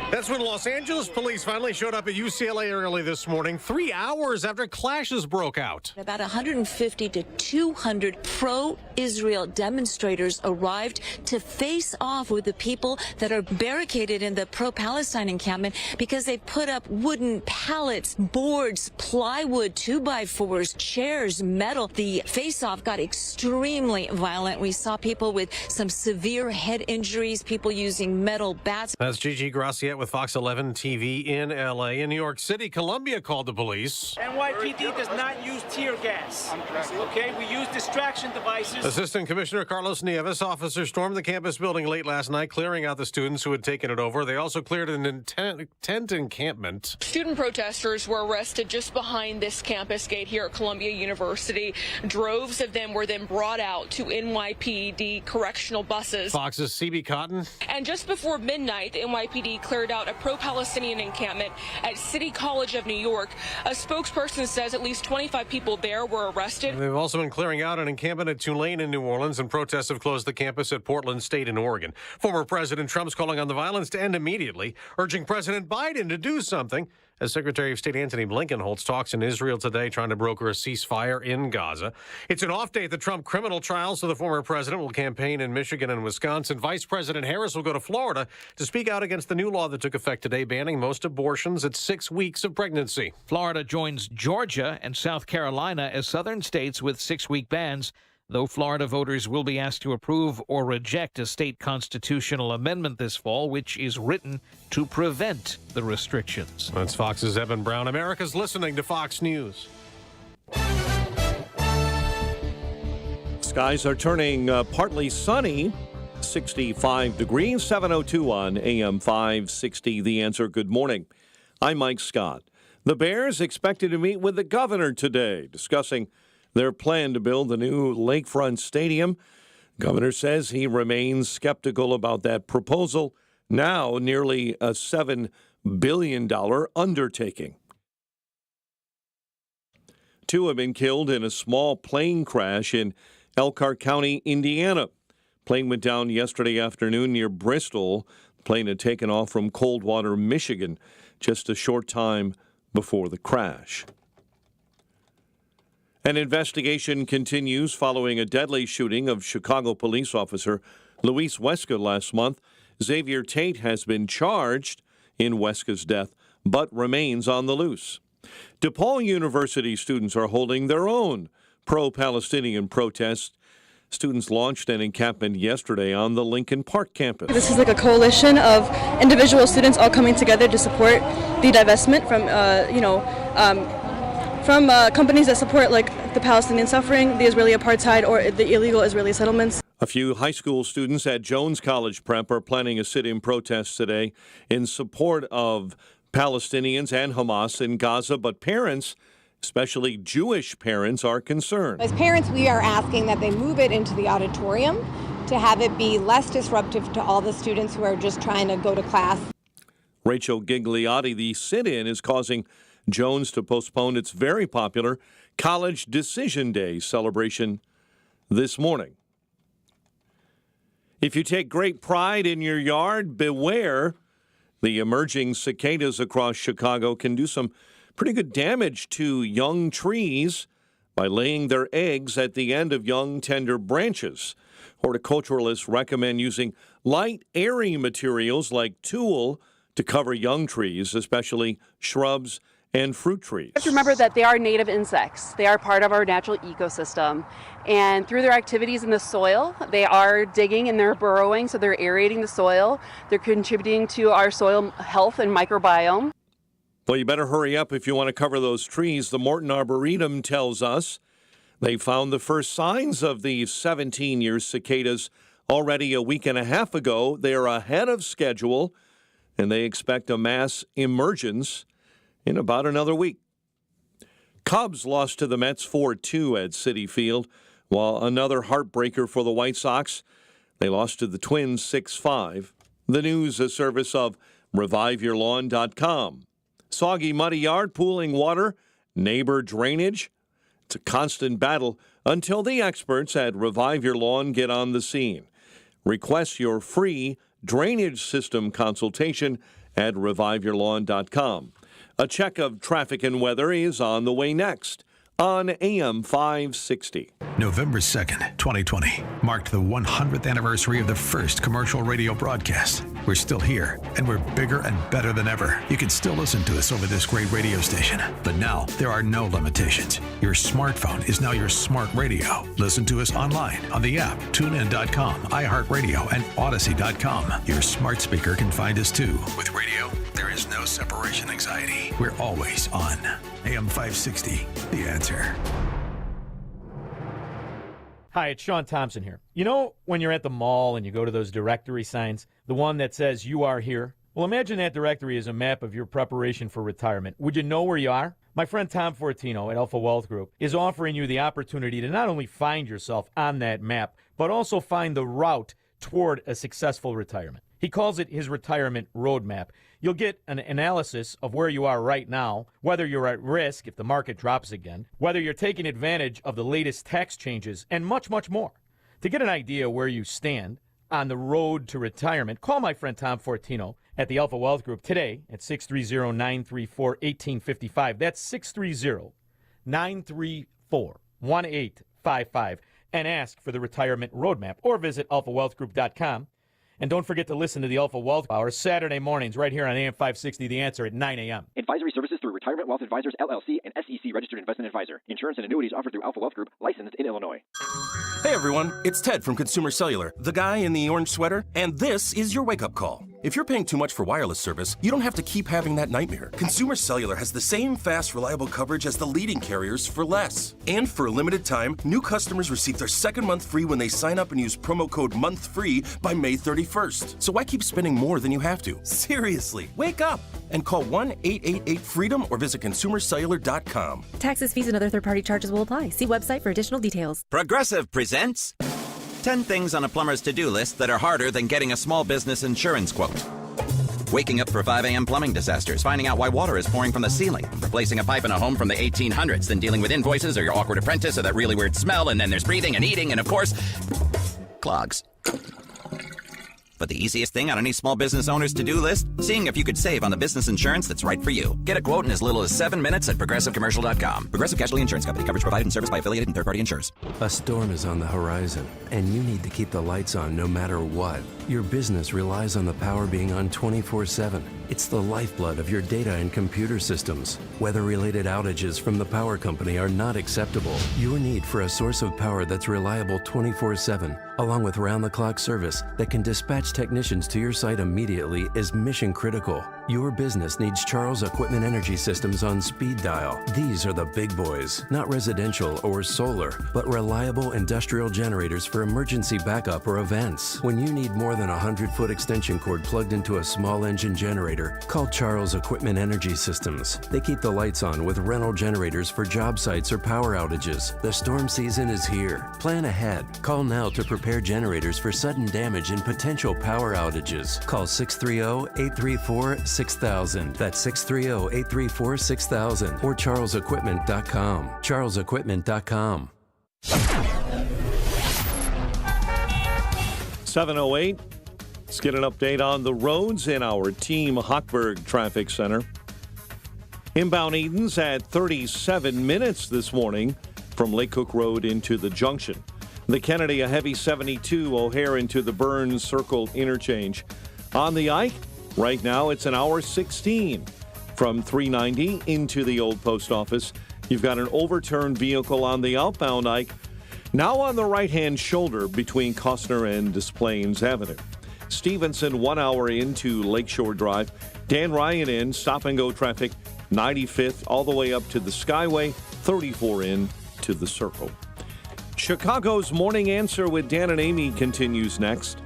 That's when Los Angeles police finally showed up at UCLA early this morning, 3 hours after clashes broke out. About 150 to 200 pro-Israel demonstrators arrived to face off with the people that are barricaded in the pro-Palestine encampment because they put up wooden pallets, boards, plywood, 2x4s, chairs, metal. The face-off got extremely violent. We saw people with some severe head injuries, people using metal bats. That's Gigi Graciette Bryant with Fox 11 TV in L.A. In New York City, Columbia called the police. NYPD does not use tear gas. Okay, we use distraction devices. Assistant Commissioner Carlos Nieves, officers stormed the campus building late last night, clearing out the students who had taken it over. They also cleared an tent encampment. Student protesters were arrested just behind this campus gate here at Columbia University. Droves of them were then brought out to NYPD correctional buses. Fox's CB Cotton. And just before midnight, the NYPD cleared out a pro-Palestinian encampment at City College of New York. A spokesperson says at least 25 people there were arrested. They've also been clearing out an encampment at Tulane in New Orleans, and protests have closed the campus at Portland State in Oregon. Former President Trump's calling on the violence to end immediately, urging President Biden to do something. As Secretary of State Antony Blinken holds talks in Israel today, trying to broker a ceasefire in Gaza. It's an off day at the Trump criminal trials, so the former president will campaign in Michigan and Wisconsin. Vice President Harris will go to Florida to speak out against the new law that took effect today, banning most abortions at 6 weeks of pregnancy. Florida joins Georgia and South Carolina as southern states with 6-week bans, though Florida voters will be asked to approve or reject a state constitutional amendment this fall, which is written to prevent the restrictions. That's Fox's Evan Brown. America's listening to Fox News. Skies are turning partly sunny, 65 degrees, 7:02 on AM 560. The Answer. Good morning. I'm Mike Scott. The Bears expected to meet with the governor today, discussing their plan to build the new lakefront stadium. Governor says he remains skeptical about that proposal, now nearly a $7 billion undertaking. 2 have been killed in a small plane crash in Elkhart County, Indiana. Plane went down yesterday afternoon near Bristol. The plane had taken off from Coldwater, Michigan, just a short time before the crash. An investigation continues following a deadly shooting of Chicago police officer Luis Huesca last month. Xavier Tate has been charged in Huesca's death, but remains on the loose. DePaul University students are holding their own pro-Palestinian protest. Students launched an encampment yesterday on the Lincoln Park campus. This is like a coalition of individual students all coming together to support the divestment from, from companies that support like the Palestinian suffering, the Israeli apartheid, or the illegal Israeli settlements. A few high school students at Jones College Prep are planning a sit-in protest today in support of Palestinians and Hamas in Gaza, but parents, especially Jewish parents, are concerned. As parents, we are asking that they move it into the auditorium to have it be less disruptive to all the students who are just trying to go to class. Rachel Gigliotti, the sit-in is causing Jones to postpone its very popular College Decision Day celebration this morning. If you take great pride in your yard, beware. The emerging cicadas across Chicago can do some pretty good damage to young trees by laying their eggs at the end of young, tender branches. Horticulturalists recommend using light, airy materials like tulle to cover young trees, especially shrubs and fruit trees. You have to remember that they are native insects. They are part of our natural ecosystem. And through their activities in the soil, they are digging and they're burrowing, so they're aerating the soil. They're contributing to our soil health and microbiome. Well, you better hurry up if you want to cover those trees. The Morton Arboretum tells us they found the first signs of these 17-year cicadas already a week and a half ago. They are ahead of schedule, and they expect a mass emergence in about another week. Cubs lost to the Mets 4-2 at Citi Field, while another heartbreaker for the White Sox. They lost to the Twins 6-5. The news, a service of ReviveYourLawn.com. Soggy, muddy yard, pooling water, neighbor drainage. It's a constant battle until the experts at Revive Your Lawn get on the scene. Request your free drainage system consultation at ReviveYourLawn.com. A check of traffic and weather is on the way next on AM 560. November 2nd, 2020, marked the 100th anniversary of the first commercial radio broadcast. We're still here, and we're bigger and better than ever. You can still listen to us over this great radio station. But now, there are no limitations. Your smartphone is now your smart radio. Listen to us online, on the app, TuneIn.com, iHeartRadio, and Odyssey.com. Your smart speaker can find us too. With radio, there is no separation anxiety. We're always on. AM 560, The Answer. Hi, it's Sean Thompson here. You know when you're at the mall and you go to those directory signs, the one that says you are here? Well, imagine that directory is a map of your preparation for retirement. Would you know where you are? My friend Tom Fortino at Alpha Wealth Group is offering you the opportunity to not only find yourself on that map, but also find the route toward a successful retirement. He calls it his retirement roadmap. You'll get an analysis of where you are right now, whether you're at risk if the market drops again, whether you're taking advantage of the latest tax changes, and much, much more. To get an idea where you stand on the road to retirement, call my friend Tom Fortino at the Alpha Wealth Group today at 630-934-1855. That's 630-934-1855. And ask for the retirement roadmap, or visit alphawealthgroup.com. And don't forget to listen to the Alpha Wealth Hour Saturday mornings right here on AM 560, The Answer at 9 a.m. Advisory services through Retirement Wealth Advisors, LLC, and SEC Registered Investment Advisor. Insurance and annuities offered through Alpha Wealth Group, licensed in Illinois. Hey everyone, it's Ted from Consumer Cellular, the guy in the orange sweater, and this is your wake-up call. If you're paying too much for wireless service, you don't have to keep having that nightmare. Consumer Cellular has the same fast, reliable coverage as the leading carriers for less. And for a limited time, new customers receive their second month free when they sign up and use promo code MONTHFREE by May 31st. So why keep spending more than you have to? Seriously, wake up and call 1-888-FREEDOM or visit consumercellular.com. Taxes, fees, and other third-party charges will apply. See website for additional details. Progressive presents 10 things on a plumber's to-do list that are harder than getting a small business insurance quote. Waking up for 5 a.m. plumbing disasters, finding out why water is pouring from the ceiling, replacing a pipe in a home from the 1800s, then dealing with invoices or your awkward apprentice or that really weird smell, and then there's breathing and eating, and of course, clogs. But the easiest thing on any small business owner's to-do list? Seeing if you could save on the business insurance that's right for you. Get a quote in as little as 7 minutes at ProgressiveCommercial.com. Progressive Casualty Insurance Company. Coverage provided and serviced by affiliated and third-party insurers. A storm is on the horizon, and you need to keep the lights on no matter what. Your business relies on the power being on 24/7. It's the lifeblood of your data and computer systems. Weather-related outages from the power company are not acceptable. Your need for a source of power that's reliable 24/7, along with round-the-clock service that can dispatch technicians to your site immediately, is mission critical. Your business needs Charles Equipment Energy Systems on speed dial. These are the big boys, not residential or solar, but reliable industrial generators for emergency backup or events. When you need more than a 100-foot extension cord plugged into a small engine generator, call Charles Equipment Energy Systems. They keep the lights on with rental generators for job sites or power outages. The storm season is here. Plan ahead. Call now to prepare generators for sudden damage and potential power outages. Call 630-834-6000. That's 630-834-6000 or charlesequipment.com. charlesequipment.com. 7:08. Let's get an update on the roads in our Team Hochberg Traffic Center. Inbound Edens at 37 minutes this morning from Lake Cook Road into the junction. The Kennedy, a heavy 72, O'Hare into the Burns Circle interchange. On the Ike, right now it's an hour 16 from 390 into the old post office. You've got an overturned vehicle on the outbound Ike, now on the right-hand shoulder between Costner and Des Plaines Avenue. Stevenson, 1 hour into Lakeshore Drive. Dan Ryan in, stop-and-go traffic, 95th all the way up to the Skyway, 34 in to the Circle. Chicago's Morning Answer with Dan and Amy continues next.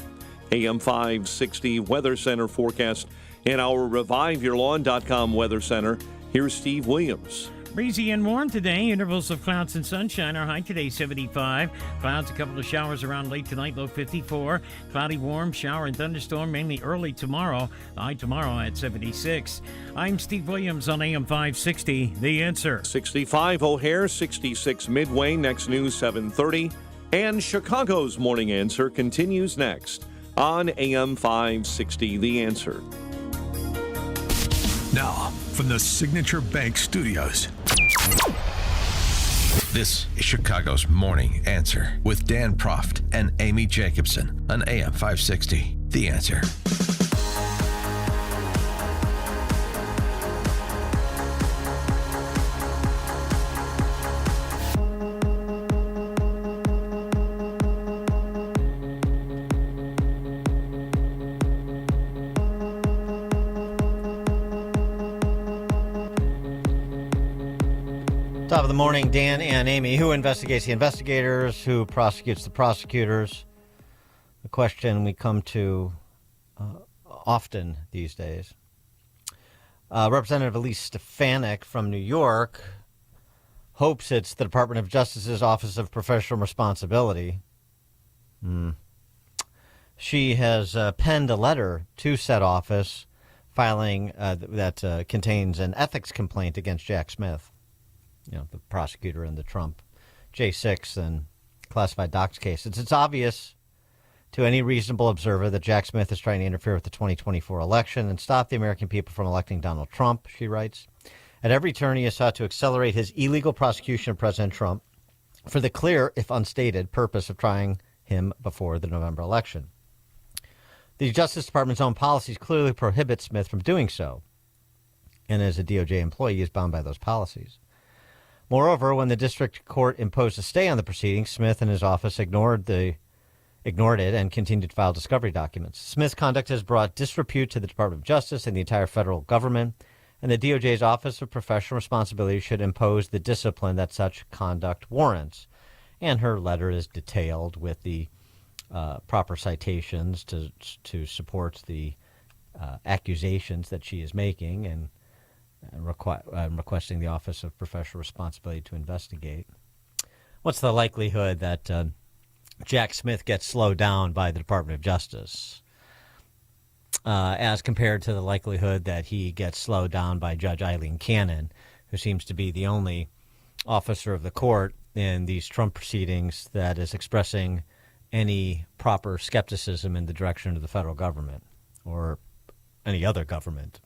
AM 560 Weather Center forecast in our ReviveYourLawn.com Weather Center. Here's Steve Williams. Breezy and warm today. Intervals of clouds and sunshine. Our high today 75. Clouds, a couple of showers around late tonight, low 54. Cloudy, warm, shower and thunderstorm mainly early tomorrow. High tomorrow at 76. I'm Steve Williams on AM 560. The Answer. 65 O'Hare, 66 Midway. Next news 7:30. And Chicago's Morning Answer continues next on AM 560. The Answer. Now, from the Signature Bank Studios, this is Chicago's Morning Answer with Dan Proft and Amy Jacobson on AM 560. The Answer. Top of the morning, Dan and Amy. Who investigates the investigators? Who prosecutes the prosecutors? The question we come to often these days. Representative Elise Stefanik from New York hopes it's the Department of Justice's Office of Professional Responsibility. She has penned a letter to said office filing that contains an ethics complaint against Jack Smith, the prosecutor in the Trump J6 and classified docs case. It's obvious to any reasonable observer that Jack Smith is trying to interfere with the 2024 election and stop the American people from electing Donald Trump, she writes. At every turn, he has sought to accelerate his illegal prosecution of President Trump for the clear, if unstated, purpose of trying him before the November election. The Justice Department's own policies clearly prohibit Smith from doing so, and as a DOJ employee, he is bound by those policies. Moreover, when the district court imposed a stay on the proceedings, Smith and his office ignored it and continued to file discovery documents. Smith's conduct has brought disrepute to the Department of Justice and the entire federal government, and the DOJ's Office of Professional Responsibility should impose the discipline that such conduct warrants. And her letter is detailed with the proper citations to support the accusations that she is making and requesting the Office of Professional Responsibility to investigate. What's the likelihood that Jack Smith gets slowed down by the Department of Justice as compared to the likelihood that he gets slowed down by Judge Eileen Cannon, who seems to be the only officer of the court in these Trump proceedings that is expressing any proper skepticism in the direction of the federal government or any other government.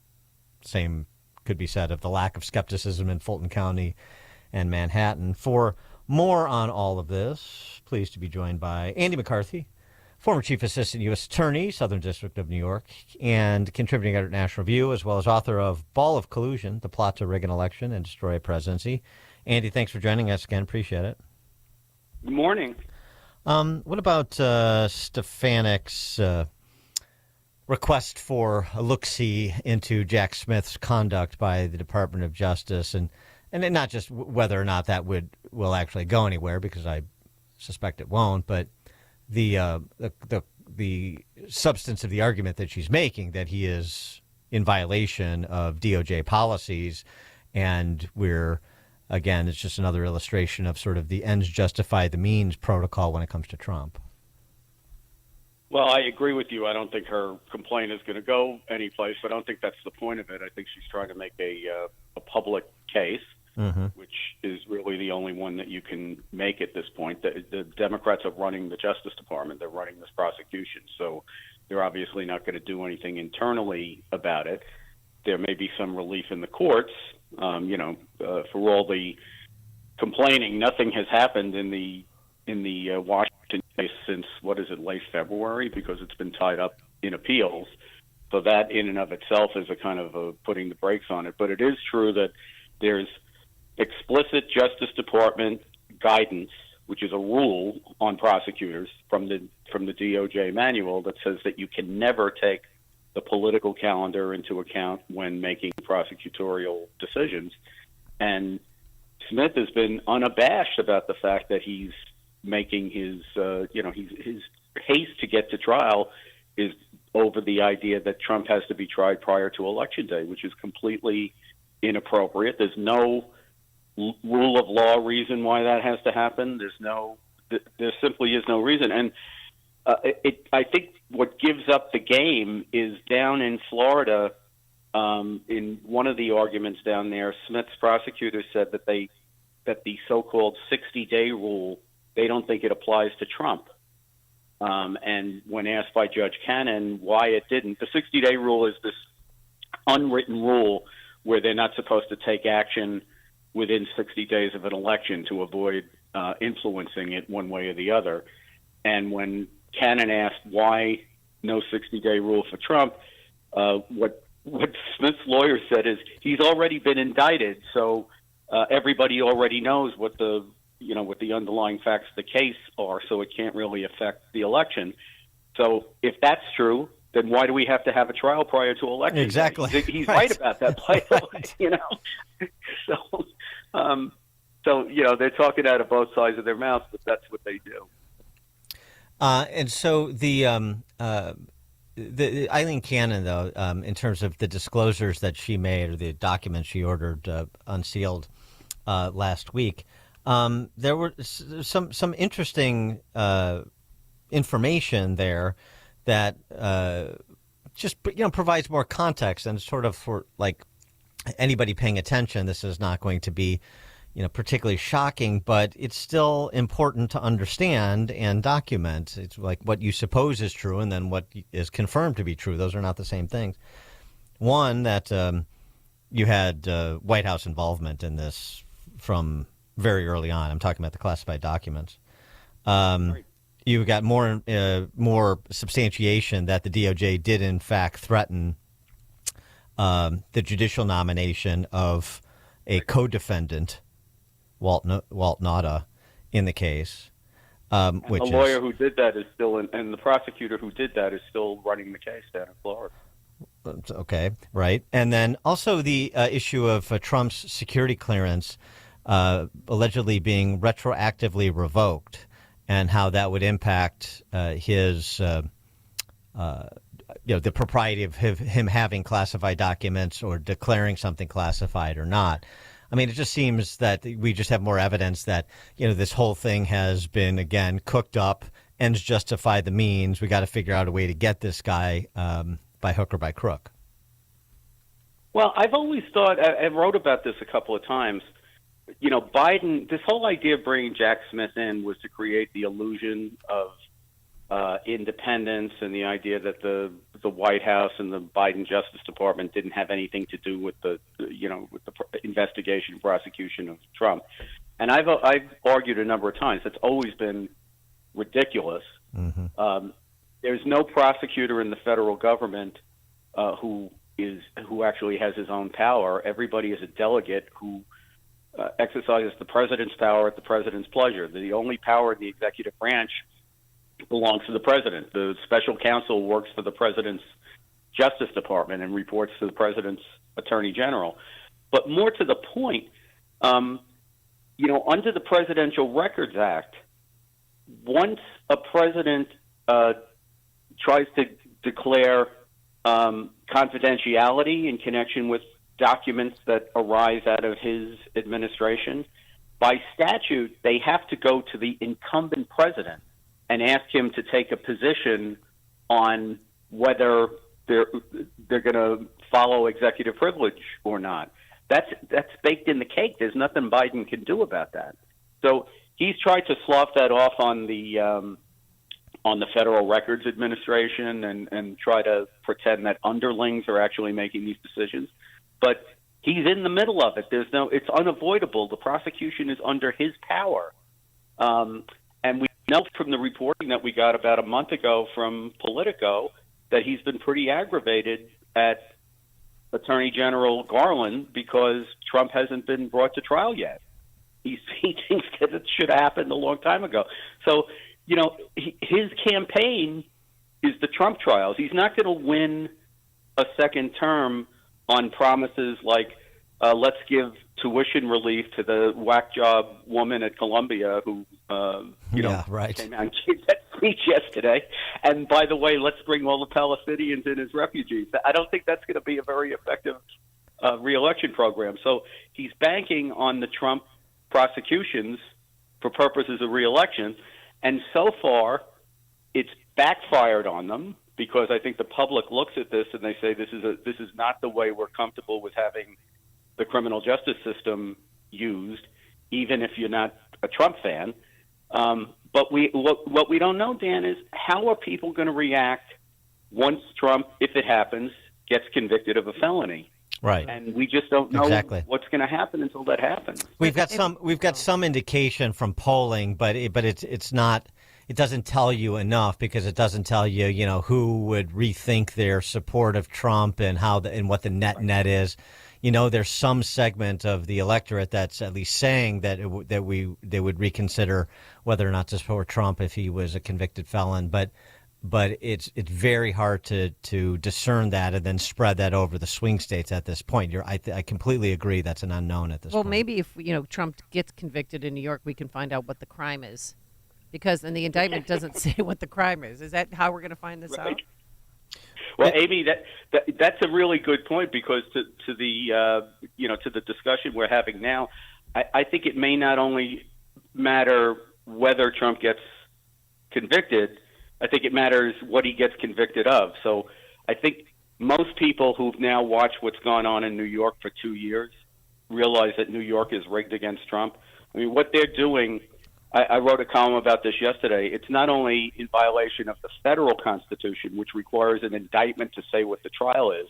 Same could be said of the lack of skepticism in Fulton County and Manhattan. For more on all of this, pleased to be joined by Andy McCarthy, former Chief Assistant U.S. Attorney, Southern District of New York, and contributing editor at National Review, as well as author of Ball of Collusion, The Plot to Rig an Election and Destroy a Presidency. Andy, thanks for joining us again. Appreciate it. Good morning. What about Stefanik's request for a look-see into Jack Smith's conduct by the Department of Justice, and not just whether or not that will actually go anywhere, because I suspect it won't, but the substance of the argument that she's making, that he is in violation of DOJ policies, and again, it's just another illustration of sort of the ends justify the means protocol when it comes to Trump. Well, I agree with you. I don't think her complaint is going to go anyplace. I don't think that's the point of it. I think she's trying to make a public case, which is really the only one that you can make at this point. The Democrats are running the Justice Department. They're running this prosecution. So they're obviously not going to do anything internally about it. There may be some relief in the courts. For all the complaining, nothing has happened in the Washington case since, late February, because it's been tied up in appeals. So that in and of itself is a kind of putting the brakes on it. But it is true that there's explicit Justice Department guidance, which is a rule on prosecutors from the DOJ manual that says that you can never take the political calendar into account when making prosecutorial decisions. And Smith has been unabashed about the fact that he's making his haste to get to trial is over the idea that Trump has to be tried prior to Election Day, which is completely inappropriate. There's no rule of law reason why that has to happen. There simply is no reason. And I think what gives up the game is down in Florida. In one of the arguments down there, Smith's prosecutors said that the so-called 60-day rule, they don't think it applies to Trump. And when asked by Judge Cannon why it didn't, the 60-day rule is this unwritten rule where they're not supposed to take action within 60 days of an election to avoid influencing it one way or the other. And when Cannon asked why no 60-day rule for Trump, what Smith's lawyer said is he's already been indicted, so everybody already knows what the underlying facts of the case are, so it can't really affect the election. So if that's true, then why do we have to have a trial prior to election? Exactly. He's right about that, by the way, So, they're talking out of both sides of their mouths, but that's what they do. And so the Eileen Cannon, though, in terms of the disclosures that she made or the documents she ordered unsealed last week, there were some interesting information there that just provides more context, and sort of for like anybody paying attention, this is not going to be particularly shocking, but it's still important to understand and document. It's like what you suppose is true and then what is confirmed to be true. Those are not the same things. One, that you had White House involvement in this from very early on. I'm talking about the classified documents. You've got more substantiation that the DOJ did in fact threaten the judicial nomination of a co-defendant, Walt Nauta, in the case. Which the lawyer who did that is still and the prosecutor who did that is still running the case down in Florida. Okay, right. And then also the issue of Trump's security clearance allegedly being retroactively revoked, and how that would impact his, the propriety of him having classified documents or declaring something classified or not. I mean, it just seems that we just have more evidence that, this whole thing has been, again, cooked up, ends justify the means. We got to figure out a way to get this guy by hook or by crook. Well, I've always thought, I wrote about this a couple of times, Biden, this whole idea of bringing Jack Smith in was to create the illusion of independence and the idea that the White House and the Biden Justice Department didn't have anything to do with the investigation and prosecution of Trump. And I've argued a number of times that's always been ridiculous. Mm-hmm. There's no prosecutor in the federal government who actually has his own power. Everybody is a delegate who exercises the president's power at the president's pleasure. The only power in the executive branch belongs to the president. The special counsel works for the president's Justice Department and reports to the president's attorney general. But more to the point, under the Presidential Records Act, once a president tries to declare confidentiality in connection with documents that arise out of his administration, by statute, they have to go to the incumbent president and ask him to take a position on whether they're going to follow executive privilege or not. That's baked in the cake. There's nothing Biden can do about that. So he's tried to slough that off on the Federal Records Administration and try to pretend that underlings are actually making these decisions. But he's in the middle of it. It's unavoidable. The prosecution is under his power. And we know from the reporting that we got about a month ago from Politico that he's been pretty aggravated at Attorney General Garland because Trump hasn't been brought to trial yet. He thinks that it should have happened a long time ago. So, his campaign is the Trump trials. He's not going to win a second term on promises like, let's give tuition relief to the whack job woman at Columbia who, came out and gave that speech yesterday. And by the way, let's bring all the Palestinians in as refugees. I don't think that's going to be a very effective reelection program. So he's banking on the Trump prosecutions for purposes of reelection. And so far, it's backfired on them because I think the public looks at this and they say this is not the way we're comfortable with having the criminal justice system used, even if you're not a Trump fan. But what we don't know, Dan, is how are people going to react once Trump, if it happens, gets convicted of a felony? Right. And we just don't know what's going to happen until that happens. We've got some indication from polling, but it's not. It doesn't tell you enough because it doesn't tell you, who would rethink their support of Trump and and what the net is. There's some segment of the electorate that's at least saying that they would reconsider whether or not to support Trump if he was a convicted felon. But but it's very hard to discern that and then spread that over the swing states at this point. I completely agree that's an unknown at this point. Well, maybe if Trump gets convicted in New York, we can find out what the crime is, because the indictment doesn't say what the crime is. Is that how we're going to find this out? Well, Amy, that's a really good point, because to the discussion we're having now, I think it may not only matter whether Trump gets convicted. I think it matters what he gets convicted of. So I think most people who've now watched what's gone on in New York for 2 years realize that New York is rigged against Trump. I mean, what they're doing, I wrote a column about this yesterday. It's not only in violation of the federal Constitution, which requires an indictment to say what the trial is.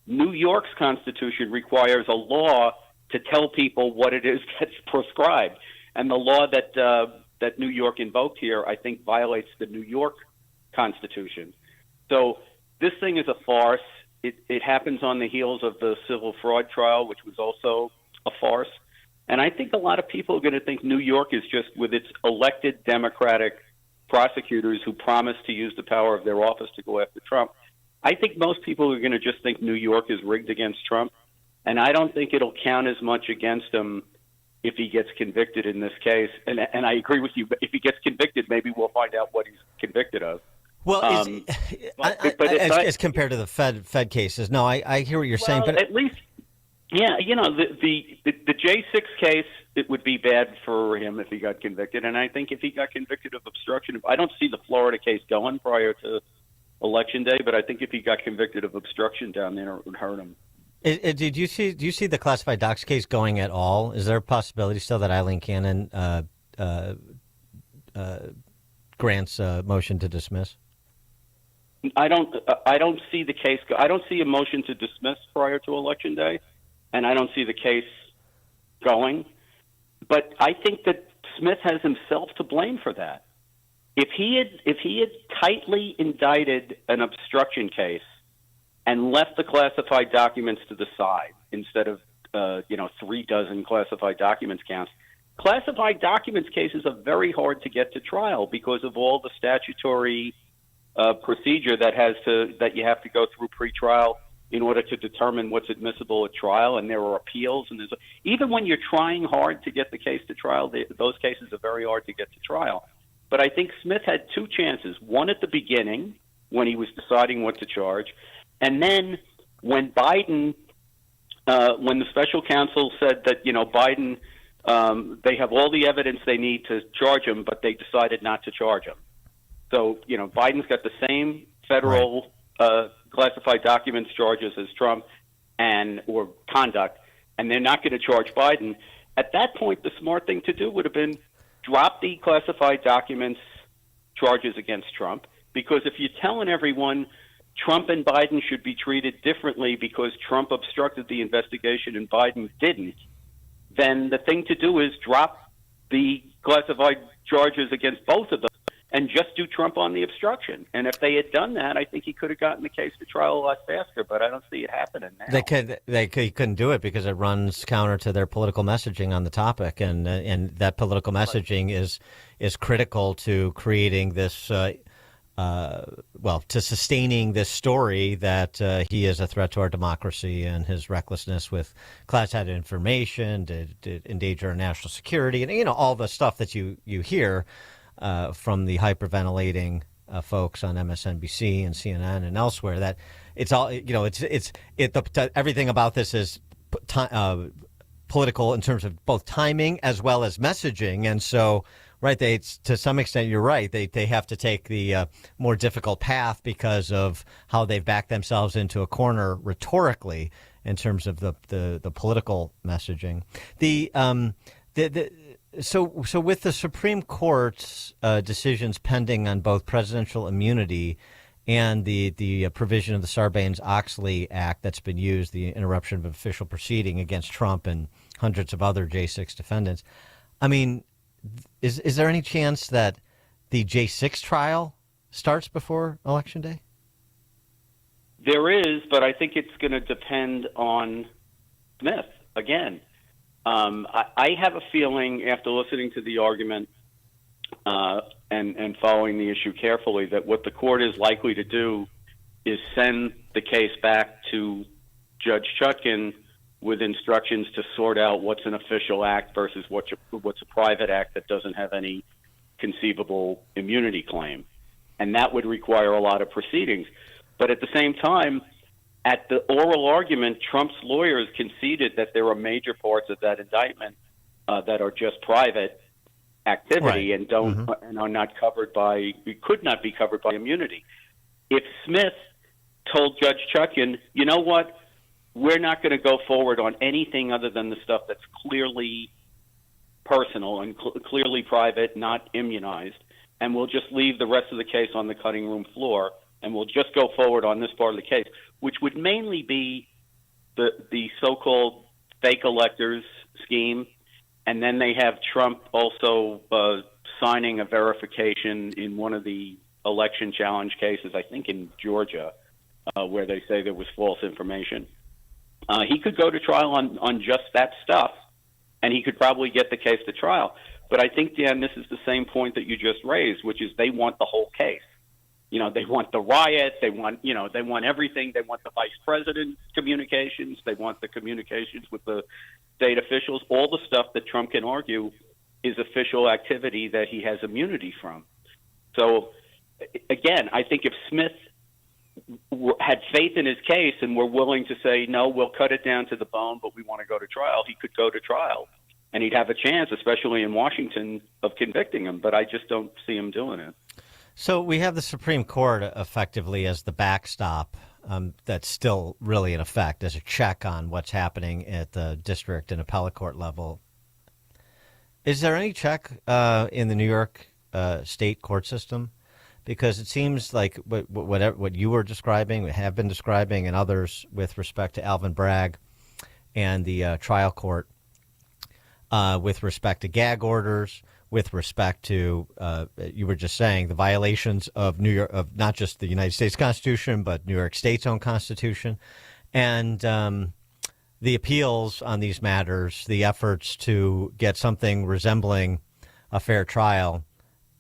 New York's Constitution requires a law to tell people what it is that's prescribed. And the law that New York invoked here, I think, violates the New York Constitution. So this thing is a farce. It happens on the heels of the civil fraud trial, which was also a farce. And I think a lot of people are going to think New York is just, with its elected Democratic prosecutors who promise to use the power of their office to go after Trump. I think most people are going to just think New York is rigged against Trump. And I don't think it'll count as much against him if he gets convicted in this case. And I agree with you. But if he gets convicted, maybe we'll find out what he's convicted of. Well, as compared to the Fed cases, no, I hear what you're saying, but at least, yeah, the J6 case, it would be bad for him if he got convicted, and I think if he got convicted of obstruction, I don't see the Florida case going prior to Election Day, but I think if he got convicted of obstruction down there, it would hurt him. Do you see the classified docs case going at all? Is there a possibility still that Eileen Cannon grants a motion to dismiss? I don't see the case. I don't see a motion to dismiss prior to Election Day, and I don't see the case going. But I think that Smith has himself to blame for that. If he had tightly indicted an obstruction case and left the classified documents to the side instead of 36 classified documents counts, classified documents cases are very hard to get to trial because of all the statutory procedure that you have to go through pretrial in order to determine what's admissible at trial, and there are appeals, and even when you're trying hard to get the case to trial, those cases are very hard to get to trial. But I think Smith had two chances: one at the beginning when he was deciding what to charge, and then when Biden, when the special counsel said that Biden, they have all the evidence they need to charge him, but they decided not to charge him. So, Biden's got the same federal classified documents charges as Trump or conduct, and they're not going to charge Biden. At that point, the smart thing to do would have been drop the classified documents charges against Trump, because if you're telling everyone Trump and Biden should be treated differently because Trump obstructed the investigation and Biden didn't, then the thing to do is drop the classified charges against both of them and just do Trump on the obstruction. And if they had done that, I think he could have gotten the case to trial a lot faster, but I don't see it happening now. They couldn't do it because it runs counter to their political messaging on the topic, and that political messaging is critical to creating this, to sustaining this story that he is a threat to our democracy, and his recklessness with classified information to endanger our national security, and all the stuff that you hear from the hyperventilating folks on MSNBC and CNN and elsewhere. That it's all everything about this is political in terms of both timing as well as messaging, and so right, to some extent you're right. They have to take the more difficult path because of how they've backed themselves into a corner rhetorically in terms of the political messaging. So with the Supreme Court's decisions pending on both presidential immunity and the provision of the Sarbanes-Oxley Act that's been used, the interruption of official proceeding against Trump and hundreds of other J6 defendants, I mean, is there any chance that the J6 trial starts before Election Day? There is, but I think it's going to depend on Smith again. I have a feeling after listening to the argument and following the issue carefully, that what the court is likely to do is send the case back to Judge Chutkan with instructions to sort out what's an official act versus what's a private act that doesn't have any conceivable immunity claim. And that would require a lot of proceedings. But at the same time, at the oral argument, Trump's lawyers conceded that there are major parts of that indictment that are just private activity and don't and are not covered by, could not be covered by immunity. If Smith told Judge Chutkan, you know what, we're not going to go forward on anything other than the stuff that's clearly personal and clearly private, not immunized, and we'll just leave the rest of the case on the cutting room floor, and we'll just go forward on this part of the case, which would mainly be the so-called fake electors scheme, and then they have Trump also signing a verification in one of the election challenge cases, I think in Georgia, where they say there was false information. He could go to trial on just that stuff, and he could probably get the case to trial. But I think, Dan, this is the same point that you just raised, which is they want the whole case. You know, they want the riot. They want, they want everything. They want the vice president's communications. They want the communications with the state officials. All the stuff that Trump can argue is official activity that he has immunity from. So, again, I think if Smith had faith in his case and were willing to say, no, we'll cut it down to the bone, but we want to go to trial, he could go to trial. And he'd have a chance, especially in Washington, of convicting him. But I just don't see him doing it. So we have the Supreme Court effectively as the backstop that's still really in effect as a check on what's happening at the district and appellate court level. Is there any check in the New York state court system? Because it seems like what you were describing, have been describing, and others with respect to Alvin Bragg and the trial court, with respect to gag orders, with respect to, you were just saying, the violations of New York, of not just the United States Constitution, but New York State's own Constitution, and the appeals on these matters, the efforts to get something resembling a fair trial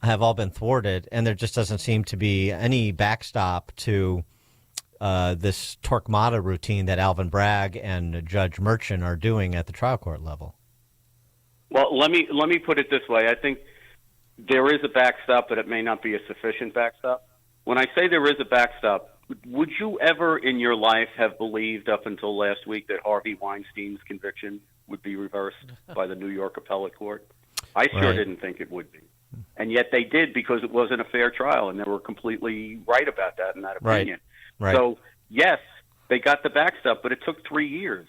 have all been thwarted, and there just doesn't seem to be any backstop to this Torquemada routine that Alvin Bragg and Judge Merchant are doing at the trial court level. Well, let me put it this way. I think there is a backstop, but it may not be a sufficient backstop. When I say there is a backstop, would you ever in your life have believed up until last week that Harvey Weinstein's conviction would be reversed by the New York Appellate Court? I sure didn't think it would be. And yet they did, because it wasn't a fair trial, and they were completely right about that in that opinion. Right. So, yes, they got the backstop, but it took 3 years.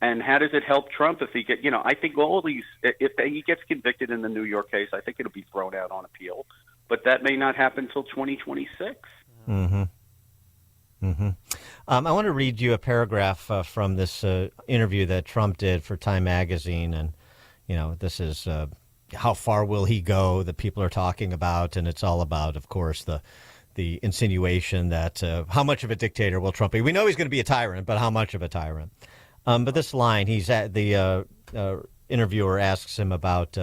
And how does it help Trump if he get, I think all of these, if he gets convicted in the New York case, I think it'll be thrown out on appeal. But that may not happen until 2026. Mm-hmm. Mm-hmm. I want to read you a paragraph from this interview that Trump did for Time Magazine. And, this is how far will he go that people are talking about. And it's all about, of course, the insinuation that how much of a dictator will Trump be? We know he's going to be a tyrant, but how much of a tyrant? But this line, the interviewer asks him about,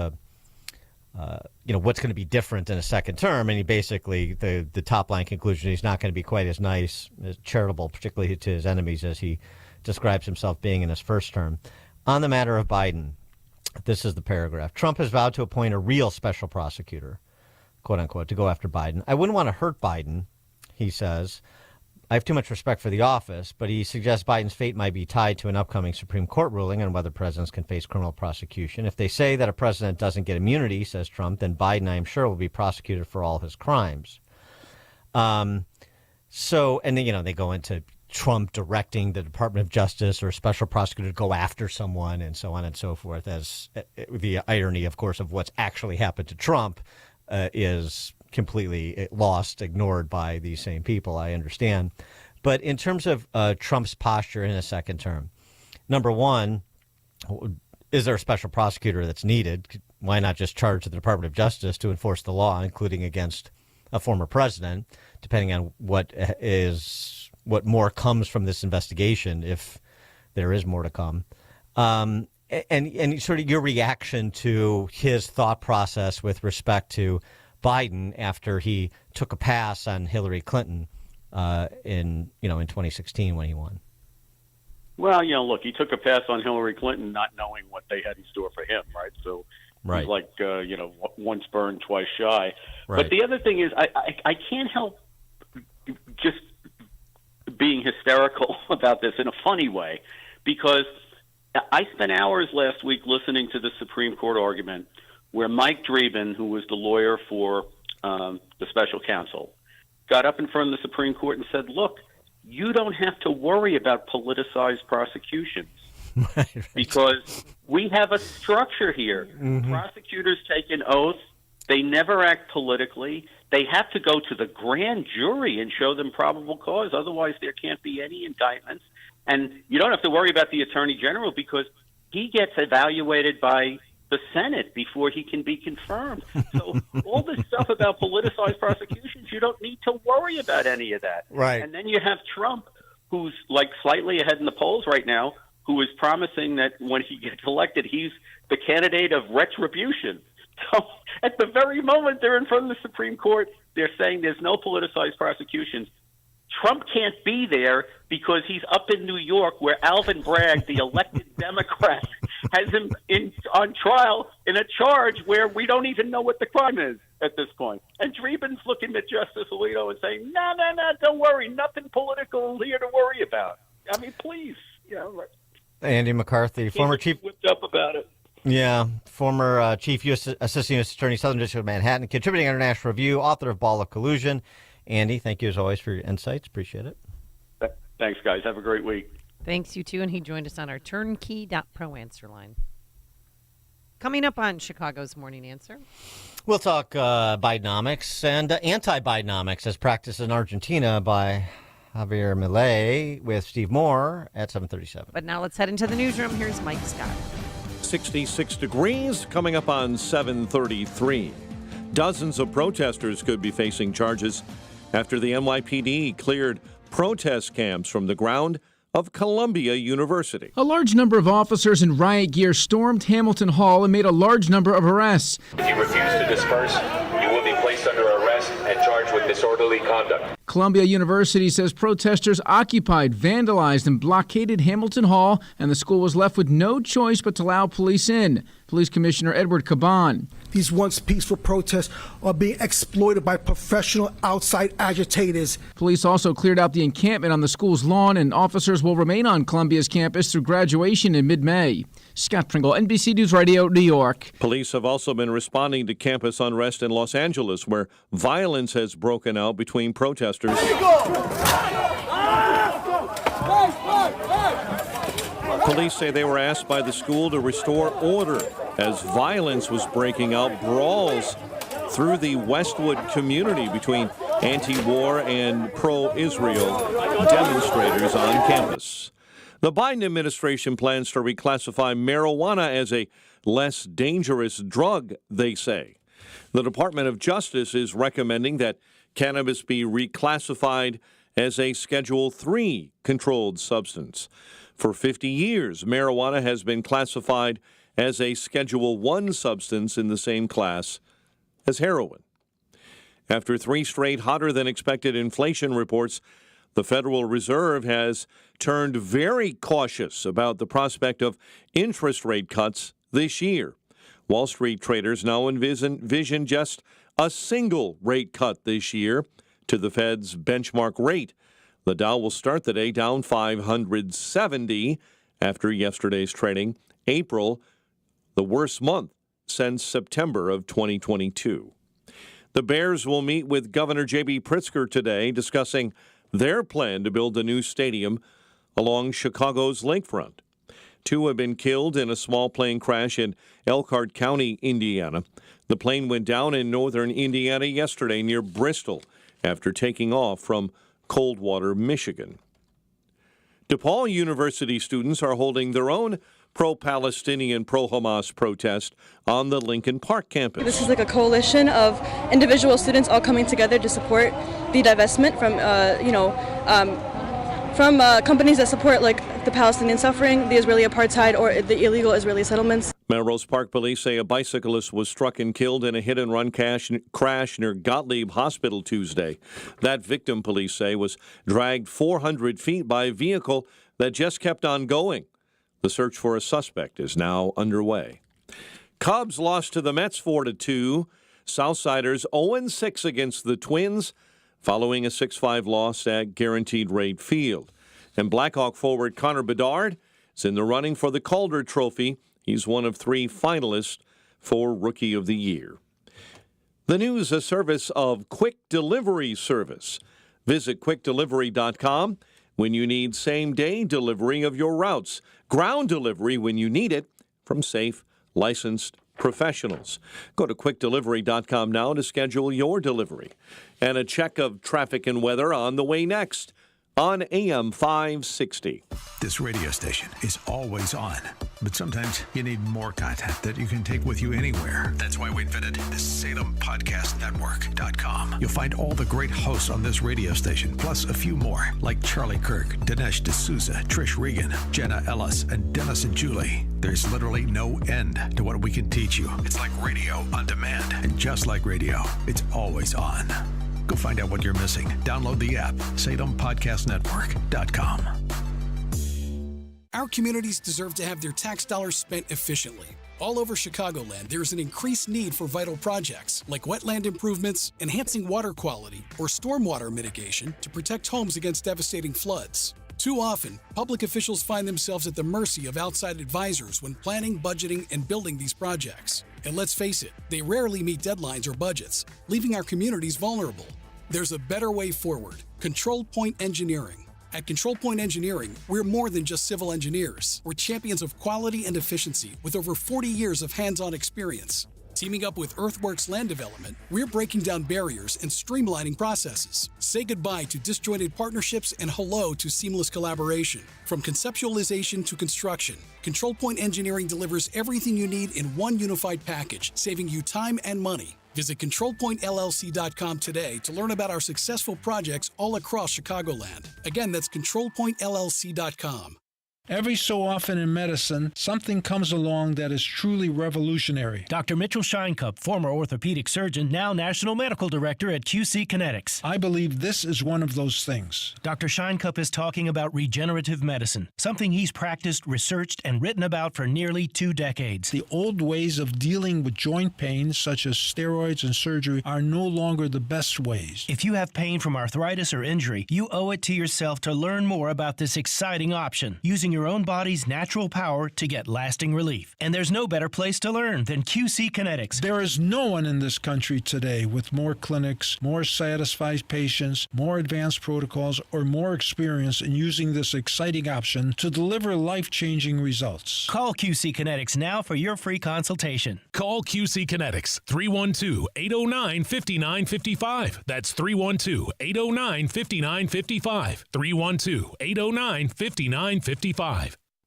what's going to be different in a second term. And he basically, the top line conclusion, he's not going to be quite as nice, as charitable, particularly to his enemies, as he describes himself being in his first term. On the matter of Biden, this is the paragraph. Trump has vowed to appoint a real special prosecutor, quote unquote, to go after Biden. I wouldn't want to hurt Biden, he says. I have too much respect for the office, but he suggests Biden's fate might be tied to an upcoming Supreme Court ruling on whether presidents can face criminal prosecution. If they say that a president doesn't get immunity, says Trump, then Biden, I am sure, will be prosecuted for all his crimes. And then, they go into Trump directing the Department of Justice or a special prosecutor to go after someone and so on and so forth, as the irony, of course, of what's actually happened to Trump is completely lost, ignored by these same people, I understand. But in terms of Trump's posture in a second term, number one, is there a special prosecutor that's needed? Why not just charge the Department of Justice to enforce the law, including against a former president, depending on what more comes from this investigation, if there is more to come. And sort of your reaction to his thought process with respect to Biden after he took a pass on Hillary Clinton in 2016 when he won. Well, look, he took a pass on Hillary Clinton, not knowing what they had in store for him, right? So right. he's like, once burned, twice shy. Right. But the other thing is, I can't help just being hysterical about this in a funny way, because I spent hours last week listening to the Supreme Court argument where Mike Dreeben, who was the lawyer for the special counsel, got up in front of the Supreme Court and said, look, you don't have to worry about politicized prosecutions because we have a structure here. Mm-hmm. Prosecutors take an oath. They never act politically. They have to go to the grand jury and show them probable cause. Otherwise, there can't be any indictments. And you don't have to worry about the Attorney General because he gets evaluated by the Senate before he can be confirmed. So all this stuff about politicized prosecutions, you don't need to worry about any of that. Right. And then you have Trump, who's like slightly ahead in the polls right now, who is promising that when he gets elected, he's the candidate of retribution. So at the very moment they're in front of the Supreme Court, they're saying there's no politicized prosecutions. Trump can't be there because he's up in New York where Alvin Bragg, the elected Democrat, has him on trial in a charge where we don't even know what the crime is at this point. And Dreeben's looking at Justice Alito and saying, no, don't worry, nothing political here to worry about. I mean, please. Andy McCarthy, former chief. Whipped up about it. Yeah, former chief assistant U.S. attorney, Southern District of Manhattan, contributing to National Review, author of Ball of Collusion. Andy, thank you as always for your insights. Appreciate it. Thanks, guys. Have a great week. Thanks, you too. And he joined us on our turnkey.pro answer line. Coming up on Chicago's Morning Answer. We'll talk Bidenomics and anti-Bidenomics as practiced in Argentina by Javier Milei with Steve Moore at 7:37. But now let's head into the newsroom. Here's Mike Scott. 66 degrees coming up on 7:33. Dozens of protesters could be facing charges after the NYPD cleared protest camps from the ground of Columbia University. A large number of officers in riot gear stormed Hamilton Hall and made a large number of arrests. If you refuse to disperse, you will be placed under arrest and charged with disorderly conduct. Columbia University says protesters occupied, vandalized, and blockaded Hamilton Hall, and the school was left with no choice but to allow police in. Police Commissioner Edward Caban. These once peaceful protests are being exploited by professional outside agitators. Police also cleared out the encampment on the school's lawn, and officers will remain on Columbia's campus through graduation in mid-May. Scott Pringle, NBC News Radio, New York. Police have also been responding to campus unrest in Los Angeles, where violence has broken out between protesters. Police say they were asked by the school to restore order as violence was breaking out, brawls through the Westwood community between anti-war and pro-Israel demonstrators on campus. The Biden administration plans to reclassify marijuana as a less dangerous drug, they say. The Department of Justice is recommending that cannabis be reclassified as a Schedule III controlled substance. For 50 years, marijuana has been classified as a Schedule I substance in the same class as heroin. After 3 straight hotter-than-expected inflation reports, the Federal Reserve has turned very cautious about the prospect of interest rate cuts this year. Wall Street traders now envision just a single rate cut this year to the Fed's benchmark rate. The Dow will start the day down 570 after yesterday's trading. April, the worst month since September of 2022. The Bears will meet with Governor J.B. Pritzker today discussing their plan to build a new stadium along Chicago's lakefront. 2 have been killed in a small plane crash in Elkhart County, Indiana. The plane went down in northern Indiana yesterday near Bristol after taking off from Coldwater, Michigan. DePaul University students are holding their own pro-Palestinian, pro-Hamas protest on the Lincoln Park campus. This is like a coalition of individual students all coming together to support the divestment from, from companies that support like the Palestinian suffering, the Israeli apartheid, or the illegal Israeli settlements. Melrose Park police say a bicyclist was struck and killed in a hit-and-run crash near Gottlieb Hospital Tuesday. That victim, police say, was dragged 400 feet by a vehicle that just kept on going. The search for a suspect is now underway. Cubs lost to the Mets 4-2. Southsiders 0-6 against the Twins following a 6-5 loss at Guaranteed Rate Field. And Blackhawk forward Connor Bedard is in the running for the Calder Trophy. He's one of 3 finalists for Rookie of the Year. The news, a service of Quick Delivery Service. Visit quickdelivery.com when you need same-day delivery of your routes. Ground delivery when you need it from safe, licensed professionals. Go to quickdelivery.com now to schedule your delivery. And a check of traffic and weather on the way next on AM 560. This radio station is always on, but sometimes you need more content that you can take with you anywhere. That's why we invented the SalemPodcastNetwork.com. You'll find all the great hosts on this radio station, plus a few more, like Charlie Kirk, Dinesh D'Souza, Trish Regan, Jenna Ellis, and Dennis and Julie. There's literally no end to what we can teach you. It's like radio on demand, and just like radio, it's always on. Go find out what you're missing. Download the app, SalemPodcastNetwork.com. Our communities deserve to have their tax dollars spent efficiently. All over Chicagoland, there is an increased need for vital projects like wetland improvements, enhancing water quality, or stormwater mitigation to protect homes against devastating floods. Too often, public officials find themselves at the mercy of outside advisors when planning, budgeting, and building these projects. And let's face it, they rarely meet deadlines or budgets, leaving our communities vulnerable. There's a better way forward. Control Point Engineering. At Control Point Engineering, we're more than just civil engineers. We're champions of quality and efficiency with over 40 years of hands-on experience. Teaming up with Earthworks Land Development, we're breaking down barriers and streamlining processes. Say goodbye to disjointed partnerships and hello to seamless collaboration. From conceptualization to construction, Control Point Engineering delivers everything you need in one unified package, saving you time and money. Visit ControlPointLLC.com today to learn about our successful projects all across Chicagoland. Again, that's ControlPointLLC.com. Every so often in medicine, something comes along that is truly revolutionary. Dr. Mitchell Scheinkup, former orthopedic surgeon, now National Medical Director at QC Kinetics. I believe this is one of those things. Dr. Scheinkup is talking about regenerative medicine, something he's practiced, researched, and written about for nearly 2 decades. The old ways of dealing with joint pain, such as steroids and surgery, are no longer the best ways. If you have pain from arthritis or injury, you owe it to yourself to learn more about this exciting option, using your own body's natural power to get lasting relief. And there's no better place to learn than QC Kinetics. There is no one in this country today with more clinics, more satisfied patients, more advanced protocols, or more experience in using this exciting option to deliver life-changing results. Call QC Kinetics now for your free consultation. Call QC Kinetics, 312-809-5955. That's 312-809-5955. 312-809-5955.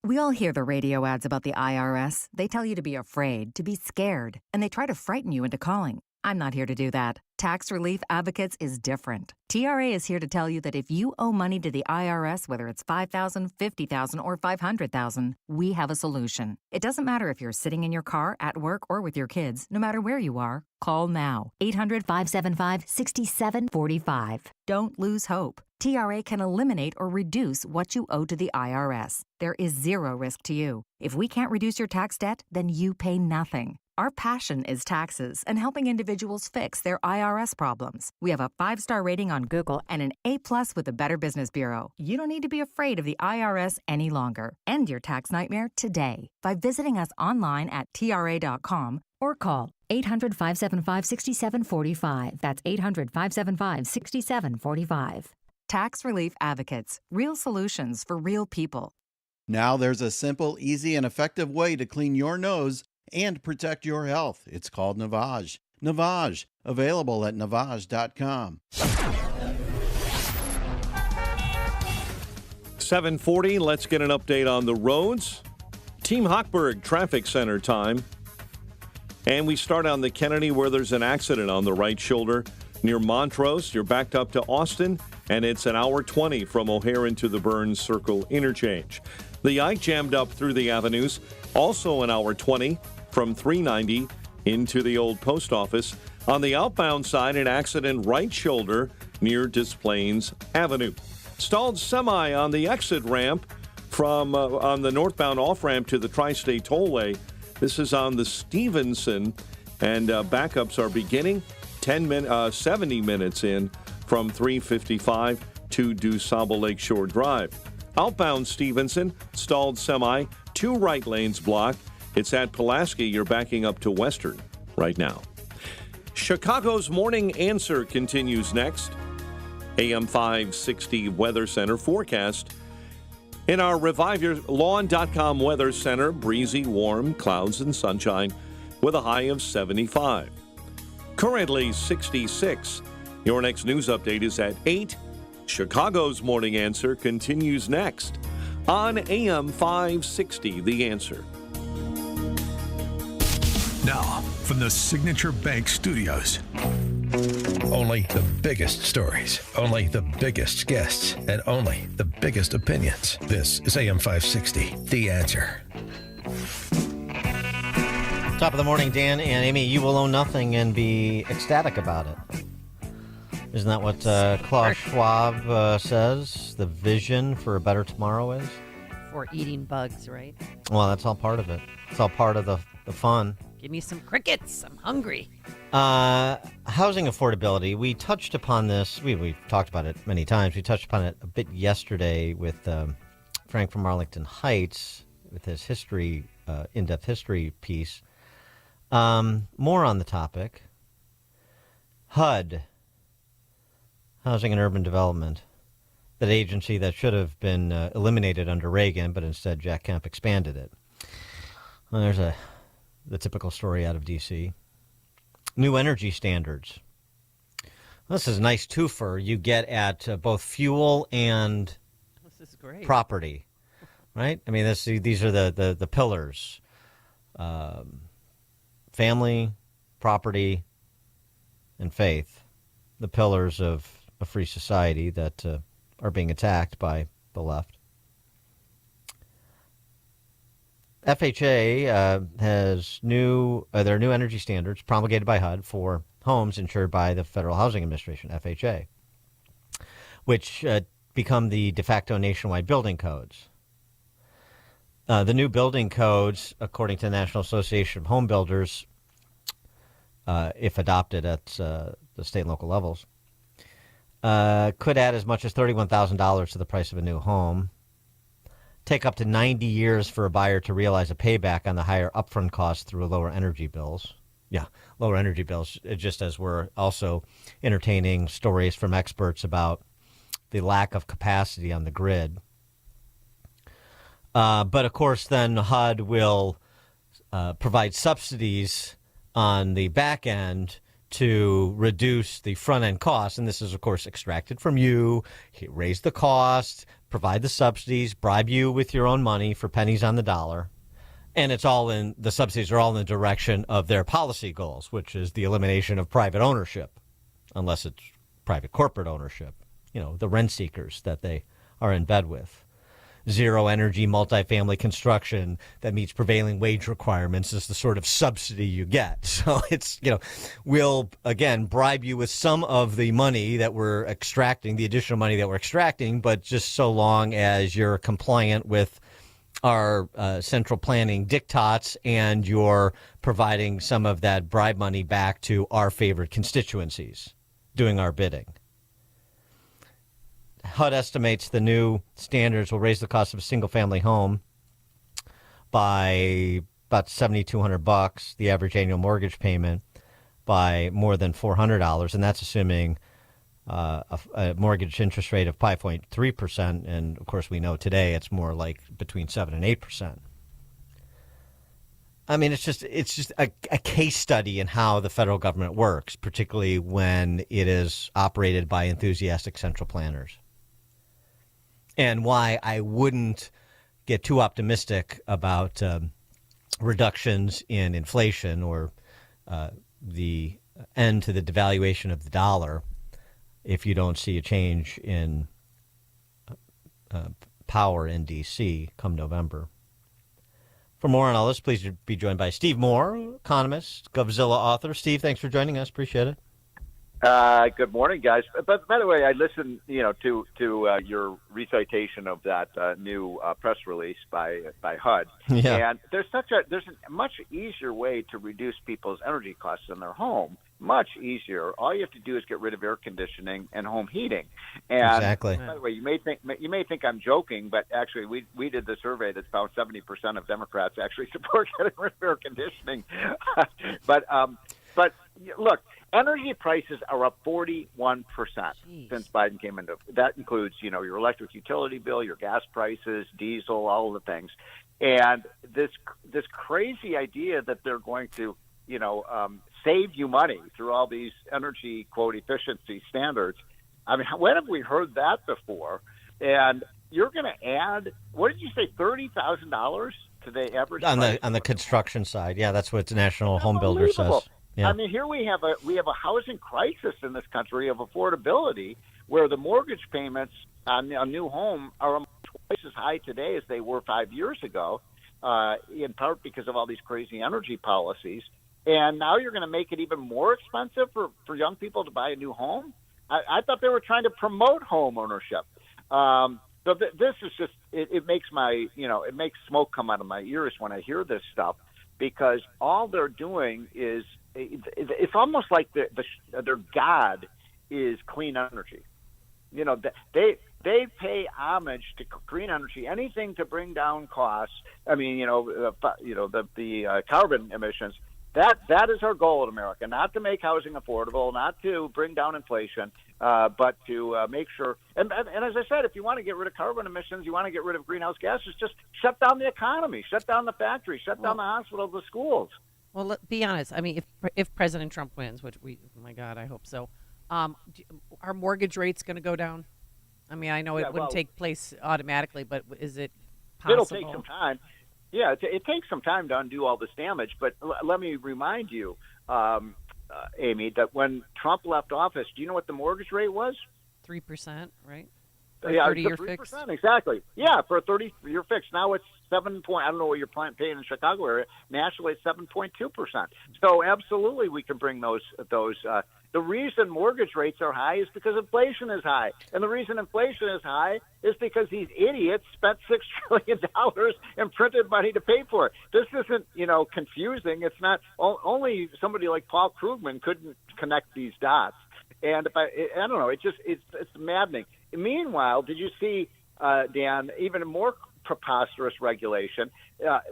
We all hear the radio ads about the IRS. They tell you to be afraid, to be scared, and they try to frighten you into calling. I'm not here to do that. Tax Relief Advocates is different. TRA is here to tell you that if you owe money to the IRS, whether it's $5,000, $50,000, or $500,000, we have a solution. It doesn't matter if you're sitting in your car, at work, or with your kids. No matter where you are, call now. 800-575-6745. Don't lose hope. TRA can eliminate or reduce what you owe to the IRS. There is zero risk to you. If we can't reduce your tax debt, then you pay nothing. Our passion is taxes and helping individuals fix their IRS problems. We have a 5-star rating on Google and an A+ with the Better Business Bureau. You don't need to be afraid of the IRS any longer. End your tax nightmare today by visiting us online at TRA.com or call 800-575-6745. That's 800-575-6745. Tax Relief Advocates. Real solutions for real people. Now there's a simple, easy, and effective way to clean your nose and protect your health. It's called Navage. Navage, available at Navage.com. 7:40, let's get an update on the roads. Team Hochberg Traffic Center time. And we start on the Kennedy where there's an accident on the right shoulder near Montrose. You're backed up to Austin, and it's an hour 20 from O'Hare into the Burns Circle interchange. The Ike jammed up through the avenues. Also an hour 20 from 390 into the old post office. On the outbound side, an accident right shoulder near Des Plaines Avenue. Stalled semi on the exit ramp from on the northbound off-ramp to the Tri-State Tollway. This is on the Stevenson, and backups are beginning 70 minutes in from 355 to DuSable Lakeshore Drive. Outbound Stevenson, stalled semi, 2 right lanes blocked. It's at Pulaski. You're backing up to Western right now. Chicago's Morning Answer continues next. AM 560 Weather Center forecast. In our ReviveYourLawn.com Weather Center, breezy, warm, clouds and sunshine with a high of 75. Currently 66. Your next news update is at 8. Chicago's Morning Answer continues next on AM 560, The Answer. Now, from the Signature Bank Studios. Only the biggest stories, only the biggest guests, and only the biggest opinions. This is AM 560, The Answer. Top of the morning, Dan and Amy. You will own nothing and be ecstatic about it. Isn't that what Klaus Schwab says the vision for a better tomorrow is? For eating bugs, right? Well, that's all part of it. It's all part of the fun. Give me some crickets. I'm hungry. Housing affordability. We touched upon this. We've talked about it many times. We touched upon it a bit yesterday with Frank from Arlington Heights with his history, in-depth history piece. More on the topic. HUD, Housing and Urban Development, that agency that should have been eliminated under Reagan, but instead Jack Kemp expanded it. Well, there's the typical story out of D.C. New energy standards. This is a nice twofer. You get at both fuel and this is great. Property, right? I mean, these are the pillars. Family, property, and faith. The pillars of a free society that are being attacked by the left. FHA has their new energy standards promulgated by HUD for homes insured by the Federal Housing Administration, FHA, which become the de facto nationwide building codes. The new building codes, according to the National Association of Home Builders, if adopted at the state and local levels, could add as much as $31,000 to the price of a new home. Take up to 90 years for a buyer to realize a payback on the higher upfront costs through lower energy bills. Yeah, lower energy bills, just as we're also entertaining stories from experts about the lack of capacity on the grid. But, of course, then HUD will provide subsidies on the back end to reduce the front-end costs. And this is, of course, extracted from you, raise the cost, provide the subsidies, bribe you with your own money for pennies on the dollar. And the subsidies are all in the direction of their policy goals, which is the elimination of private ownership, unless it's private corporate ownership, the rent seekers that they are in bed with. Zero energy multifamily construction that meets prevailing wage requirements is the sort of subsidy you get. So it's, we'll, again, bribe you with some of the money that we're extracting, the additional money that we're extracting, but just so long as you're compliant with our central planning diktats and you're providing some of that bribe money back to our favorite constituencies, doing our bidding. HUD estimates the new standards will raise the cost of a single-family home by about $7,200, the average annual mortgage payment by more than $400, and that's assuming a mortgage interest rate of 5.3%, and of course we know today it's more like between 7 and 8%. I mean, it's just a case study in how the federal government works, particularly when it is operated by enthusiastic central planners. And why I wouldn't get too optimistic about reductions in inflation or the end to the devaluation of the dollar if you don't see a change in power in D.C. come November. For more on all this, please be joined by Steve Moore, economist, GovZilla author. Steve, thanks for joining us. Appreciate it. Good morning, guys. But by the way, I listened, to your recitation of that new press release by HUD. Yeah. And there's a much easier way to reduce people's energy costs in their home. Much easier. All you have to do is get rid of air conditioning and home heating. And exactly. By the way, you may think I'm joking, but actually we did the survey that found 70% of Democrats actually support getting rid of air conditioning. But look. Energy prices are up 41% since Biden came into. That includes, your electric utility bill, your gas prices, diesel, all of the things, and this crazy idea that they're going to, save you money through all these energy quote efficiency standards. I mean, when have we heard that before? And you're going to add, what did you say, $30,000 to the average on price? the construction side? Yeah, that's what the National Home Builder says. Yeah. I mean, here we have a housing crisis in this country of affordability, where the mortgage payments on a new home are twice as high today as they were 5 years ago, in part because of all these crazy energy policies. And now you're going to make it even more expensive for young people to buy a new home. I thought they were trying to promote home ownership. So this is just it makes it makes smoke come out of my ears when I hear this stuff, because all they're doing is. It's almost like their god is clean energy. They pay homage to green energy, anything to bring down costs. I mean, the carbon emissions. That is our goal in America, not to make housing affordable, not to bring down inflation, but to make sure. And as I said, if you want to get rid of carbon emissions, you want to get rid of greenhouse gases, just shut down the economy, shut down the factories, shut down the hospitals, the schools. Well, let's be honest. I mean, if President Trump wins, which oh my God, I hope so, are mortgage rates going to go down? I mean, I know it wouldn't take place automatically, but is it possible? It'll take some time. Yeah, it takes some time to undo all this damage. But let me remind you, Amy, that when Trump left office, do you know what the mortgage rate was? 3%, right? Yeah, 30-year 3%, fix. exactly. Yeah, for a 30-year fix. Now it's 7 point. I don't know what you're paying in Chicago area. Nationally, it's 7.2%. So absolutely, we can bring those. The reason mortgage rates are high is because inflation is high, and the reason inflation is high is because these idiots spent $6 trillion and printed money to pay for it. This isn't, confusing. It's not. Only somebody like Paul Krugman couldn't connect these dots. And I don't know. It's maddening. Meanwhile, did you see, Dan, even a more preposterous regulation?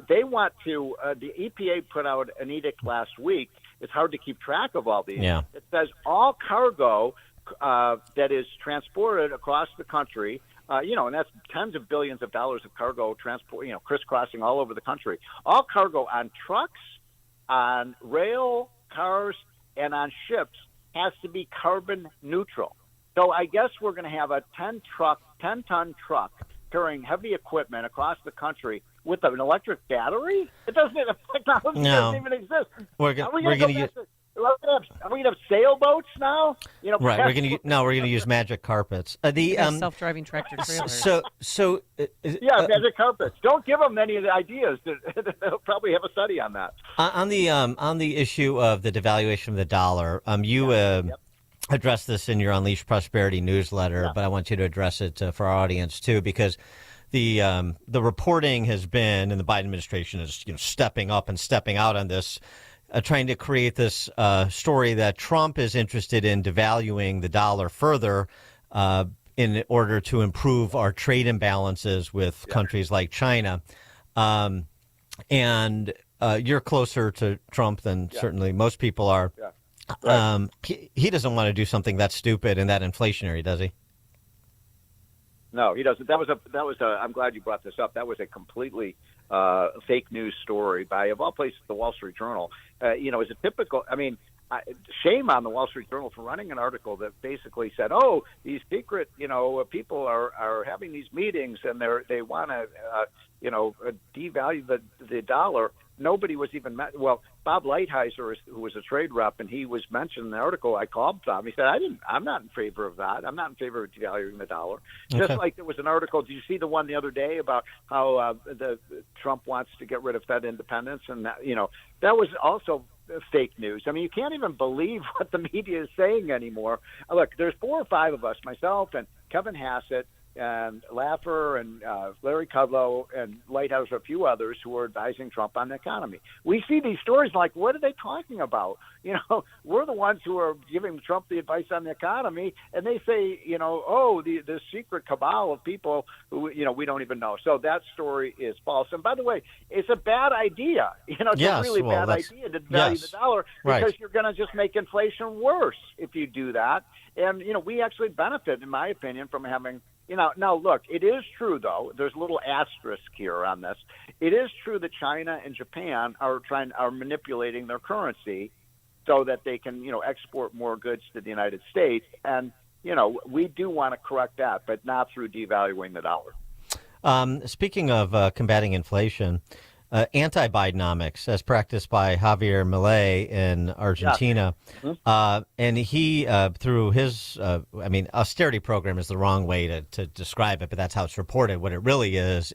They want to, the EPA put out an edict last week. It's hard to keep track of all these. Yeah. It says all cargo that is transported across the country, and that's tens of billions of dollars of cargo transport, crisscrossing all over the country. All cargo on trucks, on rail, cars, and on ships has to be carbon neutral. So I guess we're going to have a 10-ton truck carrying heavy equipment across the country with an electric battery. It doesn't. Technology doesn't even exist. We're going to use. Are we going to have sailboats now? Right. We're going to use magic carpets. Self-driving tractor trailers. Yeah, magic carpets. Don't give them any of the ideas. They'll probably have a study on that. On the issue of the devaluation of the dollar, you addressed this in your Unleash Prosperity newsletter, but I want you to address it for our audience too, because the reporting has been, and the Biden administration is stepping up and stepping out on this, trying to create this story that Trump is interested in devaluing the dollar further in order to improve our trade imbalances with countries like China. And you're closer to Trump than certainly most people are. Yeah. Right. He doesn't want to do something that stupid and that inflationary, does he? No, he doesn't. That was I'm glad you brought this up. That was a completely fake news story by, of all places, the Wall Street Journal. Is a typical. I mean, shame on the Wall Street Journal for running an article that basically said, "Oh, these secret, people are having these meetings and they want to, devalue the dollar." nobody was even well. Bob Lighthizer, who was a trade rep, and he was mentioned in the article. I called Bob. He said, I'm not in favor of that. I'm not in favor of devaluing the dollar. Okay. Just like there was an article. Did you see the one the other day about how the Trump wants to get rid of Fed independence? And that, that was also fake news. I mean, you can't even believe what the media is saying anymore. Look, there's 4 or 5 of us, myself and Kevin Hassett and Laffer and Larry Kudlow and Lighthouse, a few others who are advising Trump on the economy. We see these stories like, what are they talking about? We're the ones who are giving Trump the advice on the economy, and they say, the secret cabal of people who, we don't even know. So that story is false. And by the way, it's a bad idea. It's a really bad idea to value the dollar because you're going to just make inflation worse if you do that. And, we actually benefit, in my opinion, from having now, look, it is true, though. There's a little asterisk here on this. It is true that China and Japan are manipulating their currency so that they can, export more goods to the United States. And, we do want to correct that, but not through devaluing the dollar. Speaking of combating inflation, anti-Bidenomics, as practiced by Javier Milei in Argentina, and he, through his, austerity program is the wrong way to describe it, but that's how it's reported. What it really is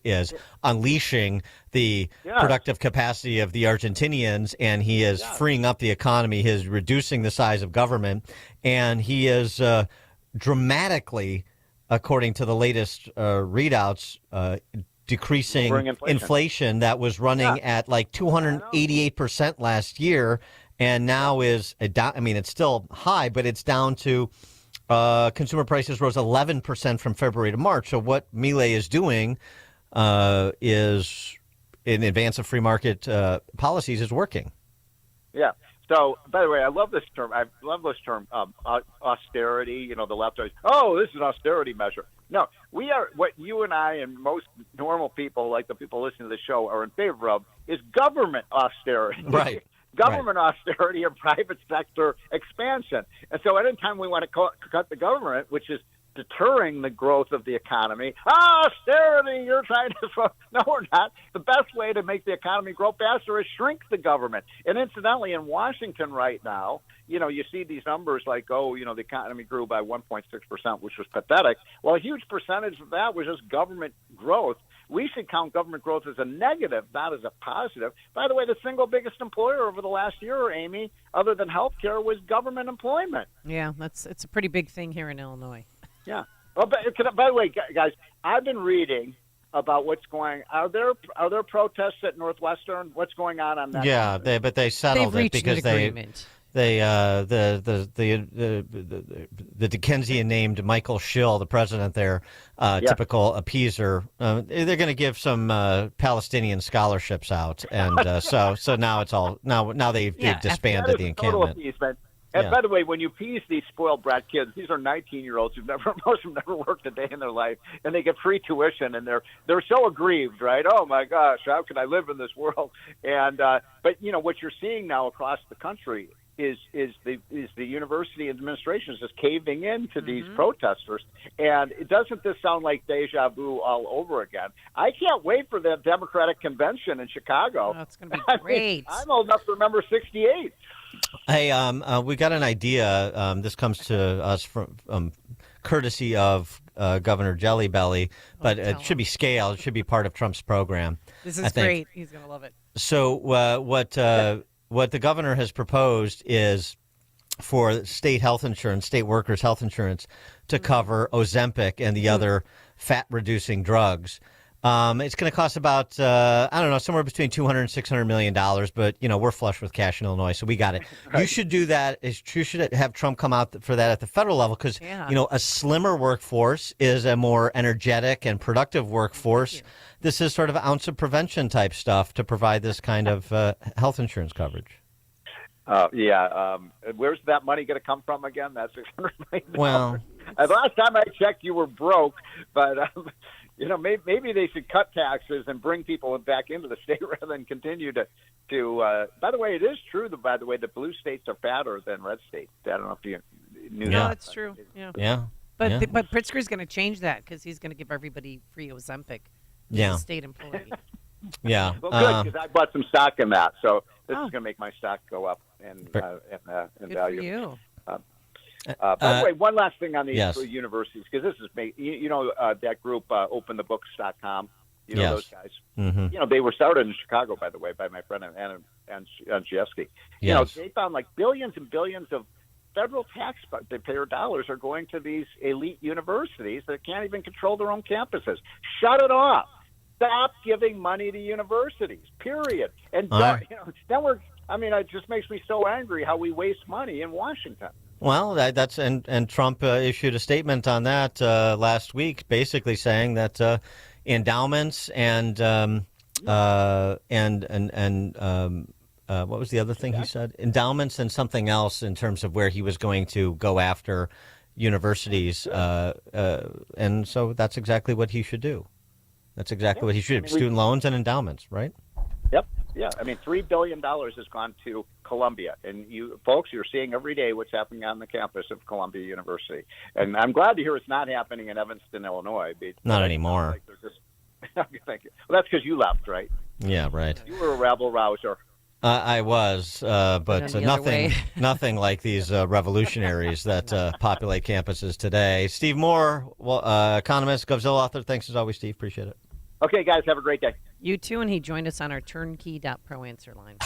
unleashing the productive capacity of the Argentinians, and he is freeing up the economy. He is reducing the size of government, and he is dramatically, according to the latest readouts, decreasing inflation that was running at like 288% last year, and now is down. I mean, it's still high, but it's down to consumer prices rose 11% from February to March. So what Milei is doing is, in advance of free market policies, is working. Yeah. So, by the way, I love this term. I love this term, austerity. The left always, this is an austerity measure. No, we are, what you and I and most normal people, like the people listening to the show, are in favor of is government austerity. Right. Government austerity or private sector expansion. And so anytime we want to cut the government, which is deterring the growth of the economy. Austerity, you're trying to... No, we're not. The best way to make the economy grow faster is shrink the government. And incidentally, in Washington right now, you see these numbers like, the economy grew by 1.6%, which was pathetic. Well, a huge percentage of that was just government growth. We should count government growth as a negative, not as a positive. By the way, the single biggest employer over the last year, Amy, other than healthcare, was government employment. Yeah, it's a pretty big thing here in Illinois. Yeah. Well, by the way, guys, I've been reading about what's going. Are there protests at Northwestern? What's going on that? Yeah, they settled it because the Dickensian named Michael Schill, the president there, typical appeaser. They're going to give some Palestinian scholarships out, and so now it's all now they've disbanded the encampment. And by the way, when you appease these spoiled brat kids, these are 19-year-olds most of them never worked a day in their life, and they get free tuition, and they're so aggrieved, right? Oh my gosh, how can I live in this world? And but what you're seeing now across the country is the university administration is just caving in to these protesters, and doesn't this sound like deja vu all over again? I can't wait for the Democratic convention in Chicago. Oh, it's going to be great. I'm old enough to remember '68. Hey, we got an idea. This comes to us from courtesy of Governor Jelly Belly, but it should be scaled. It should be part of Trump's program. This is great. He's going to love it. So what the governor has proposed is for state health insurance, state workers' health insurance, to cover Ozempic and the other fat-reducing drugs. It's going to cost about, somewhere between $200 and $600 million. But, we're flush with cash in Illinois, so we got it. Right. You should do that. You should have Trump come out for that at the federal level because, a slimmer workforce is a more energetic and productive workforce. This is sort of ounce of prevention type stuff to provide this kind of health insurance coverage. Where's that money going to come from again? That's $600 million. Well, the last time I checked, you were broke, but... maybe they should cut taxes and bring people back into the state rather than continue to. By the way, it is true that blue states are fatter than red states. I don't know if you knew that. No, that's true. Yeah. But Pritzker's going to change that because he's going to give everybody free Ozempic. He's a state employee. Yeah. Well, good, because I bought some stock in that, so this is going to make my stock go up in Good value. for you. By the way, one last thing on the Yes. universities, because this is that group, openthebooks.com. You know Yes. those guys. Mhm. You know, they were started in Chicago, by the way, by my friend Andrzejewski. You know, Yes. they found like billions and billions of federal taxpayer dollars are going to these elite universities that can't even control their own campuses. Shut it off. Stop giving money to universities. Period. And it just makes me so angry how we waste money in Washington. Well, that's and Trump issued a statement on that last week, basically saying that endowments and what was the other thing he said? Endowments and something else in terms of where he was going to go after universities, and so that's exactly what he should do. That's exactly what he should. Student loans and endowments, right? Yep. Yeah. I mean, $3 billion has gone to Columbia. And you folks, you're seeing every day what's happening on the campus of Columbia University. And I'm glad to hear it's not happening in Evanston, Illinois. Not anymore. Like they're just, thank you. Well, that's because you left, right? Yeah, right. You were a rabble rouser. I was, but nothing like these revolutionaries that populate campuses today. Steve Moore, economist, GovZilla author. Thanks as always, Steve. Appreciate it. Okay, guys, have a great day. You too, and he joined us on our turnkey.pro answer line.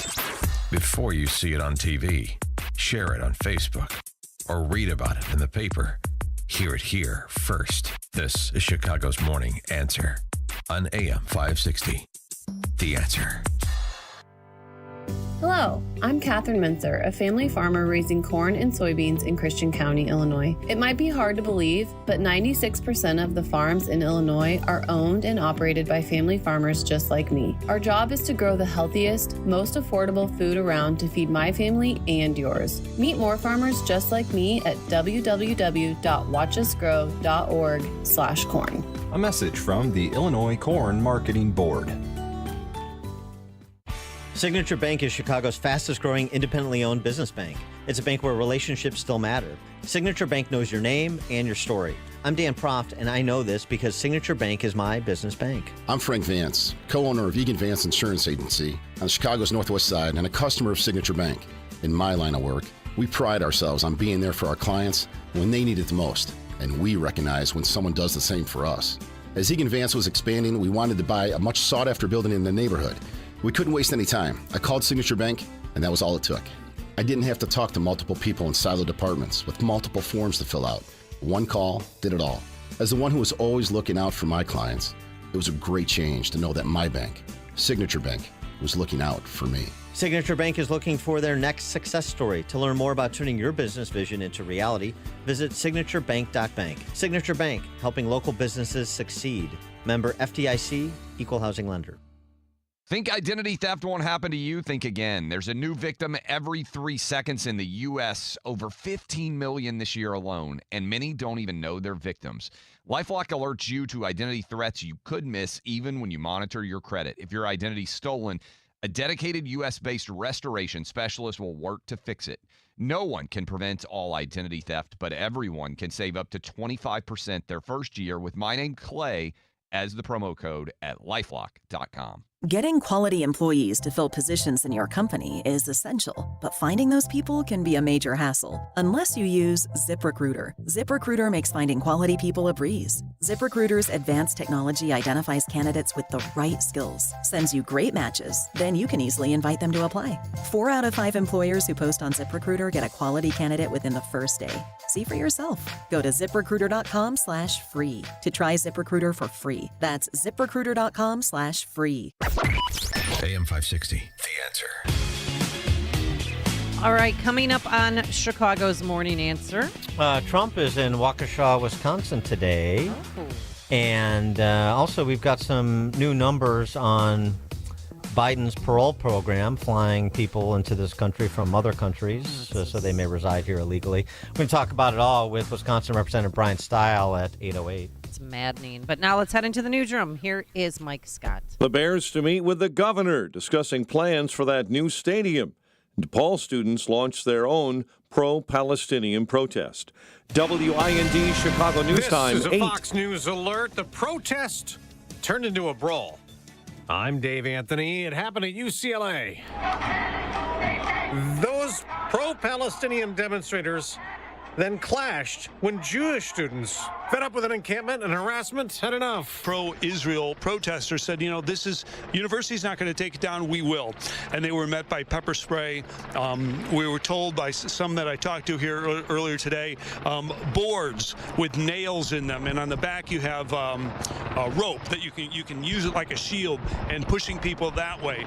Before you see it on TV, share it on Facebook, or read about it in the paper, hear it here first. This is Chicago's Morning Answer on AM 560. The Answer. Hello, I'm Katherine Mintzer, a family farmer raising corn and soybeans in Christian County, Illinois. It might be hard to believe, but 96% of the farms in Illinois are owned and operated by family farmers just like me. Our job is to grow the healthiest, most affordable food around to feed my family and yours. Meet more farmers just like me at www.watchusgrow.org/corn. A message from the Illinois Corn Marketing Board. Signature Bank is Chicago's fastest growing independently owned business bank. It's a bank where relationships still matter. Signature Bank knows your name and your story. I'm Dan Proft, and I know this because Signature Bank is my business bank. I'm Frank Vance, co-owner of Egan Vance Insurance Agency on Chicago's Northwest Side and a customer of Signature Bank. In my line of work, we pride ourselves on being there for our clients when they need it the most, and we recognize when someone does the same for us. As Egan Vance was expanding, we wanted to buy a much sought-after building in the neighborhood. We couldn't waste any time. I called Signature Bank, and that was all it took. I didn't have to talk to multiple people in siloed departments with multiple forms to fill out. One call did it all. As the one who was always looking out for my clients, it was a great change to know that my bank, Signature Bank, was looking out for me. Signature Bank is looking for their next success story. To learn more about turning your business vision into reality, visit signaturebank.bank. Signature Bank, helping local businesses succeed. Member FDIC, Equal Housing Lender. Think identity theft won't happen to you? Think again. There's a new victim every 3 seconds in the U.S., over 15 million this year alone, and many don't even know they're victims. LifeLock alerts you to identity threats you could miss even when you monitor your credit. If your identity's stolen, a dedicated U.S.-based restoration specialist will work to fix it. No one can prevent all identity theft, but everyone can save up to 25% their first year with my name, Clay, as the promo code at LifeLock.com. Getting quality employees to fill positions in your company is essential, but finding those people can be a major hassle unless you use ZipRecruiter. ZipRecruiter makes finding quality people a breeze. ZipRecruiter's advanced technology identifies candidates with the right skills, sends you great matches, then you can easily invite them to apply. 4 out of 5 employers who post on ZipRecruiter get a quality candidate within the first day. See for yourself. Go to ZipRecruiter.com/free to try ZipRecruiter for free. That's ZipRecruiter.com/free. AM 560, The Answer. All right, coming up on Chicago's Morning Answer. Trump is in Waukesha, Wisconsin today. And also we've got some new numbers on Biden's parole program, flying people into this country from other countries so they may reside here illegally. We're going to talk about it all with Wisconsin Representative Brian Stile at 8:08. It's maddening. But now let's head into the newsroom. Here is Mike Scott. The Bears to meet with the governor, discussing plans for that new stadium. DePaul students launched their own pro-Palestinian protest. WIND Chicago News Time. This is a Fox News alert. The protest turned into a brawl. I'm Dave Anthony. It happened at UCLA. Those pro-Palestinian demonstrators then clashed when Jewish students, fed up with an encampment and harassment, had enough. Pro-Israel protesters said, university's not going to take it down, we will. And they were met by pepper spray. We were told by some that I talked to here earlier today, boards with nails in them. And on the back you have a rope that you can use it like a shield and pushing people that way.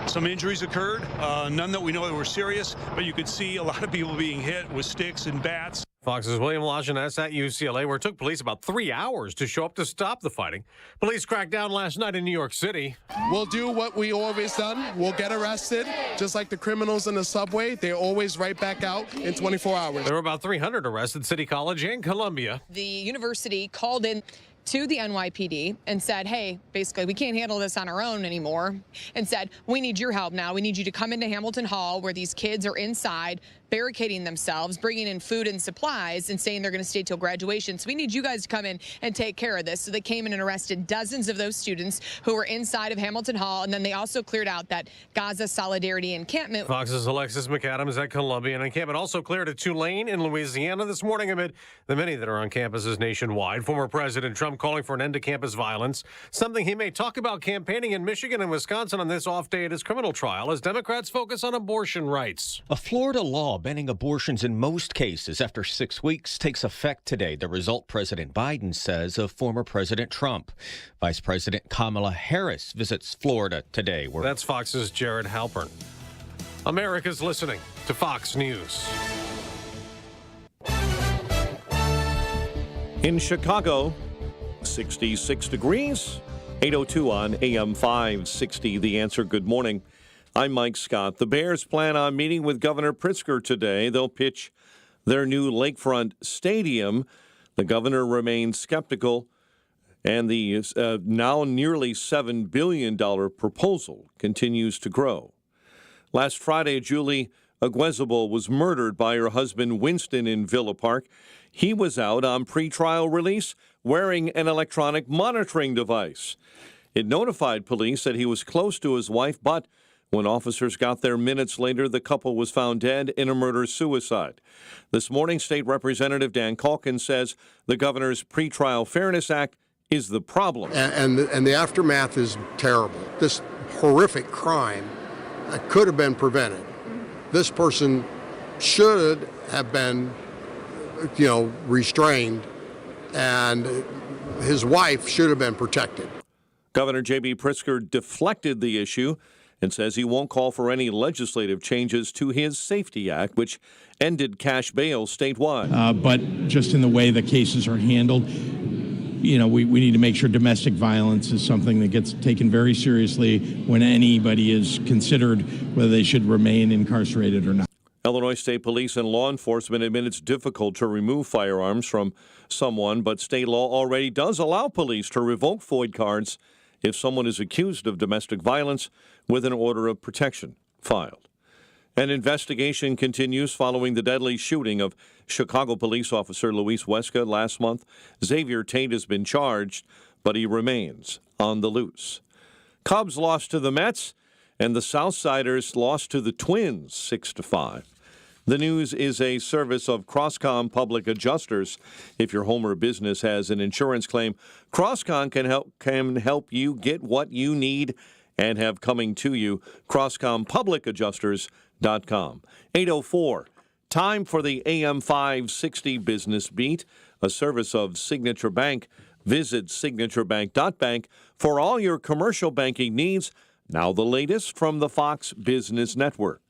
Some injuries occurred, none that we know that were serious, but you could see a lot of people being hit with sticks and bats. Fox's William Lajeunesse at UCLA, where it took police about 3 hours to show up to stop the fighting. Police cracked down last night in New York City. We'll do what we always done. We'll get arrested, just like the criminals in the subway. They're always right back out in 24 hours. There were about 300 arrests at City College and Columbia. The university called in to the NYPD and said, hey, basically, we can't handle this on our own anymore, and said, we need your help now. We need you to come into Hamilton Hall where these kids are inside, barricading themselves, bringing in food and supplies, and saying they're going to stay till graduation. So we need you guys to come in and take care of this. So they came in and arrested dozens of those students who were inside of Hamilton Hall, and then they also cleared out that Gaza Solidarity encampment. Fox's Alexis McAdams at Columbia. An encampment also cleared at Tulane in Louisiana this morning amid the many that are on campuses nationwide. Former President Trump calling for an end to campus violence, something he may talk about campaigning in Michigan and Wisconsin on this off day at his criminal trial as Democrats focus on abortion rights. A Florida law banning abortions in most cases after 6 weeks takes effect today. The result, President Biden says, of former President Trump. Vice President Kamala Harris visits Florida today. That's Fox's Jared Halpern. America's listening to Fox News. In Chicago, 66 degrees, 8:02 on AM 560. The Answer. Good morning. I'm Mike Scott. The Bears plan on meeting with Governor Pritzker today. They'll pitch their new lakefront stadium. The governor remains skeptical, and the now nearly $7 billion proposal continues to grow. Last Friday, Julie Aguezable was murdered by her husband Winston in Villa Park. He was out on pretrial release wearing an electronic monitoring device. It notified police that he was close to his wife, but when officers got there minutes later, the couple was found dead in a murder-suicide. This morning, State Representative Dan Calkins says the governor's Pretrial Fairness Act is the problem. And the aftermath is terrible. This horrific crime could have been prevented. This person should have been, restrained, and his wife should have been protected. Governor J.B. Pritzker deflected the issue and says he won't call for any legislative changes to his Safety Act, which ended cash bail statewide. But just in the way the cases are handled, we need to make sure domestic violence is something that gets taken very seriously when anybody is considered whether they should remain incarcerated or not. Illinois State Police and law enforcement admit it's difficult to remove firearms from someone, but state law already does allow police to revoke FOID cards if someone is accused of domestic violence with an order of protection filed. An investigation continues following the deadly shooting of Chicago police officer Luis Huesca last month. Xavier Tate has been charged, but he remains on the loose. Cubs lost to the Mets, and the Southsiders lost to the Twins 6-5. The News is a service of Crosscom Public Adjusters. If your home or business has an insurance claim, Crosscom can help you get what you need and have coming to you. CrossComPublicAdjusters.com. 8:04. Time for the AM 560 Business Beat, a service of Signature Bank. Visit signaturebank.bank for all your commercial banking needs. Now the latest from the Fox Business Network.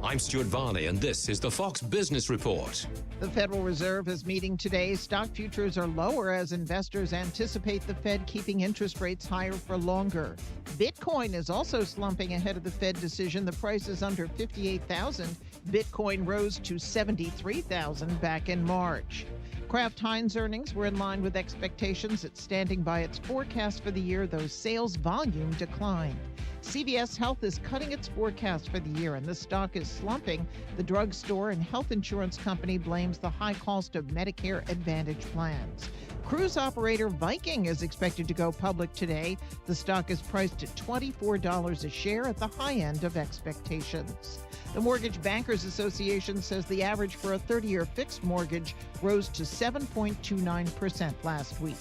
I'm Stuart Varney, and this is the Fox Business Report. The Federal Reserve is meeting today. Stock futures are lower as investors anticipate the Fed keeping interest rates higher for longer. Bitcoin is also slumping ahead of the Fed decision. The price is under 58,000. Bitcoin rose to 73,000 back in March. Kraft Heinz earnings were in line with expectations. It's standing by its forecast for the year, though sales volume declined. CVS Health is cutting its forecast for the year, and the stock is slumping. The drugstore and health insurance company blames the high cost of Medicare Advantage plans. Cruise operator Viking is expected to go public today. The stock is priced at $24 a share at the high end of expectations. The Mortgage Bankers Association says the average for a 30-year fixed mortgage rose to 7.29% last week.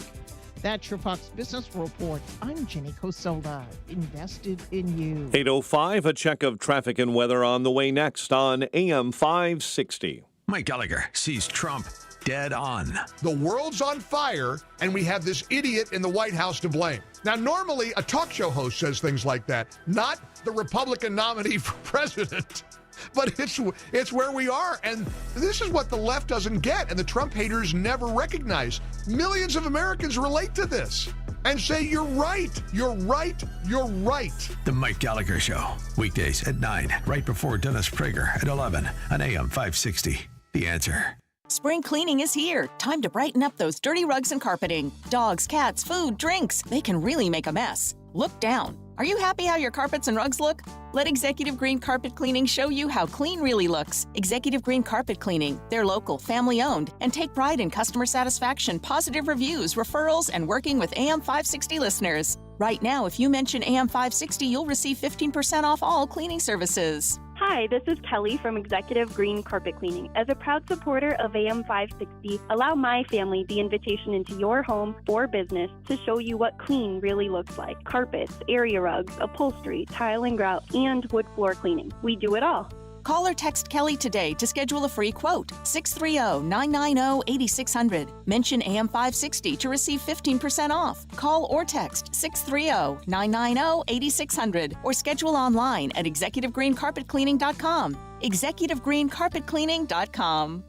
That's your Fox Business Report. I'm Jenny Cosola, invested in you. 8:05, a check of traffic and weather on the way next on AM 560. Mike Gallagher sees Trump dead on. The world's on fire, and we have this idiot in the White House to blame. Now, normally a talk show host says things like that, not the Republican nominee for president. But it's where we are, and this is what the left doesn't get, and the Trump haters never recognize. Millions of Americans relate to this and say, you're right, you're right, you're right. The Mike Gallagher Show, weekdays at 9, right before Dennis Prager at 11 on AM 560. The Answer. Spring cleaning is here. Time to brighten up those dirty rugs and carpeting. Dogs, cats, food, drinks. They can really make a mess. Look down. Are you happy how your carpets and rugs look? Let Executive Green Carpet Cleaning show you how clean really looks. Executive Green Carpet Cleaning. They're local, family-owned, and take pride in customer satisfaction, positive reviews, referrals, and working with AM 560 listeners. Right now, if you mention AM 560, you'll receive 15% off all cleaning services. Hi, this is Kelly from Executive Green Carpet Cleaning. As a proud supporter of AM 560, allow my family the invitation into your home or business to show you what clean really looks like. Carpets, area rugs, upholstery, tile and grout, and wood floor cleaning. We do it all. Call or text Kelly today to schedule a free quote. 630-990-8600. Mention AM 560 to receive 15% off. Call or text 630-990-8600 or schedule online at executivegreencarpetcleaning.com. executivegreencarpetcleaning.com.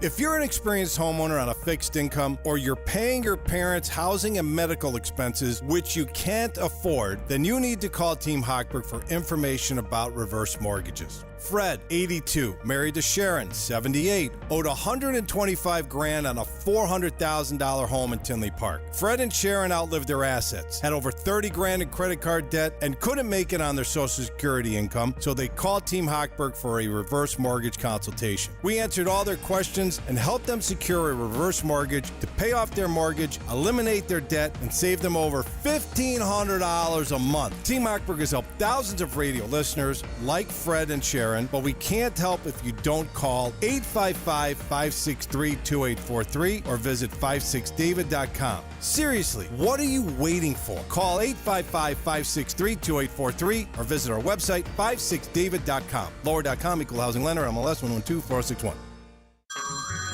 If you're an experienced homeowner on a fixed income or you're paying your parents' housing and medical expenses, which you can't afford, then you need to call Team Hochberg for information about reverse mortgages. Fred, 82, married to Sharon, 78, owed $125,000 on a $400,000 home in Tinley Park. Fred and Sharon outlived their assets, had over $30,000 in credit card debt, and couldn't make it on their Social Security income, so they called Team Hochberg for a reverse mortgage consultation. We answered all their questions and helped them secure a reverse mortgage to pay off their mortgage, eliminate their debt, and save them over $1,500 a month. Team Hochberg has helped thousands of radio listeners like Fred and Sharon, but we can't help if you don't call 855-563-2843 or visit 56david.com. Seriously, what are you waiting for? Call 855-563-2843 or visit our website 56david.com. Lower.com, equal housing lender, MLS 112-4061.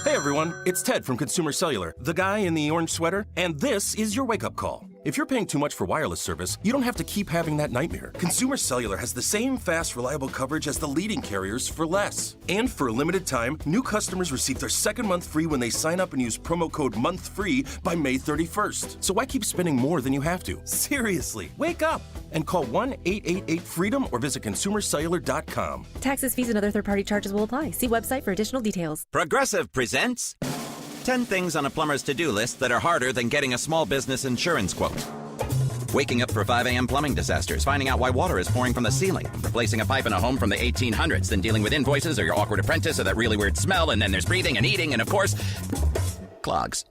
Hey everyone, it's Ted from Consumer Cellular, the guy in the orange sweater, and this is your wake-up call. If you're paying too much for wireless service, you don't have to keep having that nightmare. Consumer Cellular has the same fast, reliable coverage as the leading carriers for less. And for a limited time, new customers receive their second month free when they sign up and use promo code MONTHFREE by May 31st. So why keep spending more than you have to? Seriously, wake up and call 1-888-FREEDOM or visit consumercellular.com. Taxes, fees, and other third-party charges will apply. See website for additional details. Progressive presents 10 things on a plumber's to-do list that are harder than getting a small business insurance quote. Waking up for 5 a.m. plumbing disasters, finding out why water is pouring from the ceiling, replacing a pipe in a home from the 1800s, then dealing with invoices or your awkward apprentice or that really weird smell, and then there's breathing and eating, and of course, clogs.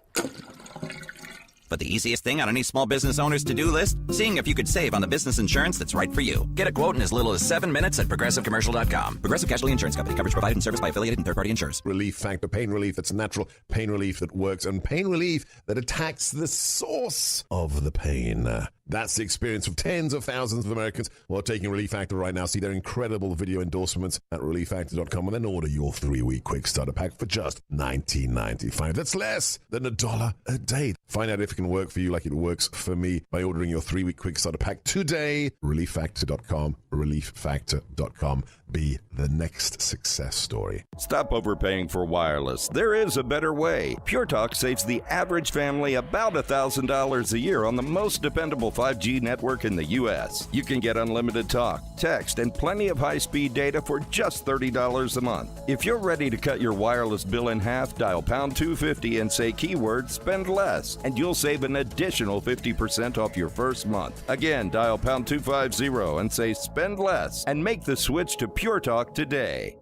But the easiest thing on any small business owner's to-do list? Seeing if you could save on the business insurance that's right for you. Get a quote in as little as 7 minutes at ProgressiveCommercial.com. Progressive Casualty Insurance Company. Coverage provided and serviced by affiliated and third-party insurers. Relief Factor, pain relief that's natural, pain relief that works, and pain relief that attacks the source of the pain. That's the experience of tens of thousands of Americans who are taking Relief Factor right now. See their incredible video endorsements at ReliefFactor.com and then order your 3-week quick starter pack for just $19.95. That's less than $1 a day. Find out if it can work for you like it works for me by ordering your 3-week quick starter pack today. ReliefFactor.com, ReliefFactor.com. Be the next success story. Stop overpaying for wireless. There is a better way. Pure Talk saves the average family about $1,000 a year on the most dependable 5G network in the U.S. You can get unlimited talk, text, and plenty of high-speed data for just $30 a month. If you're ready to cut your wireless bill in half, dial pound 250 and say keyword spend less, and you'll save an additional 50% off your first month. Again, dial pound 250 and say spend less, and make the switch to Pure Talk today.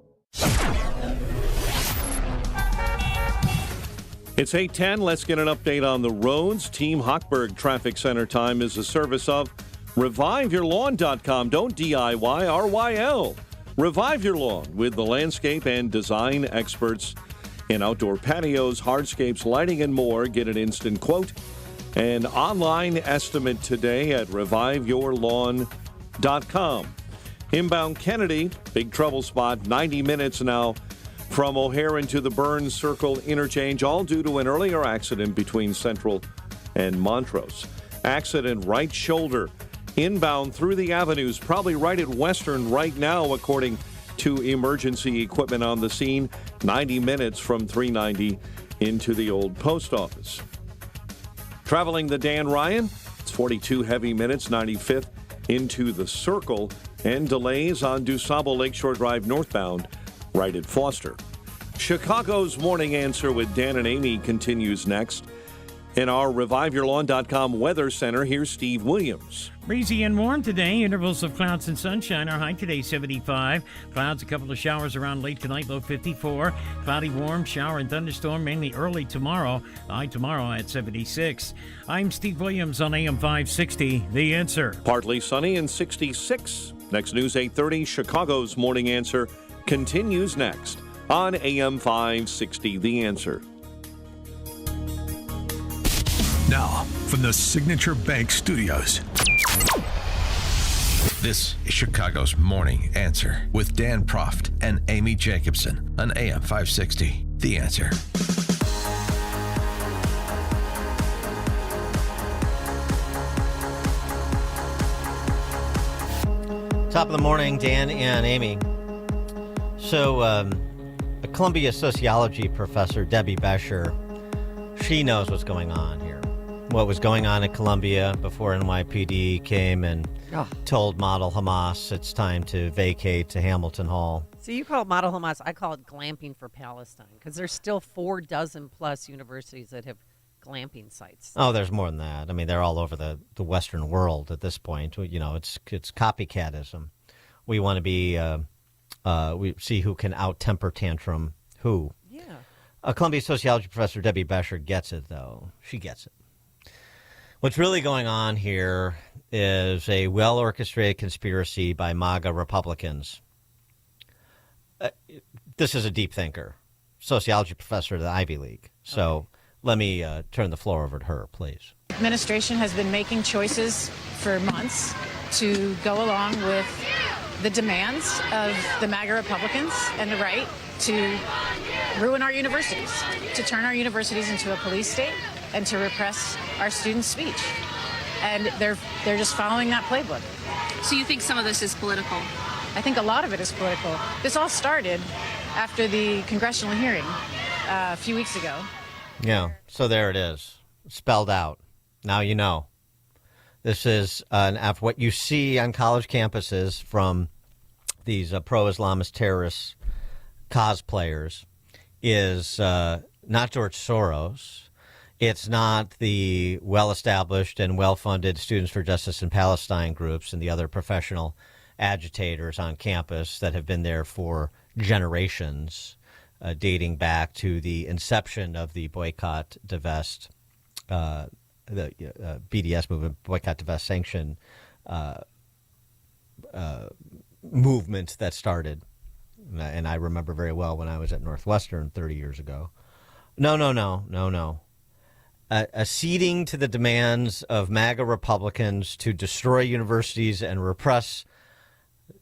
It's 8:10. Let's get an update on the roads. Team Hochberg Traffic Center time is a service of ReviveYourLawn.com. Don't DIY, RYL. Revive your lawn with the landscape and design experts in outdoor patios, hardscapes, lighting, and more. Get an instant quote and online estimate today at ReviveYourLawn.com. Inbound Kennedy, big trouble spot, 90 minutes now from O'Hare into the Burns Circle interchange, all due to an earlier accident between Central and Montrose. Accident right shoulder, inbound through the avenues, probably right at Western right now, according to emergency equipment on the scene. 90 minutes from 390 into the old post office. Traveling the Dan Ryan, it's 42 heavy minutes, 95th into the Circle, and delays on DuSable Lakeshore Drive northbound right at Foster. Chicago's Morning Answer with Dan and Amy continues next. In our ReviveYourLawn.com Weather Center, here's Steve Williams. Breezy and warm today. Intervals of clouds and sunshine. Our high today, 75. Clouds, a couple of showers around late tonight, low 54. Cloudy, warm, shower and thunderstorm, mainly early tomorrow. High tomorrow at 76. I'm Steve Williams on AM 560, The Answer. Partly sunny and 66. Next news, 8:30. Chicago's Morning Answer continues next on AM 560, The Answer. Now, from the Signature Bank Studios. This is Chicago's Morning Answer with Dan Proft and Amy Jacobson on AM 560, The Answer. Top of the morning, Dan and Amy. So, a Columbia sociology professor, Debbie Bescher, she knows what's going on here. What was going on at Columbia before NYPD came and told Model Hamas it's time to vacate to Hamilton Hall. So you call it Model Hamas, I call it glamping for Palestine, because there's still 4 dozen plus universities that have glamping sites. Oh, there's more than that. I mean, they're all over the Western world at this point. You know, it's copycatism. We want to be, we see who can out-temper tantrum who. Yeah. A Columbia sociology professor, Debbie Bescher, gets it, though. She gets it. What's really going on here is a well-orchestrated conspiracy by MAGA Republicans. This is a deep thinker, sociology professor at the Ivy League. So let me turn the floor over to her, please. The administration has been making choices for months to go along with the demands of the MAGA Republicans and the right to ruin our universities, to turn our universities into a police state and to repress our students' speech. And they're just following that playbook. So you think some of this is political? I think a lot of it is political. This all started after the congressional hearing a few weeks ago. Yeah, so there it is, spelled out. Now you know. This is what you see on college campuses from these pro-Islamist terrorist cosplayers is not George Soros. It's not the well-established and well-funded Students for Justice in Palestine groups and the other professional agitators on campus that have been there for generations, dating back to the inception of the boycott, divest, the BDS movement, boycott, divest, sanction movement that started. And I remember very well when I was at Northwestern 30 years ago. No. Acceding to the demands of MAGA Republicans to destroy universities and repress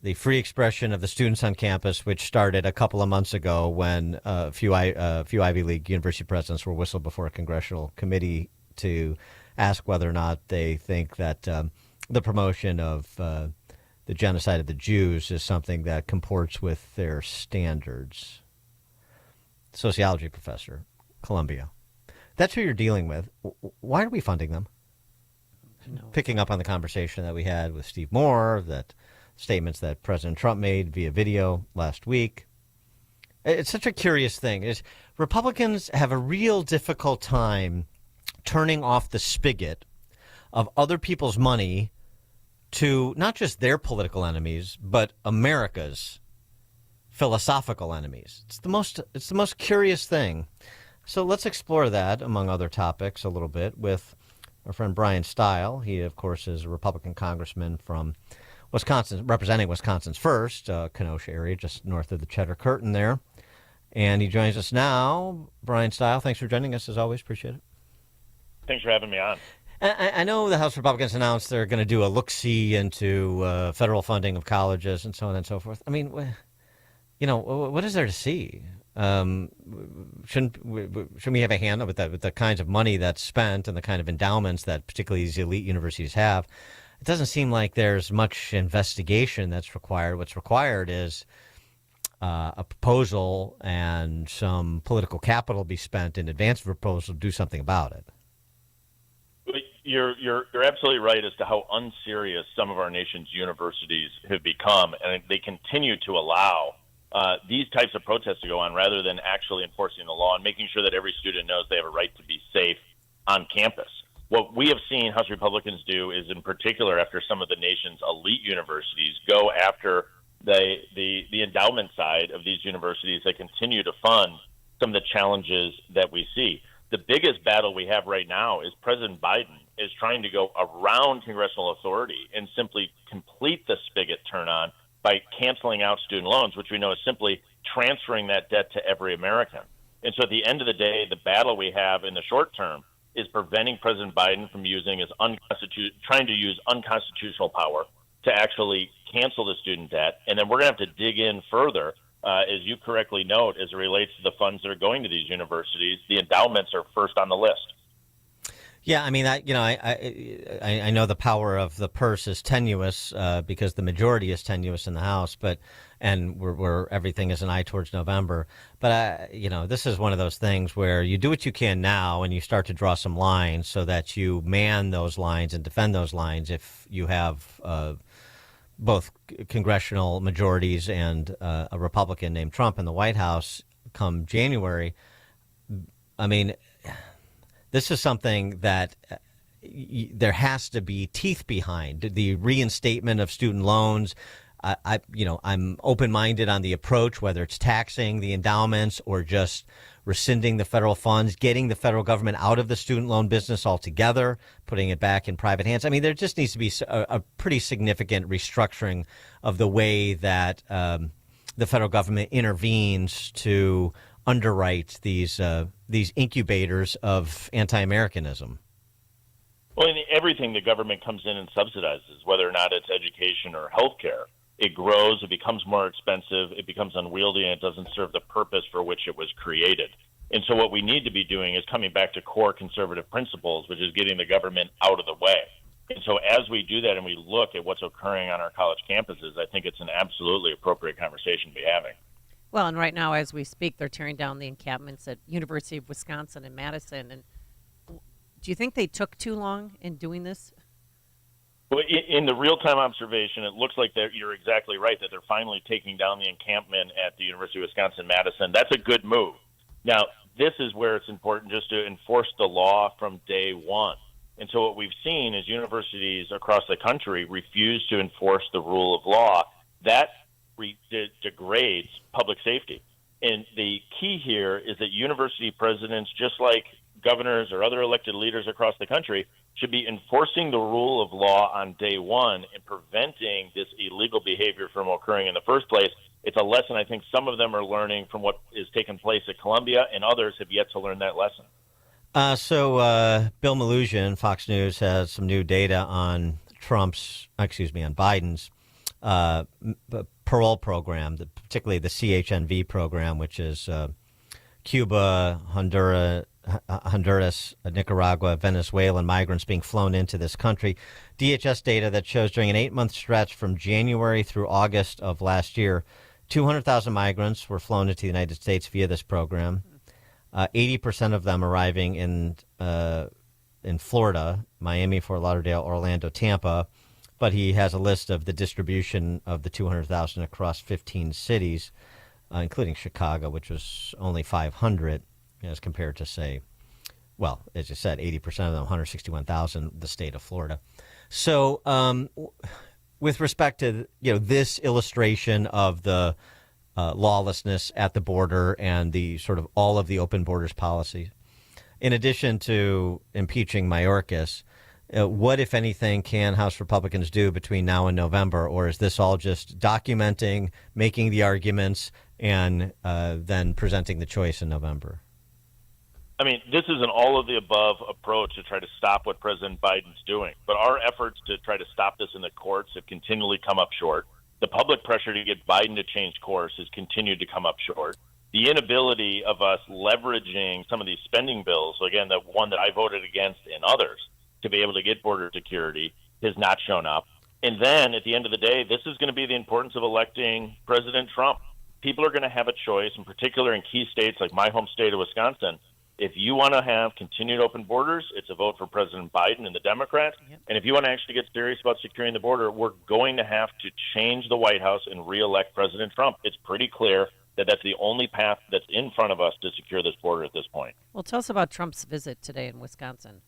the free expression of the students on campus, which started a couple of months ago when a few Ivy League university presidents were whistled before a congressional committee to ask whether or not they think that the promotion of the genocide of the Jews is something that comports with their standards. Sociology professor, Columbia. That's who you're dealing with. Why are we funding them? Picking up on the conversation that we had with Steve Moore, that statements that President Trump made via video last week. It's such a curious thing. Republicans have a real difficult time turning off the spigot of other people's money to not just their political enemies, but America's philosophical enemies. It's the most curious thing. So let's explore that, among other topics, a little bit with our friend Brian Stile. He, of course, is a Republican congressman from Wisconsin, representing Wisconsin's first, Kenosha area, just north of the Cheddar Curtain there. And he joins us now. Brian Stile, thanks for joining us, as always. Appreciate it. Thanks for having me on. I know the House Republicans announced they're going to do a look-see into federal funding of colleges and so on and so forth. I mean, what is there to see? Shouldn't we have a hand with the kinds of money that's spent and the kind of endowments that particularly these elite universities have? It doesn't seem like there's much investigation that's required. What's required is a proposal and some political capital be spent in advance of a proposal to do something about it. You're absolutely right as to how unserious some of our nation's universities have become, and they continue to allow these types of protests to go on rather than actually enforcing the law and making sure that every student knows they have a right to be safe on campus. What we have seen House Republicans do is, in particular, after some of the nation's elite universities go after the endowment side of these universities that continue to fund some of the challenges that we see. The biggest battle we have right now is President Biden is trying to go around congressional authority and simply complete the spigot turn on by canceling out student loans, which we know is simply transferring that debt to every American. And so at the end of the day, the battle we have in the short term is preventing President Biden from using his trying to use unconstitutional power to actually cancel the student debt. And then we're going to have to dig in further, as you correctly note, as it relates to the funds that are going to these universities. The endowments are first on the list. Yeah, I mean, I know the power of the purse is tenuous because the majority is tenuous in the House, and where everything is an eye towards November. But this is one of those things where you do what you can now, and you start to draw some lines so that you man those lines and defend those lines. If you have both congressional majorities and a Republican named Trump in the White House come January, I mean, this is something that there has to be teeth behind. The reinstatement of student loans, I'm open-minded on the approach, whether it's taxing the endowments or just rescinding the federal funds, getting the federal government out of the student loan business altogether, putting it back in private hands. I mean, there just needs to be a pretty significant restructuring of the way that the federal government intervenes to underwrite these incubators of anti-Americanism. Well, in everything the government comes in and subsidizes, whether or not it's education or healthcare, it grows, it becomes more expensive, it becomes unwieldy, and it doesn't serve the purpose for which it was created. And so what we need to be doing is coming back to core conservative principles, which is getting the government out of the way. And so as we do that and we look at what's occurring on our college campuses, I think it's an absolutely appropriate conversation to be having. Well, and right now, as we speak, they're tearing down the encampments at University of Wisconsin in Madison. And do you think they took too long in doing this? Well, in the real-time observation, it looks like you're exactly right, that they're finally taking down the encampment at the University of Wisconsin-Madison. That's a good move. Now, this is where it's important just to enforce the law from day one. And so what we've seen is universities across the country refuse to enforce the rule of law. That degrades public safety. And the key here is that university presidents, just like governors or other elected leaders across the country, should be enforcing the rule of law on day one and preventing this illegal behavior from occurring in the first place. It's a lesson I think some of them are learning from what is taking place at Columbia, and others have yet to learn that lesson. So Bill Maloogian, Fox News, has some new data on Biden's parole program, particularly the CHNV program, which is Cuba, Honduras, Nicaragua, Venezuelan migrants being flown into this country. DHS data that shows during an 8-month stretch from January through August of last year, 200,000 migrants were flown into the United States via this program. 80% of them arriving in Florida, Miami, Fort Lauderdale, Orlando, Tampa. But he has a list of the distribution of the 200,000 across 15 cities, including Chicago, which was only 500 as compared to, say, well, as you said, 80% of them, 161,000, the state of Florida. So with respect to this illustration of the lawlessness at the border and the sort of all of the open borders policy. In addition to impeaching Mayorkas, what, if anything, can House Republicans do between now and November? Or is this all just documenting, making the arguments, and then presenting the choice in November? I mean, this is an all-of-the-above approach to try to stop what President Biden's doing. But our efforts to try to stop this in the courts have continually come up short. The public pressure to get Biden to change course has continued to come up short. The inability of us leveraging some of these spending bills, again, the one that I voted against and others, to be able to get border security has not shown up. And then at the end of the day, this is going to be the importance of electing President Trump. People are going to have a choice, in particular in key states like my home state of Wisconsin. If you want to have continued open borders, it's a vote for President Biden and the Democrats. Yep. And if you want to actually get serious about securing the border, we're going to have to change the White House and reelect President Trump. It's pretty clear that that's the only path that's in front of us to secure this border at this point. Well, tell us about Trump's visit today in Wisconsin.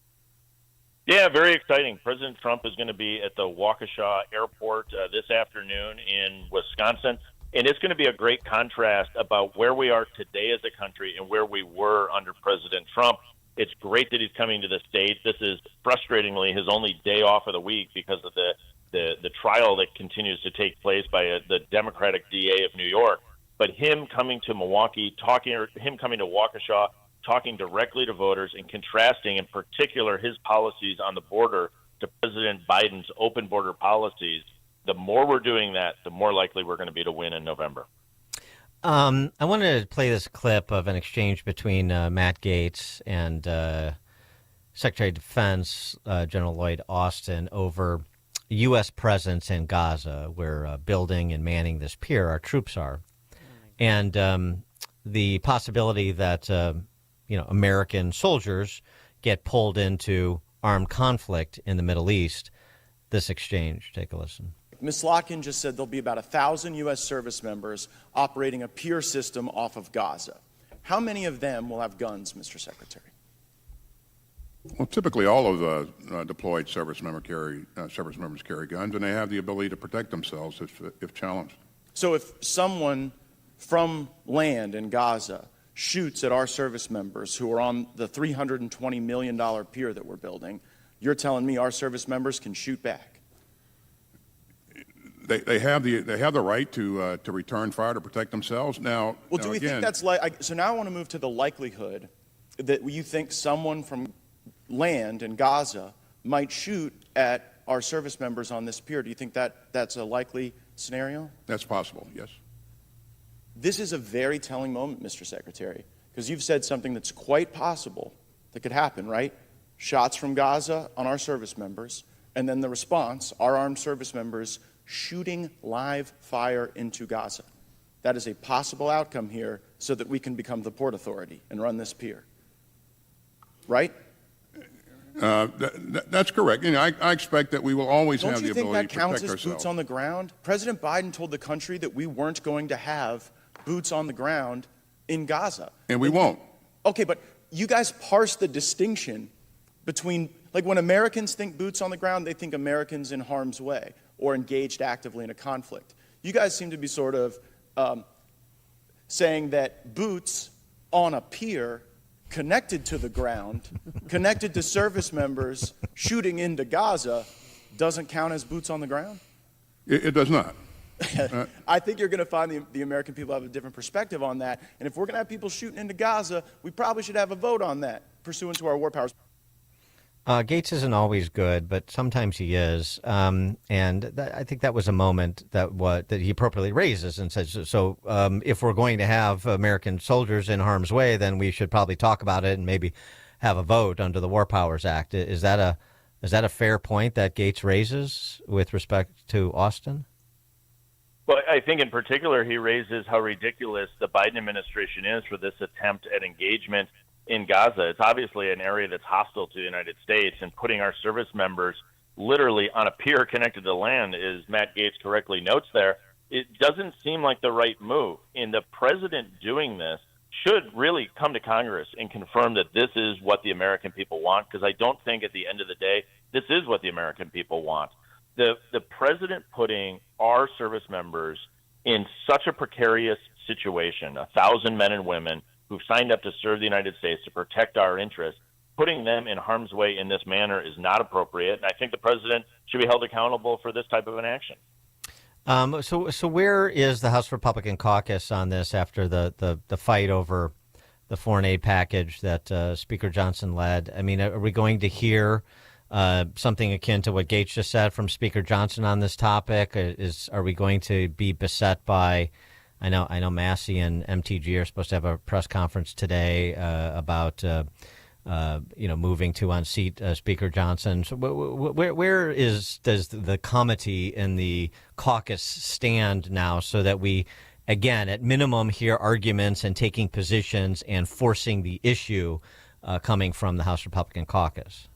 Yeah, very exciting. President Trump is going to be at the Waukesha Airport this afternoon in Wisconsin. And it's going to be a great contrast about where we are today as a country and where we were under President Trump. It's great that he's coming to the state. This is frustratingly his only day off of the week because of the trial that continues to take place by the Democratic DA of New York. But him coming to Milwaukee, him coming to Waukesha, talking directly to voters and contrasting in particular his policies on the border to President Biden's open border policies, the more we're doing that, the more likely we're going to be to win in November. I wanted to play this clip of an exchange between Matt Gaetz and Secretary of Defense General Lloyd Austin over U.S. presence in Gaza. We're building and manning this pier. Our troops are. And the possibility that American soldiers get pulled into armed conflict in the Middle East. This exchange, take a listen. Ms. Locken just said there'll be about 1,000 U.S. service members operating a pier system off of Gaza. How many of them will have guns, Mr. Secretary? Well, typically all of the deployed service members carry guns, and they have the ability to protect themselves if challenged. So if someone from land in Gaza shoots at our service members who are on the $320 million pier that we're building, you're telling me our service members can shoot back? They have the right to return fire to protect themselves. Now, well, do we think that's like? So now I want to move to the likelihood that you think someone from land in Gaza might shoot at our service members on this pier. Do you think that that's a likely scenario? That's possible. Yes. This is a very telling moment, Mr. Secretary, because you've said something that's quite possible that could happen, right? Shots from Gaza on our service members, and then the response, our armed service members shooting live fire into Gaza. That is a possible outcome here so that we can become the Port Authority and run this pier. Right? That's correct. I expect that we will always have the ability to protect ourselves. Don't you think that counts as boots on the ground? President Biden told the country that we weren't going to have boots on the ground in Gaza. And we won't. Okay, but you guys parse the distinction between, like when Americans think boots on the ground, they think Americans in harm's way or engaged actively in a conflict. You guys seem to be sort of saying that boots on a pier connected to the ground, connected to service members shooting into Gaza, doesn't count as boots on the ground? It does not. I think you're going to find the American people have a different perspective on that. And if we're going to have people shooting into Gaza, we probably should have a vote on that, pursuant to our war powers. Gaetz isn't always good, but sometimes he is. I think that was a moment that he appropriately raises and says, so if we're going to have American soldiers in harm's way, then we should probably talk about it and maybe have a vote under the War Powers Act. Is that a fair point that Gaetz raises with respect to Austin? Well, I think in particular he raises how ridiculous the Biden administration is for this attempt at engagement in Gaza. It's obviously an area that's hostile to the United States, and putting our service members literally on a pier connected to land, as Matt Gaetz correctly notes there, it doesn't seem like the right move. And the president doing this should really come to Congress and confirm that this is what the American people want, because I don't think at the end of the day, this is what the American people want. The president putting our service members in such a precarious situation, 1,000 men and women who've signed up to serve the United States to protect our interests. Putting them in harm's way in this manner is not appropriate, and I think the president should be held accountable for this type of an action. So where is the House Republican caucus on this after the fight over the foreign aid package that Speaker Johnson led? I mean, are we going to hear something akin to what Gates just said from Speaker Johnson on this topic? Are we going to be beset by? I know Massey and MTG are supposed to have a press conference today about moving to unseat Speaker Johnson. So where does the committee and the caucus stand now, so that we, again, at minimum, hear arguments and taking positions and forcing the issue coming from the House Republican caucus?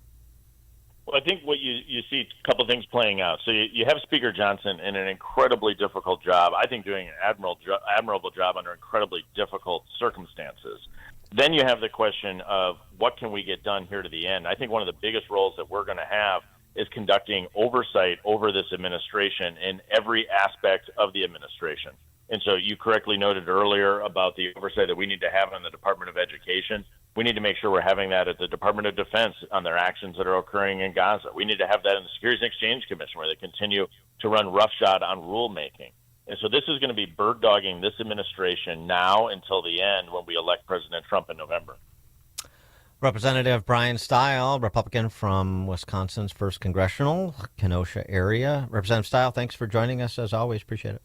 Well, I think what you see a couple of things playing out. So you have Speaker Johnson in an incredibly difficult job, I think doing an admirable job under incredibly difficult circumstances. Then you have the question of what can we get done here to the end. I think one of the biggest roles that we're going to have is conducting oversight over this administration in every aspect of the administration. And so you correctly noted earlier about the oversight that we need to have on the Department of Education. We need to make sure we're having that at the Department of Defense on their actions that are occurring in Gaza. We need to have that in the Securities and Exchange Commission, where they continue to run roughshod on rulemaking. And so this is going to be bird-dogging this administration now until the end when we elect President Trump in November. Representative Brian Stile, Republican from Wisconsin's 1st Congressional, Kenosha area. Representative Stile, thanks for joining us, as always. Appreciate it.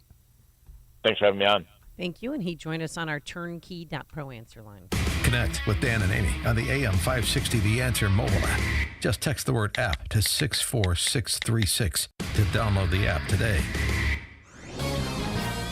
Thanks for having me on. Thank you, and he joined us on our turnkey.pro answer line. Connect with Dan and Amy on the AM 560 The Answer mobile app. Just text the word app to 64636 to download the app today.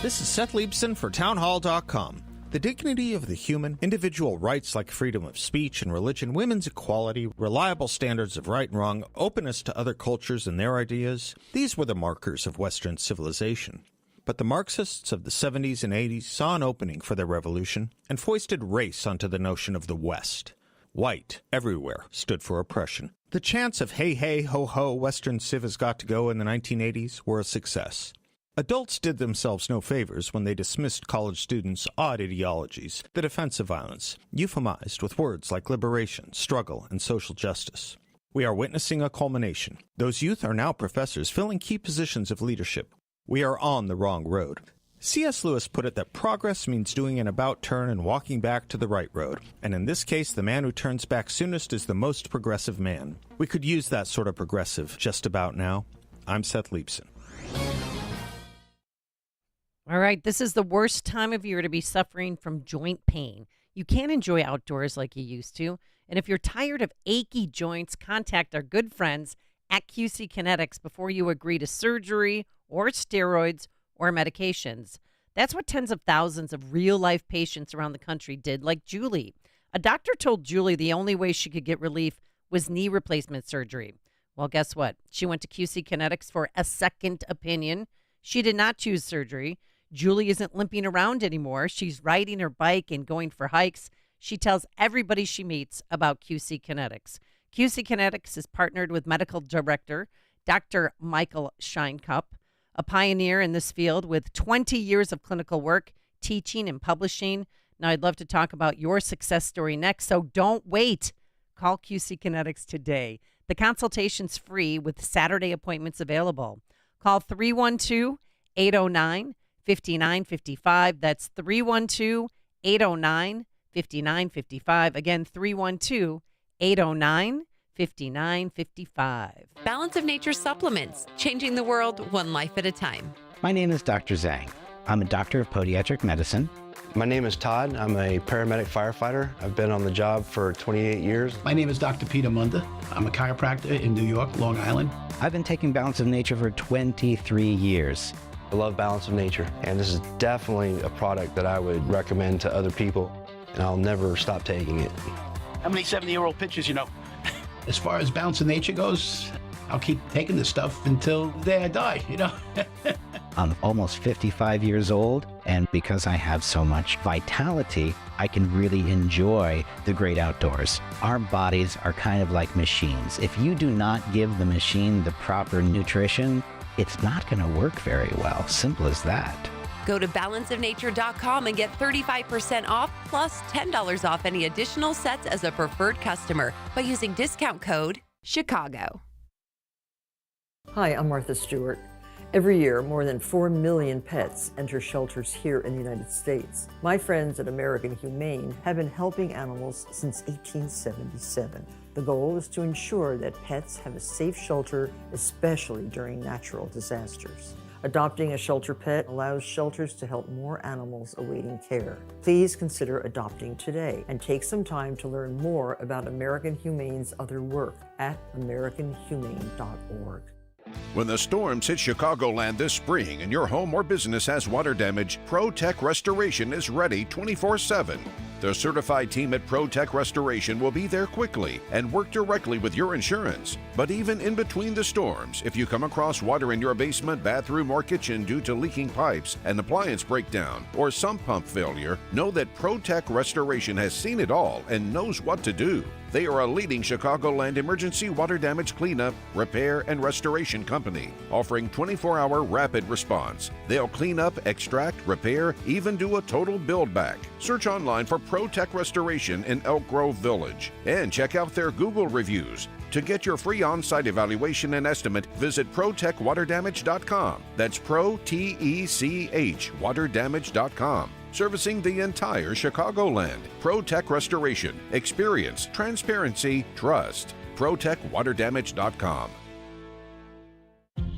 This is Seth Leibson for townhall.com. The dignity of the human, individual rights like freedom of speech and religion, women's equality, reliable standards of right and wrong, openness to other cultures and their ideas, these were the markers of Western civilization. But the Marxists of the 70s and 80s saw an opening for their revolution and foisted race onto the notion of the West. White, everywhere, stood for oppression. The chants of hey, hey, ho, ho, Western civ has got to go in the 1980s were a success. Adults did themselves no favors when they dismissed college students' odd ideologies, the defense of violence, euphemized with words like liberation, struggle, and social justice. We are witnessing a culmination. Those youth are now professors filling key positions of leadership. We are on the wrong road. C.S. Lewis put it that progress means doing an about turn and walking back to the right road. And in this case, the man who turns back soonest is the most progressive man. We could use that sort of progressive just about now. I'm Seth Leibson. All right, this is the worst time of year to be suffering from joint pain. You can't enjoy outdoors like you used to. And if you're tired of achy joints, contact our good friends at QC Kinetics before you agree to surgery or steroids or medications. That's what tens of thousands of real-life patients around the country did, like Julie. A doctor told Julie the only way she could get relief was knee replacement surgery. Well, guess what? She went to QC Kinetics for a second opinion. She did not choose surgery. Julie isn't limping around anymore. She's riding her bike and going for hikes. She tells everybody she meets about QC Kinetics. QC Kinetics is partnered with medical director Dr. Michael Scheinkup, a pioneer in this field with 20 years of clinical work, teaching, and publishing. Now, I'd love to talk about your success story next, so don't wait. Call QC Kinetics today. The consultation's free with Saturday appointments available. Call 312-809-5955. That's 312-809-5955. Again, 312-809-5955. Balance of Nature supplements, changing the world one life at a time. My name is Dr. Zhang. I'm a doctor of podiatric medicine. My name is Todd. I'm a paramedic firefighter. I've been on the job for 28 years. My name is Dr. Peter Munda. I'm a chiropractor in New York, Long Island. I've been taking Balance of Nature for 23 years. I love Balance of Nature, and this is definitely a product that I would recommend to other people, and I'll never stop taking it. How many 70-year-old pitchers you know? As far as Balance of Nature goes, I'll keep taking this stuff until the day I die, you know? I'm almost 55 years old, and because I have so much vitality, I can really enjoy the great outdoors. Our bodies are kind of like machines. If you do not give the machine the proper nutrition, it's not going to work very well. Simple as that. Go to balanceofnature.com and get 35% off plus $10 off any additional sets as a preferred customer by using discount code CHICAGO. Hi, I'm Martha Stewart. Every year, more than 4 million pets enter shelters here in the United States. My friends at American Humane have been helping animals since 1877. The goal is to ensure that pets have a safe shelter, especially during natural disasters. Adopting a shelter pet allows shelters to help more animals awaiting care. Please consider adopting today and take some time to learn more about American Humane's other work at americanhumane.org. When the storms hit Chicagoland this spring and your home or business has water damage, ProTech Restoration is ready 24/7. The certified team at ProTech Restoration will be there quickly and work directly with your insurance. But even in between the storms, if you come across water in your basement, bathroom, or kitchen due to leaking pipes, an appliance breakdown, or sump pump failure, know that ProTech Restoration has seen it all and knows what to do. They are a leading Chicagoland emergency water damage cleanup, repair, and restoration company, offering 24-hour rapid response. They'll clean up, extract, repair, even do a total build back. Search online for ProTech Restoration in Elk Grove Village and check out their Google reviews. To get your free on-site evaluation and estimate, visit protechwaterdamage.com. That's Pro-T-E-C-H, waterdamage.com. Servicing the entire Chicagoland. ProTech Restoration. Experience, transparency, trust. ProTechWaterDamage.com.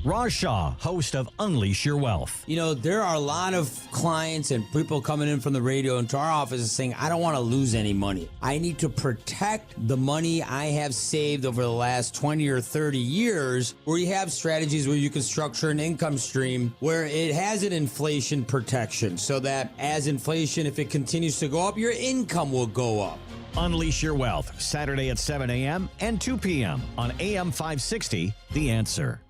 Raj Shah, host of Unleash Your Wealth. You know, there are a lot of clients and people coming in from the radio into our office saying, I don't want to lose any money. I need to protect the money I have saved over the last 20 or 30 years, where you have strategies where you can structure an income stream where it has an inflation protection so that as inflation, if it continues to go up, your income will go up. Unleash Your Wealth, Saturday at 7 a.m. and 2 p.m. on AM 560, The Answer.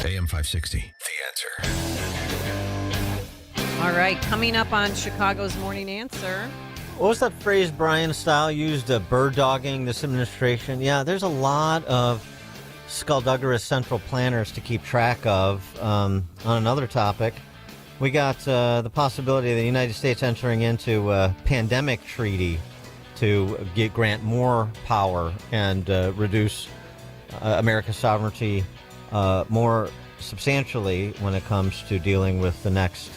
AM 560, The Answer. All right, coming up on Chicago's Morning Answer. What was that phrase Brian Style used, bird dogging this administration? Yeah, there's a lot of skullduggerous central planners to keep track of. On another topic, we got the possibility of the United States entering into a pandemic treaty to grant more power and reduce America's sovereignty more substantially when it comes to dealing with the next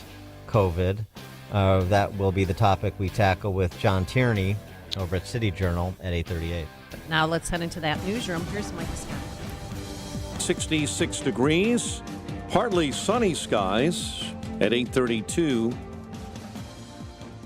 COVID. That will be the topic we tackle with John Tierney over at City Journal at 8:38. Now let's head into that newsroom. Here's Mike Scott. 66 degrees, partly sunny skies at 8:32.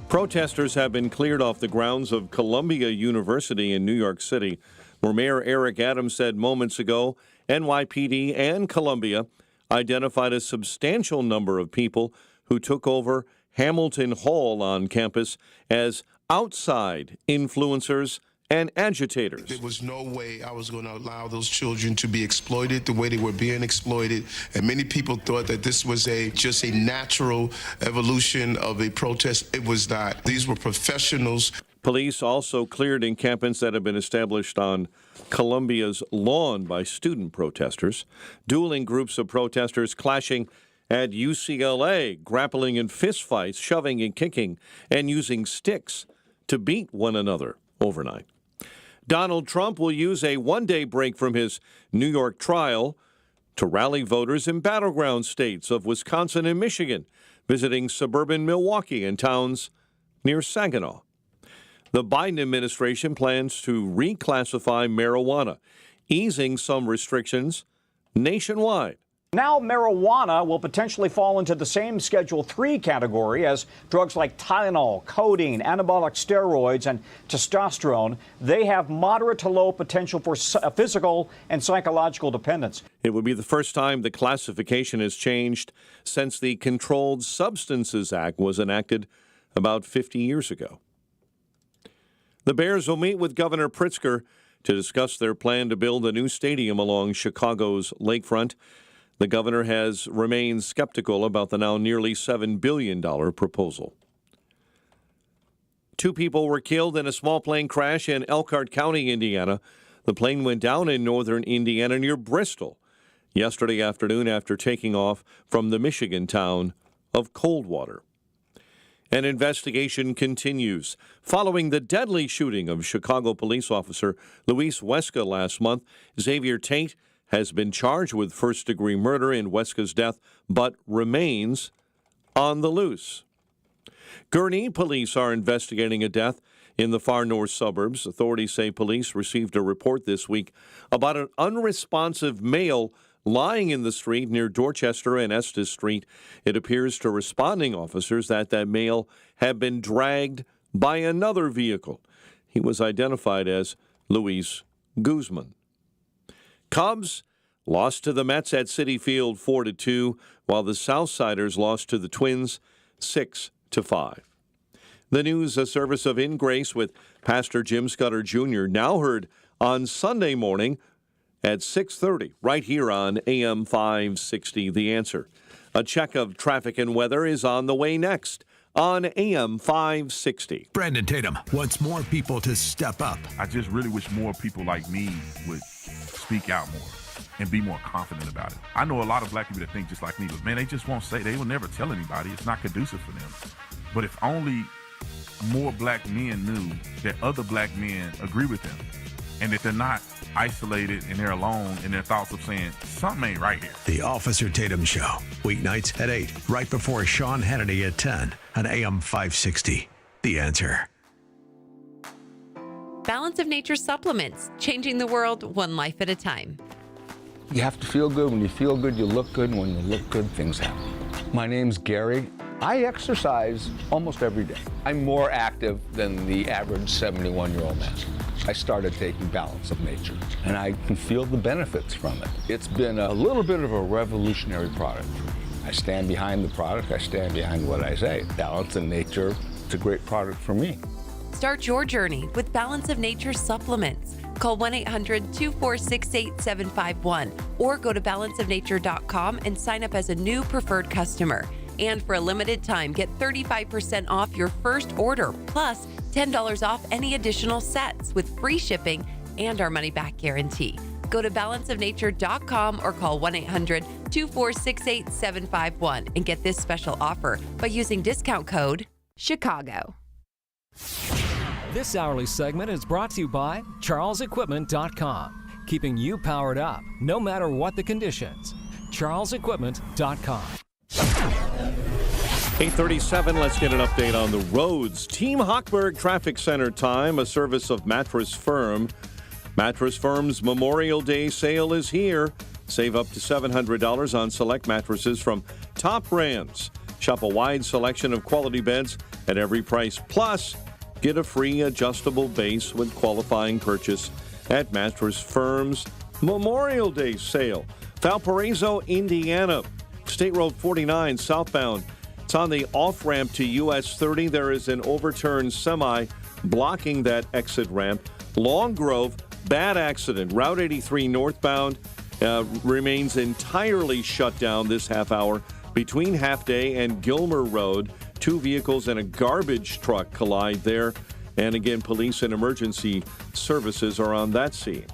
Protesters have been cleared off the grounds of Columbia University in New York City, where Mayor Eric Adams said moments ago NYPD and Columbia identified a substantial number of people who took over Hamilton Hall on campus as outside influencers and agitators. There was no way I was going to allow those children to be exploited the way they were being exploited. And many people thought that this was just a natural evolution of a protest. It was not. These were professionals. Police also cleared encampments that have been established on Columbia's lawn by student protesters. Dueling groups of protesters clashing at UCLA, grappling in fistfights, shoving and kicking, and using sticks to beat one another overnight. Donald Trump will use a one-day break from his New York trial to rally voters in battleground states of Wisconsin and Michigan, visiting suburban Milwaukee and towns near Saginaw. The Biden administration plans to reclassify marijuana, easing some restrictions nationwide. Now marijuana will potentially fall into the same Schedule III category as drugs like Tylenol, codeine, anabolic steroids, and testosterone. They have moderate to low potential for physical and psychological dependence. It would be the first time the classification has changed since the Controlled Substances Act was enacted about 50 years ago. The Bears will meet with Governor Pritzker to discuss their plan to build a new stadium along Chicago's lakefront. The governor has remained skeptical about the now nearly $7 billion proposal. 2 people were killed in a small plane crash in Elkhart County, Indiana. The plane went down in northern Indiana near Bristol yesterday afternoon after taking off from the Michigan town of cold water. An investigation continues. Following the deadly shooting of Chicago police officer Luis Huesca last month, Xavier Tate has been charged with first-degree murder in Huesca's death, but remains on the loose. Gurnee police are investigating a death in the far north suburbs. Authorities say police received a report this week about an unresponsive male lying in the street near Dorchester and Estes Street. It appears to responding officers that male had been dragged by another vehicle. He was identified as Luis Guzman. Cubs lost to the Mets at Citi Field 4-2, while the Southsiders lost to the Twins 6-5. The news, a service of In Grace with Pastor Jim Scudder Jr., now heard on Sunday morning at 6:30, right here on AM 560, The Answer. A check of traffic and weather is on the way next on AM 560. Brandon Tatum wants more people to step up. I just really wish more people like me would speak out more and be more confident about it. I know a lot of black people that think just like me, but man, they just won't say. They will never tell anybody. It's not conducive for them. But if only more black men knew that other black men agree with them and that they're not isolated and they're alone in their thoughts of saying, something ain't right here. The Officer Tatum Show, weeknights at 8, right before Sean Hannity at 10 on AM 560. The Answer. Balance of Nature supplements, changing the world one life at a time. You have to feel good. When you feel good, you look good. And when you look good, things happen. My name's Gary. I exercise almost every day. I'm more active than the average 71-year-old man. I started taking Balance of Nature, and I can feel the benefits from it. It's been a little bit of a revolutionary product. I stand behind the product. I stand behind what I say. Balance of Nature, it's a great product for me. Start your journey with Balance of Nature supplements. Call 1-800-246-8751 or go to balanceofnature.com and sign up as a new preferred customer. And for a limited time, get 35% off your first order, plus $10 off any additional sets with free shipping and our money-back guarantee. Go to balanceofnature.com or call 1-800-246-8751 and get this special offer by using discount code CHICAGO. This hourly segment is brought to you by charlesequipment.com, keeping you powered up no matter what the conditions. charlesequipment.com. 8:37, let's get an update on the roads. Team Hochberg Traffic Center time, a service of Mattress Firm. Mattress Firm's Memorial Day sale is here. Save up to $700 on select mattresses from top brands. Shop a wide selection of quality beds at every price. Plus, get a free adjustable base with qualifying purchase at Mattress Firm's Memorial Day sale. Valparaiso, Indiana. State Road 49 southbound. It's on the off-ramp to US 30. There is an overturned semi blocking that exit ramp. Long Grove, bad accident. Route 83 northbound remains entirely shut down this half hour between Half Day and Gilmer Road. Two vehicles and a garbage truck collide there. And again, police and emergency services are on that scene.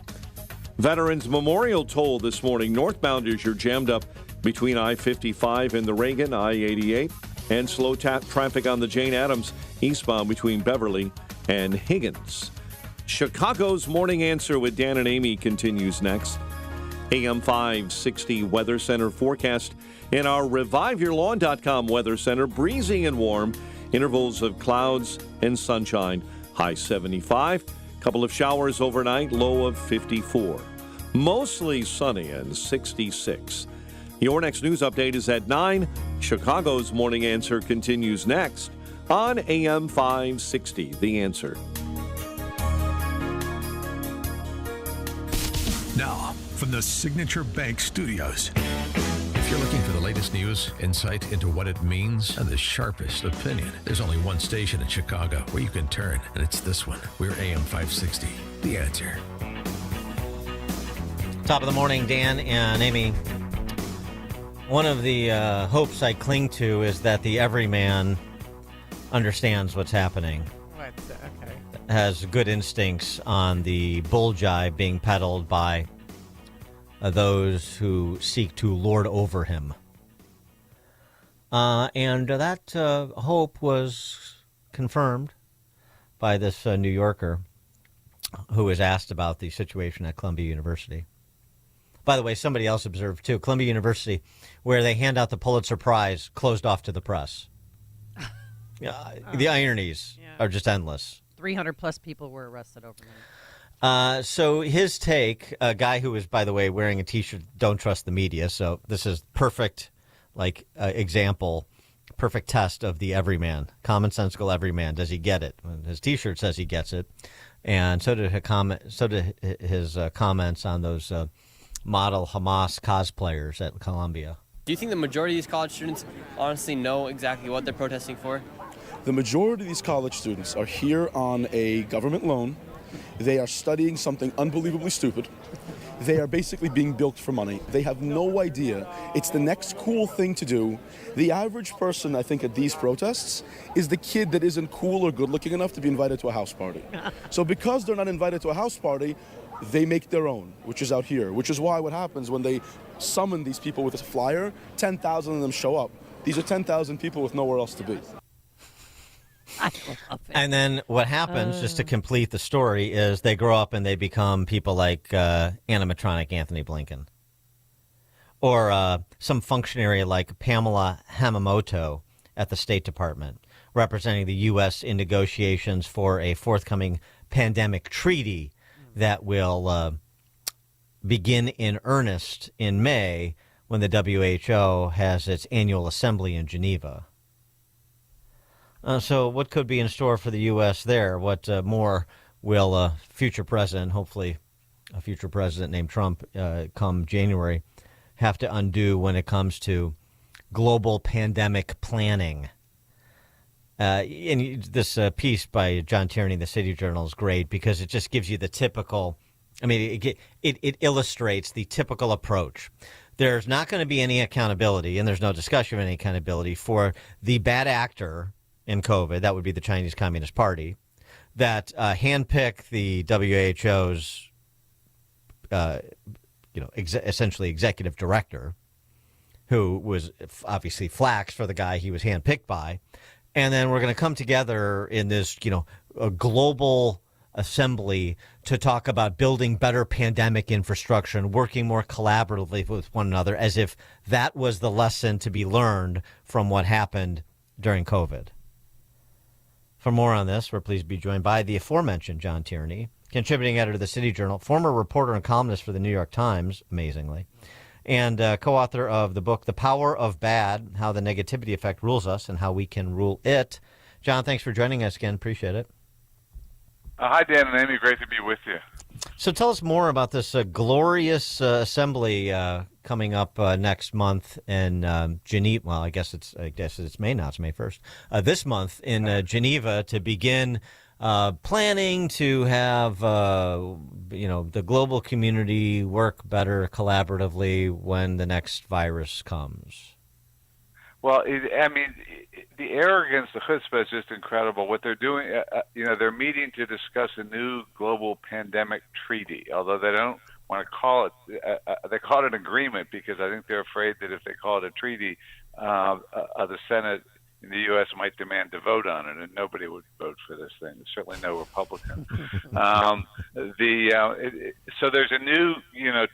Veterans Memorial toll this morning. Northbound as you're jammed up between I-55 and the Reagan, I-88, and slow traffic on the Jane Addams eastbound between Beverly and Higgins. Chicago's Morning Answer with Dan and Amy continues next. AM 560 Weather Center forecast in our ReviveYourLawn.com Weather Center. Breezy and warm, intervals of clouds and sunshine. High 75, couple of showers overnight, low of 54. Mostly sunny and 66. Your next news update is at 9. Chicago's Morning Answer continues next on AM 560, The Answer. Now, from the Signature Bank Studios. If you're looking for the latest news, insight into what it means, and the sharpest opinion, there's only one station in Chicago where you can turn, and it's this one. We're AM 560, The Answer. Top of the morning, Dan and Amy. One of the hopes I cling to is that the everyman understands what's happening. Okay. Has good instincts on the bull jive being peddled by those who seek to lord over him. And that hope was confirmed by this New Yorker who was asked about the situation at Columbia University. By the way, somebody else observed, too, Columbia University, where they hand out the Pulitzer Prize, closed off to the press. The ironies are just endless. 300 plus people were arrested overnight. So his take, a guy who was, by the way, wearing a T-shirt, "Don't trust the media." So this is perfect, example, perfect test of the everyman, commonsensical everyman. Does he get it? His T-shirt says he gets it, and so did his comments on those model Hamas cosplayers at Columbia. Do you think the majority of these college students honestly know exactly what they're protesting for? The majority of these college students are here on a government loan. They are studying something unbelievably stupid. They are basically being bilked for money. They have no idea. It's the next cool thing to do. The average person, I think, at these protests is the kid that isn't cool or good looking enough to be invited to a house party. So because they're not invited to a house party, they make their own, which is out here, which is why what happens when they summon these people with a flyer, 10,000 of them show up. These are 10,000 people with nowhere else to be. I love it. And then what happens, just to complete the story, is they grow up and they become people like animatronic Anthony Blinken. Or some functionary like Pamela Hamamoto at the State Department, representing the U.S. in negotiations for a forthcoming pandemic treaty that will begin in earnest in May when the WHO has its annual assembly in Geneva. So what could be in store for the U.S. there? What more will a future president, hopefully a future president named Trump, come January, have to undo when it comes to global pandemic planning? And this piece by John Tierney in the City Journal is great because it just gives you the typical, it illustrates the typical approach. There's not going to be any accountability, and there's no discussion of any accountability for the bad actor in COVID. That would be the Chinese Communist Party, that handpicked the WHO's, essentially executive director, who was obviously flax for the guy he was handpicked by. And then we're going to come together in this, a global assembly to talk about building better pandemic infrastructure and working more collaboratively with one another, as if that was the lesson to be learned from what happened during COVID. For more on this, we're pleased to be joined by the aforementioned John Tierney, contributing editor of the City Journal, former reporter and columnist for the New York Times, amazingly, and co-author of the book, The Power of Bad, How the Negativity Effect Rules Us and How We Can Rule It. John, thanks for joining us again. Appreciate it. Hi, Dan and Amy. Great to be with you. So tell us more about this glorious assembly coming up next month in Geneva. Well, I guess it's May now. It's May 1st. This month in Geneva to begin planning to have the global community work better collaboratively when the next virus comes. Well, the arrogance, the chutzpah is just incredible. What they're doing, they're meeting to discuss a new global pandemic treaty, although they don't want to call it, they call it an agreement because I think they're afraid that if they call it a treaty, the Senate in the U.S. might demand to vote on it, and nobody would vote for this thing. Certainly no Republican. So there's a new,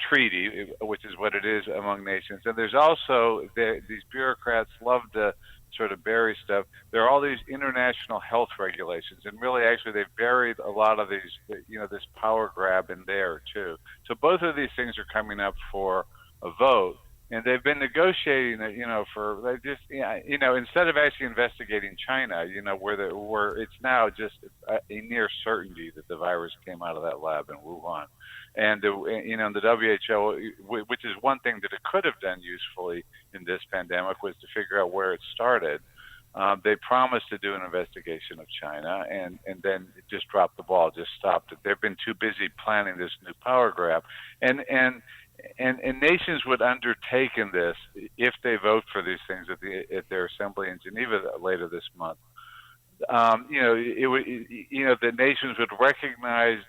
treaty, which is what it is among nations, and there's also these bureaucrats love to sort of bury stuff. There are all these international health regulations, and really, actually, they've buried a lot of these, this power grab in there too. So both of these things are coming up for a vote. And they've been negotiating it, instead of actually investigating China, where it's now just a near certainty that the virus came out of that lab in Wuhan. And, the WHO, which is one thing that it could have done usefully in this pandemic, was to figure out where it started. They promised to do an investigation of China and then it just dropped the ball, just stopped it. They've been too busy planning this new power grab. And nations would undertake in this, if they vote for these things at their assembly in Geneva later this month, the nations would recognize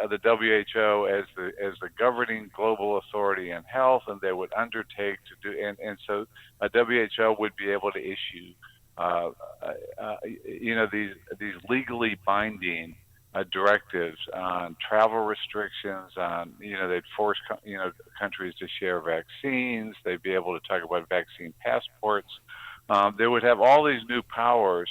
the WHO as the governing global authority in health, and they would undertake to do, and so a WHO would be able to issue, these legally binding directives on travel restrictions, on, they'd force, countries to share vaccines. They'd be able to talk about vaccine passports. They would have all these new powers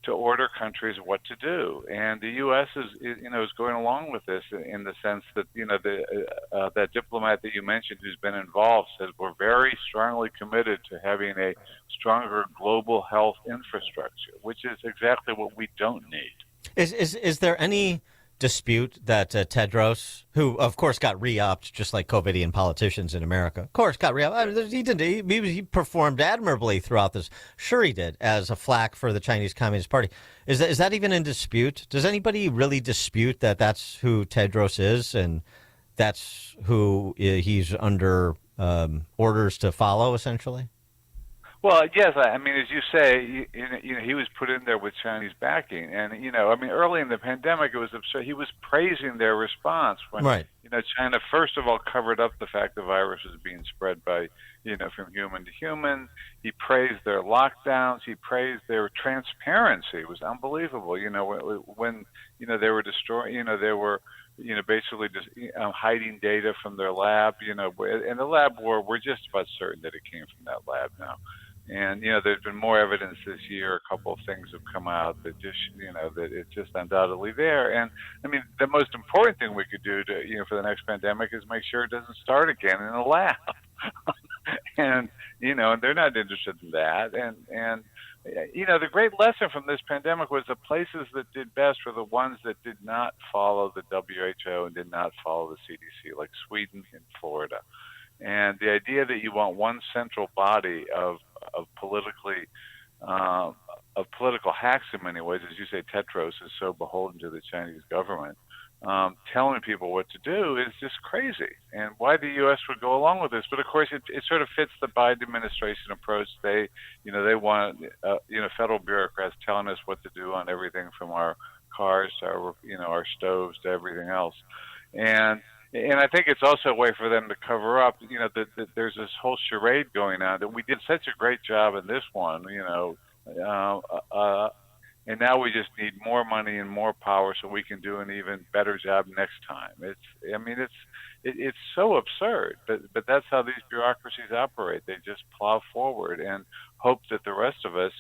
to order countries what to do, and the U.S. is going along with this in the sense that that diplomat that you mentioned who's been involved says we're very strongly committed to having a stronger global health infrastructure, which is exactly what we don't need. Is there any dispute that Tedros, who of course got re-upped just like COVIDian politicians in America, of course got re-upped. I mean, he didn't. He performed admirably throughout this. Sure, he did as a flack for the Chinese Communist Party. Is that even in dispute? Does anybody really dispute that that's who Tedros is and that's who he's under orders to follow, essentially? Well, yes. I mean, as you say, he was put in there with Chinese backing, and early in the pandemic, it was absurd. He was praising their response when, right. China first of all covered up the fact the virus was being spread by, from human to human. He praised their lockdowns. He praised their transparency. It was unbelievable. When they were destroying. They were. Basically just hiding data from their lab. And the lab we're just about certain that it came from that lab now. And, there's been more evidence this year. A couple of things have come out that just, that it's just undoubtedly there. And, I mean, the most important thing we could do to, for the next pandemic is make sure it doesn't start again in a lab. And, and they're not interested in that. And the great lesson from this pandemic was the places that did best were the ones that did not follow the WHO and did not follow the CDC, like Sweden and Florida. And the idea that you want one central body of political hacks in many ways, as you say, Tedros is so beholden to the Chinese government, telling people what to do is just crazy. And why the U.S. would go along with this, but of course it sort of fits the Biden administration approach. They want federal bureaucrats telling us what to do on everything from our cars to our stoves to everything else, and I think it's also a way for them to cover up, that there's this whole charade going on, that we did such a great job in this one, and now we just need more money and more power so we can do an even better job next time. It's so absurd, but that's how these bureaucracies operate. They just plow forward and hope that the rest of us,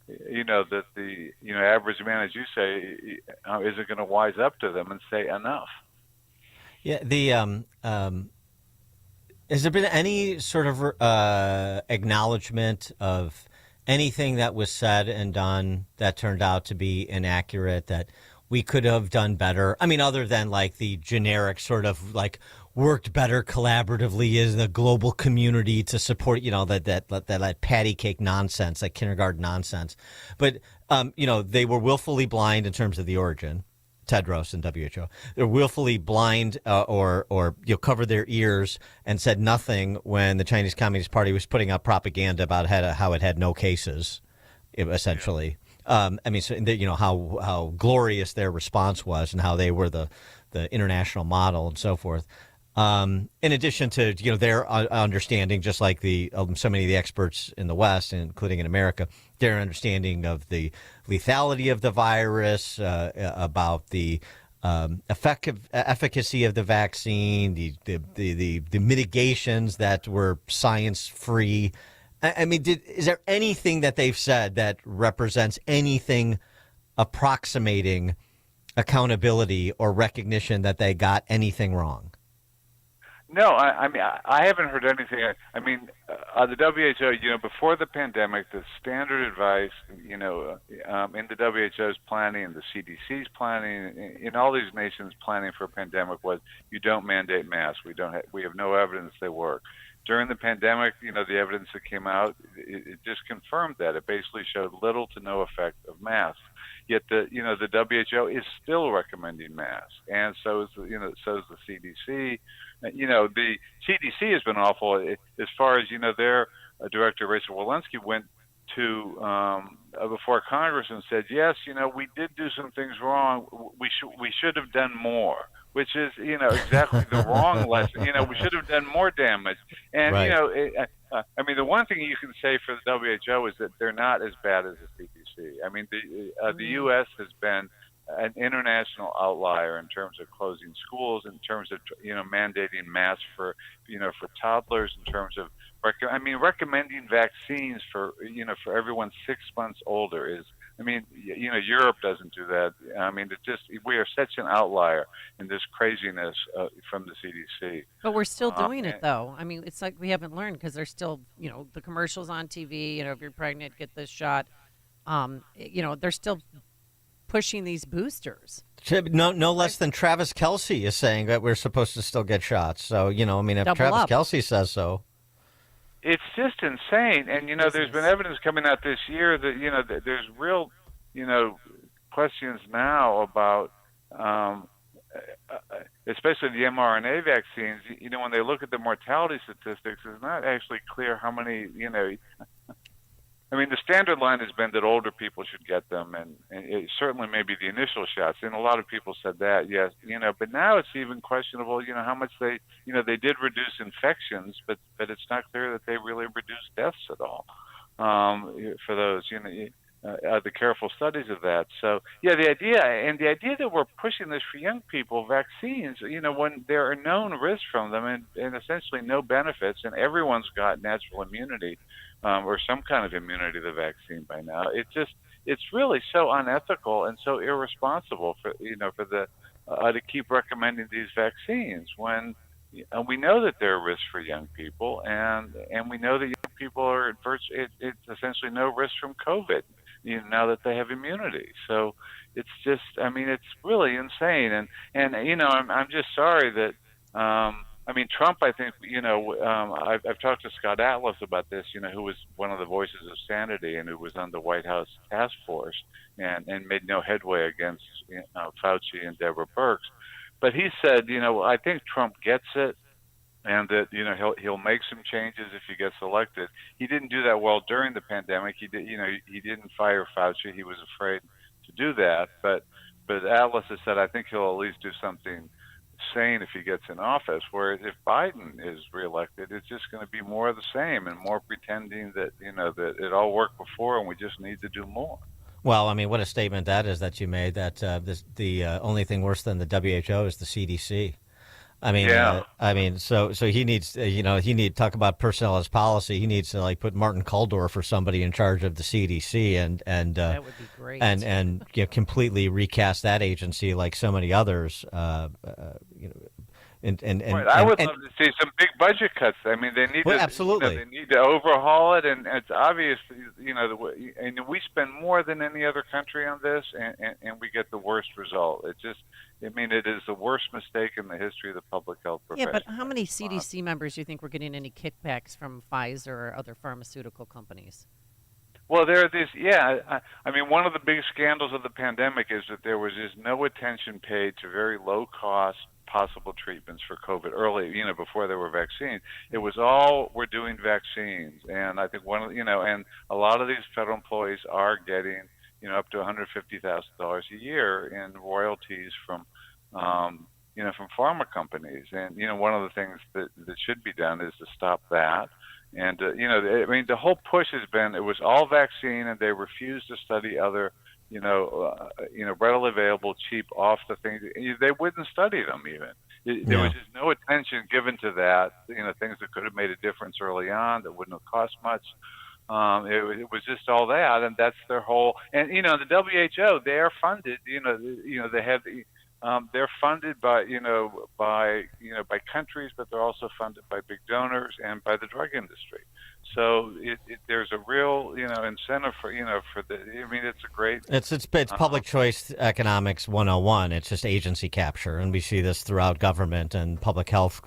that the average man, as you say, isn't going to wise up to them and say enough. Yeah, has there been any sort of acknowledgement of anything that was said and done that turned out to be inaccurate, that we could have done better? I mean, other than like the generic sort of like worked better collaboratively as the global community to support, that patty cake nonsense, like kindergarten nonsense. But, they were willfully blind in terms of the origin. Tedros and WHO. They're willfully blind or covered their ears and said nothing when the Chinese Communist Party was putting out propaganda about how it had no cases, essentially. How glorious their response was and how they were the international model and so forth. In addition to their understanding, just like so many of the experts in the West, including in America, their understanding of the lethality of the virus, about the efficacy of the vaccine, the mitigations that were science free. I mean, is there anything that they've said that represents anything approximating accountability or recognition that they got anything wrong? No, I haven't heard anything. The WHO, before the pandemic, the standard advice, in the WHO's planning and the CDC's planning, in all these nations' planning for a pandemic was you don't mandate masks. We have no evidence they work. During the pandemic, the evidence that came out, it just confirmed that. It basically showed little to no effect of masks. Yet the WHO is still recommending masks, and so is the CDC. The CDC has been awful as far as their director Rachel Walensky went before Congress and said, yes, we did do some things wrong. We should have done more, which is, exactly the wrong lesson. We should have done more damage. And, Right. the one thing you can say for the WHO is that they're not as bad as the CDC. I mean, the U.S. has been an international outlier in terms of closing schools, in terms of, mandating masks for toddlers, in terms of, recommending vaccines for everyone 6 months older is, Europe doesn't do that. We are such an outlier in this craziness from the CDC. But we're still doing it, though. It's like we haven't learned because there's still, the commercials on TV, if you're pregnant, get this shot. They're still pushing these boosters. No less than Travis Kelce is saying that we're supposed to still get shots. So, if Double Travis up. Kelce says so. It's just insane. And, there's been evidence coming out this year that, that there's real, questions now about, especially the mRNA vaccines. When they look at the mortality statistics, it's not actually clear how many, the standard line has been that older people should get them, and it certainly maybe the initial shots. And a lot of people said that, yes, but now it's even questionable, how much they did reduce infections, but it's not clear that they really reduced deaths at all for those, the careful studies of that. So, yeah, the idea that we're pushing this for young people, vaccines, when there are known risks from them and essentially no benefits, and everyone's got natural immunity, or some kind of immunity to the vaccine by now. It's really so unethical and so irresponsible for to keep recommending these vaccines when we know that there are risks for young people, and we know that young people are it's essentially no risk from COVID, now that they have immunity. So it's just, it's really insane, and I'm just sorry that. Trump, I think, I've talked to Scott Atlas about this, who was one of the voices of sanity and who was on the White House task force and made no headway against Fauci and Deborah Birx. But he said, I think Trump gets it and that, he'll make some changes if he gets elected. He didn't do that well during the pandemic. He didn't fire Fauci. He was afraid to do that. But Atlas has said, I think he'll at least do something sane if he gets in office, whereas if Biden is reelected, it's just going to be more of the same and more pretending that, that it all worked before and we just need to do more. Well, what a statement that is that you made, that the only thing worse than the WHO is the CDC. So he needs, he need talk about personnel as policy. He needs to put Martin Kulldorff or somebody in charge of the CDC and that would be great. and completely recast that agency like so many others. Right. I would love to see some big budget cuts. They need to absolutely. They need to overhaul it, and it's obvious, and we spend more than any other country on this, and we get the worst result. It is the worst mistake in the history of the public health profession. Yeah, but how many CDC members do you think we're getting any kickbacks from Pfizer or other pharmaceutical companies? Well, there are these. Yeah, one of the big scandals of the pandemic is that there was just no attention paid to very low-cost possible treatments for COVID early, before there were vaccines. It was all, we're doing vaccines, and I think and a lot of these federal employees are getting, up to $150,000 a year in royalties from pharma companies, and one of the things that should be done is to stop that. And the whole push has been, it was all vaccine, and they refused to study other readily available, cheap, off the things. They wouldn't study them even. There was just no attention given to that. Things that could have made a difference early on that wouldn't have cost much. It was just all that, and that's their whole. And the WHO, they are funded. They have. They're funded by by countries, but they're also funded by big donors and by the drug industry. So there's a real incentive for the. It's a great. It's public choice economics 101. It's just agency capture, and we see this throughout government, and public health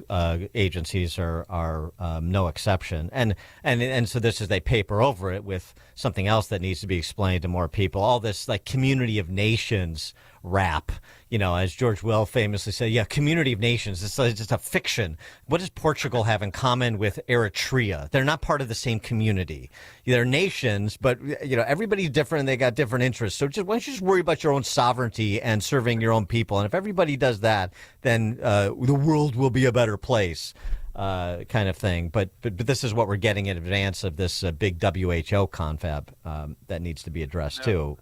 agencies are no exception. And so this is, they paper over it with something else that needs to be explained to more people. All this community of nations rap. As George Will famously said, yeah, community of nations. It's just a fiction. What does Portugal have in common with Eritrea? They're not part of the same community. They're nations, but everybody's different. They got different interests. So why don't you just worry about your own sovereignty and serving your own people? And if everybody does that, then the world will be a better place, kind of thing. But this is what we're getting in advance of this big WHO confab that needs to be addressed too.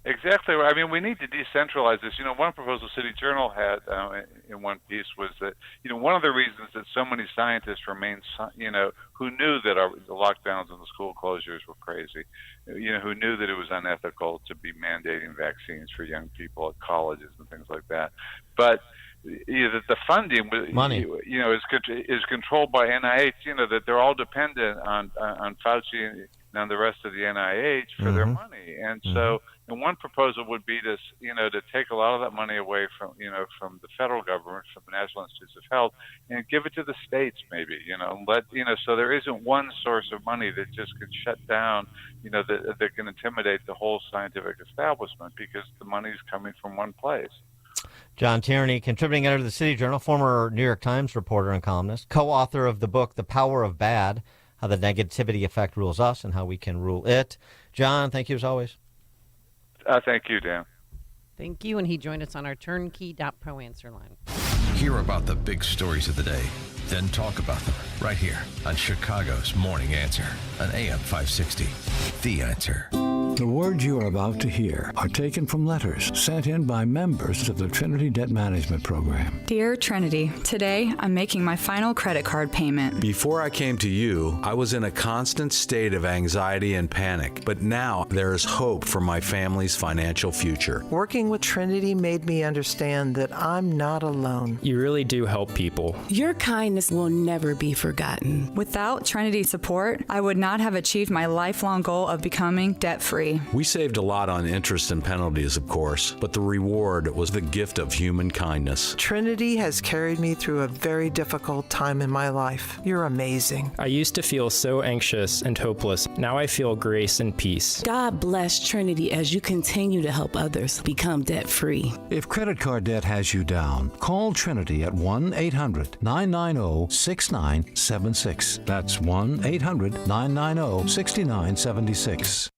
Exactly right. I mean, we need to decentralize this. One proposal City Journal had in one piece was that, one of the reasons that so many scientists remain, who knew that the lockdowns and the school closures were crazy, who knew that it was unethical to be mandating vaccines for young people at colleges and things like that. But that the funding, money, is controlled by NIH. That they're all dependent on Fauci and the rest of the NIH for their money, and so. And one proposal would be to take a lot of that money away from the federal government, from the National Institutes of Health, and give it to the states, maybe, so there isn't one source of money that just can shut down, that can intimidate the whole scientific establishment because the money is coming from one place. John Tierney, contributing editor of the City Journal, former New York Times reporter and columnist, co-author of the book The Power of Bad: How the Negativity Effect Rules Us and How We Can Rule It. John, thank you as always. Thank you, Dan. Thank you, and he joined us on our turnkey.pro answer line. Hear about the big stories of the day, then talk about them right here on Chicago's Morning Answer on AM 560. The Answer. The words you are about to hear are taken from letters sent in by members of the Trinity Debt Management Program. Dear Trinity, today I'm making my final credit card payment. Before I came to you, I was in a constant state of anxiety and panic, but now there is hope for my family's financial future. Working with Trinity made me understand that I'm not alone. You really do help people. Your kindness will never be forgotten. Without Trinity's support, I would not have achieved my lifelong goal of becoming debt-free. We saved a lot on interest and penalties, of course, but the reward was the gift of human kindness. Trinity has carried me through a very difficult time in my life. You're amazing. I used to feel so anxious and hopeless. Now I feel grace and peace. God bless Trinity as you continue to help others become debt-free. If credit card debt has you down, call Trinity at 1-800-990-6976. That's 1-800-990-6976.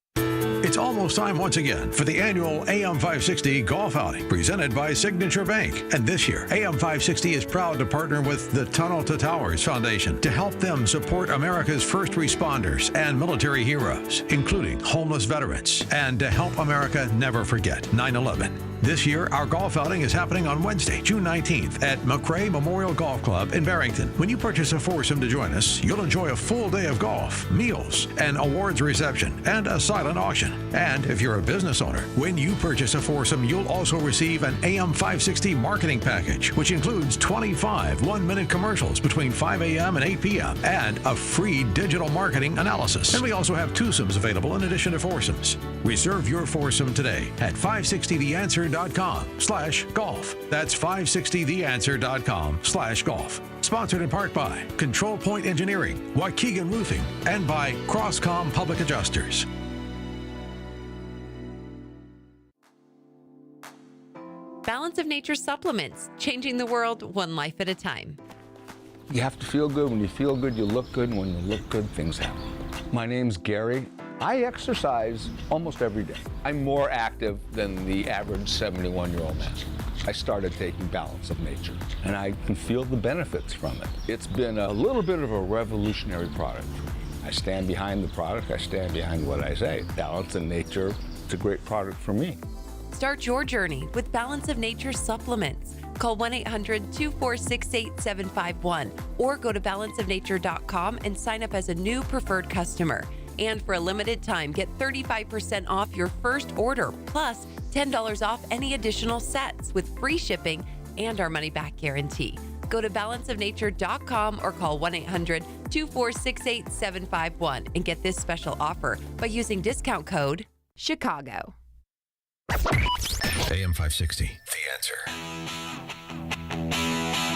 It's almost time once again for the annual AM 560 Golf Outing presented by Signature Bank. And this year, AM 560 is proud to partner with the Tunnel to Towers Foundation to help them support America's first responders and military heroes, including homeless veterans, and to help America never forget 9/11. This year, our golf outing is happening on Wednesday, June 19th at McRae Memorial Golf Club in Barrington. When you purchase a foursome to join us, you'll enjoy a full day of golf, meals, an awards reception, and a silent auction. And if you're a business owner, when you purchase a foursome, you'll also receive an AM 560 marketing package, which includes 25 one-minute commercials between 5 a.m. and 8 p.m. and a free digital marketing analysis. And we also have twosomes available in addition to foursomes. Reserve your foursome today at 560theanswer.com/golf. That's 560theanswer.com/golf. Sponsored in part by Control Point Engineering, Waukegan Roofing, and by Crosscom Public Adjusters. Balance of Nature supplements, changing the world one life at a time. You have to feel good. When you feel good, you look good. And when you look good, things happen. My name's Gary. I exercise almost every day. I'm more active than the average 71-year-old man. I started taking Balance of Nature, and I can feel the benefits from it. It's been a little bit of a revolutionary product for me. I stand behind the product. I stand behind what I say. Balance of Nature, it's a great product for me. Start your journey with Balance of Nature supplements. Call 1-800-246-8751 or go to balanceofnature.com and sign up as a new preferred customer. And for a limited time, get 35% off your first order, plus $10 off any additional sets with free shipping and our money-back guarantee. Go to balanceofnature.com or call 1-800-246-8751 and get this special offer by using discount code CHICAGO. AM 560, The Answer.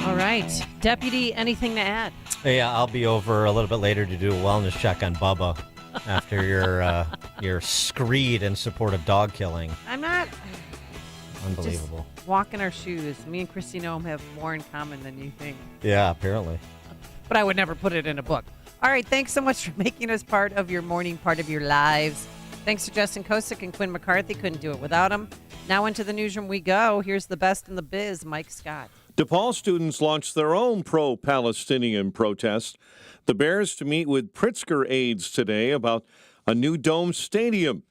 All right. Deputy, anything to add? Yeah, I'll be over a little bit later to do a wellness check on Bubba after your screed in support of dog killing. I'm not. Unbelievable. Just walk in our shoes. Me and Christy Nome have more in common than you think. Yeah, apparently. But I would never put it in a book. All right, thanks so much for making us part of your morning, part of your lives. Thanks to Justin Kosick and Quinn McCarthy. Couldn't do it without them. Now into the newsroom we go. Here's the best in the biz, Mike Scott. DePaul students launched their own pro-Palestinian protest. The Bears to meet with Pritzker aides today about a new dome stadium.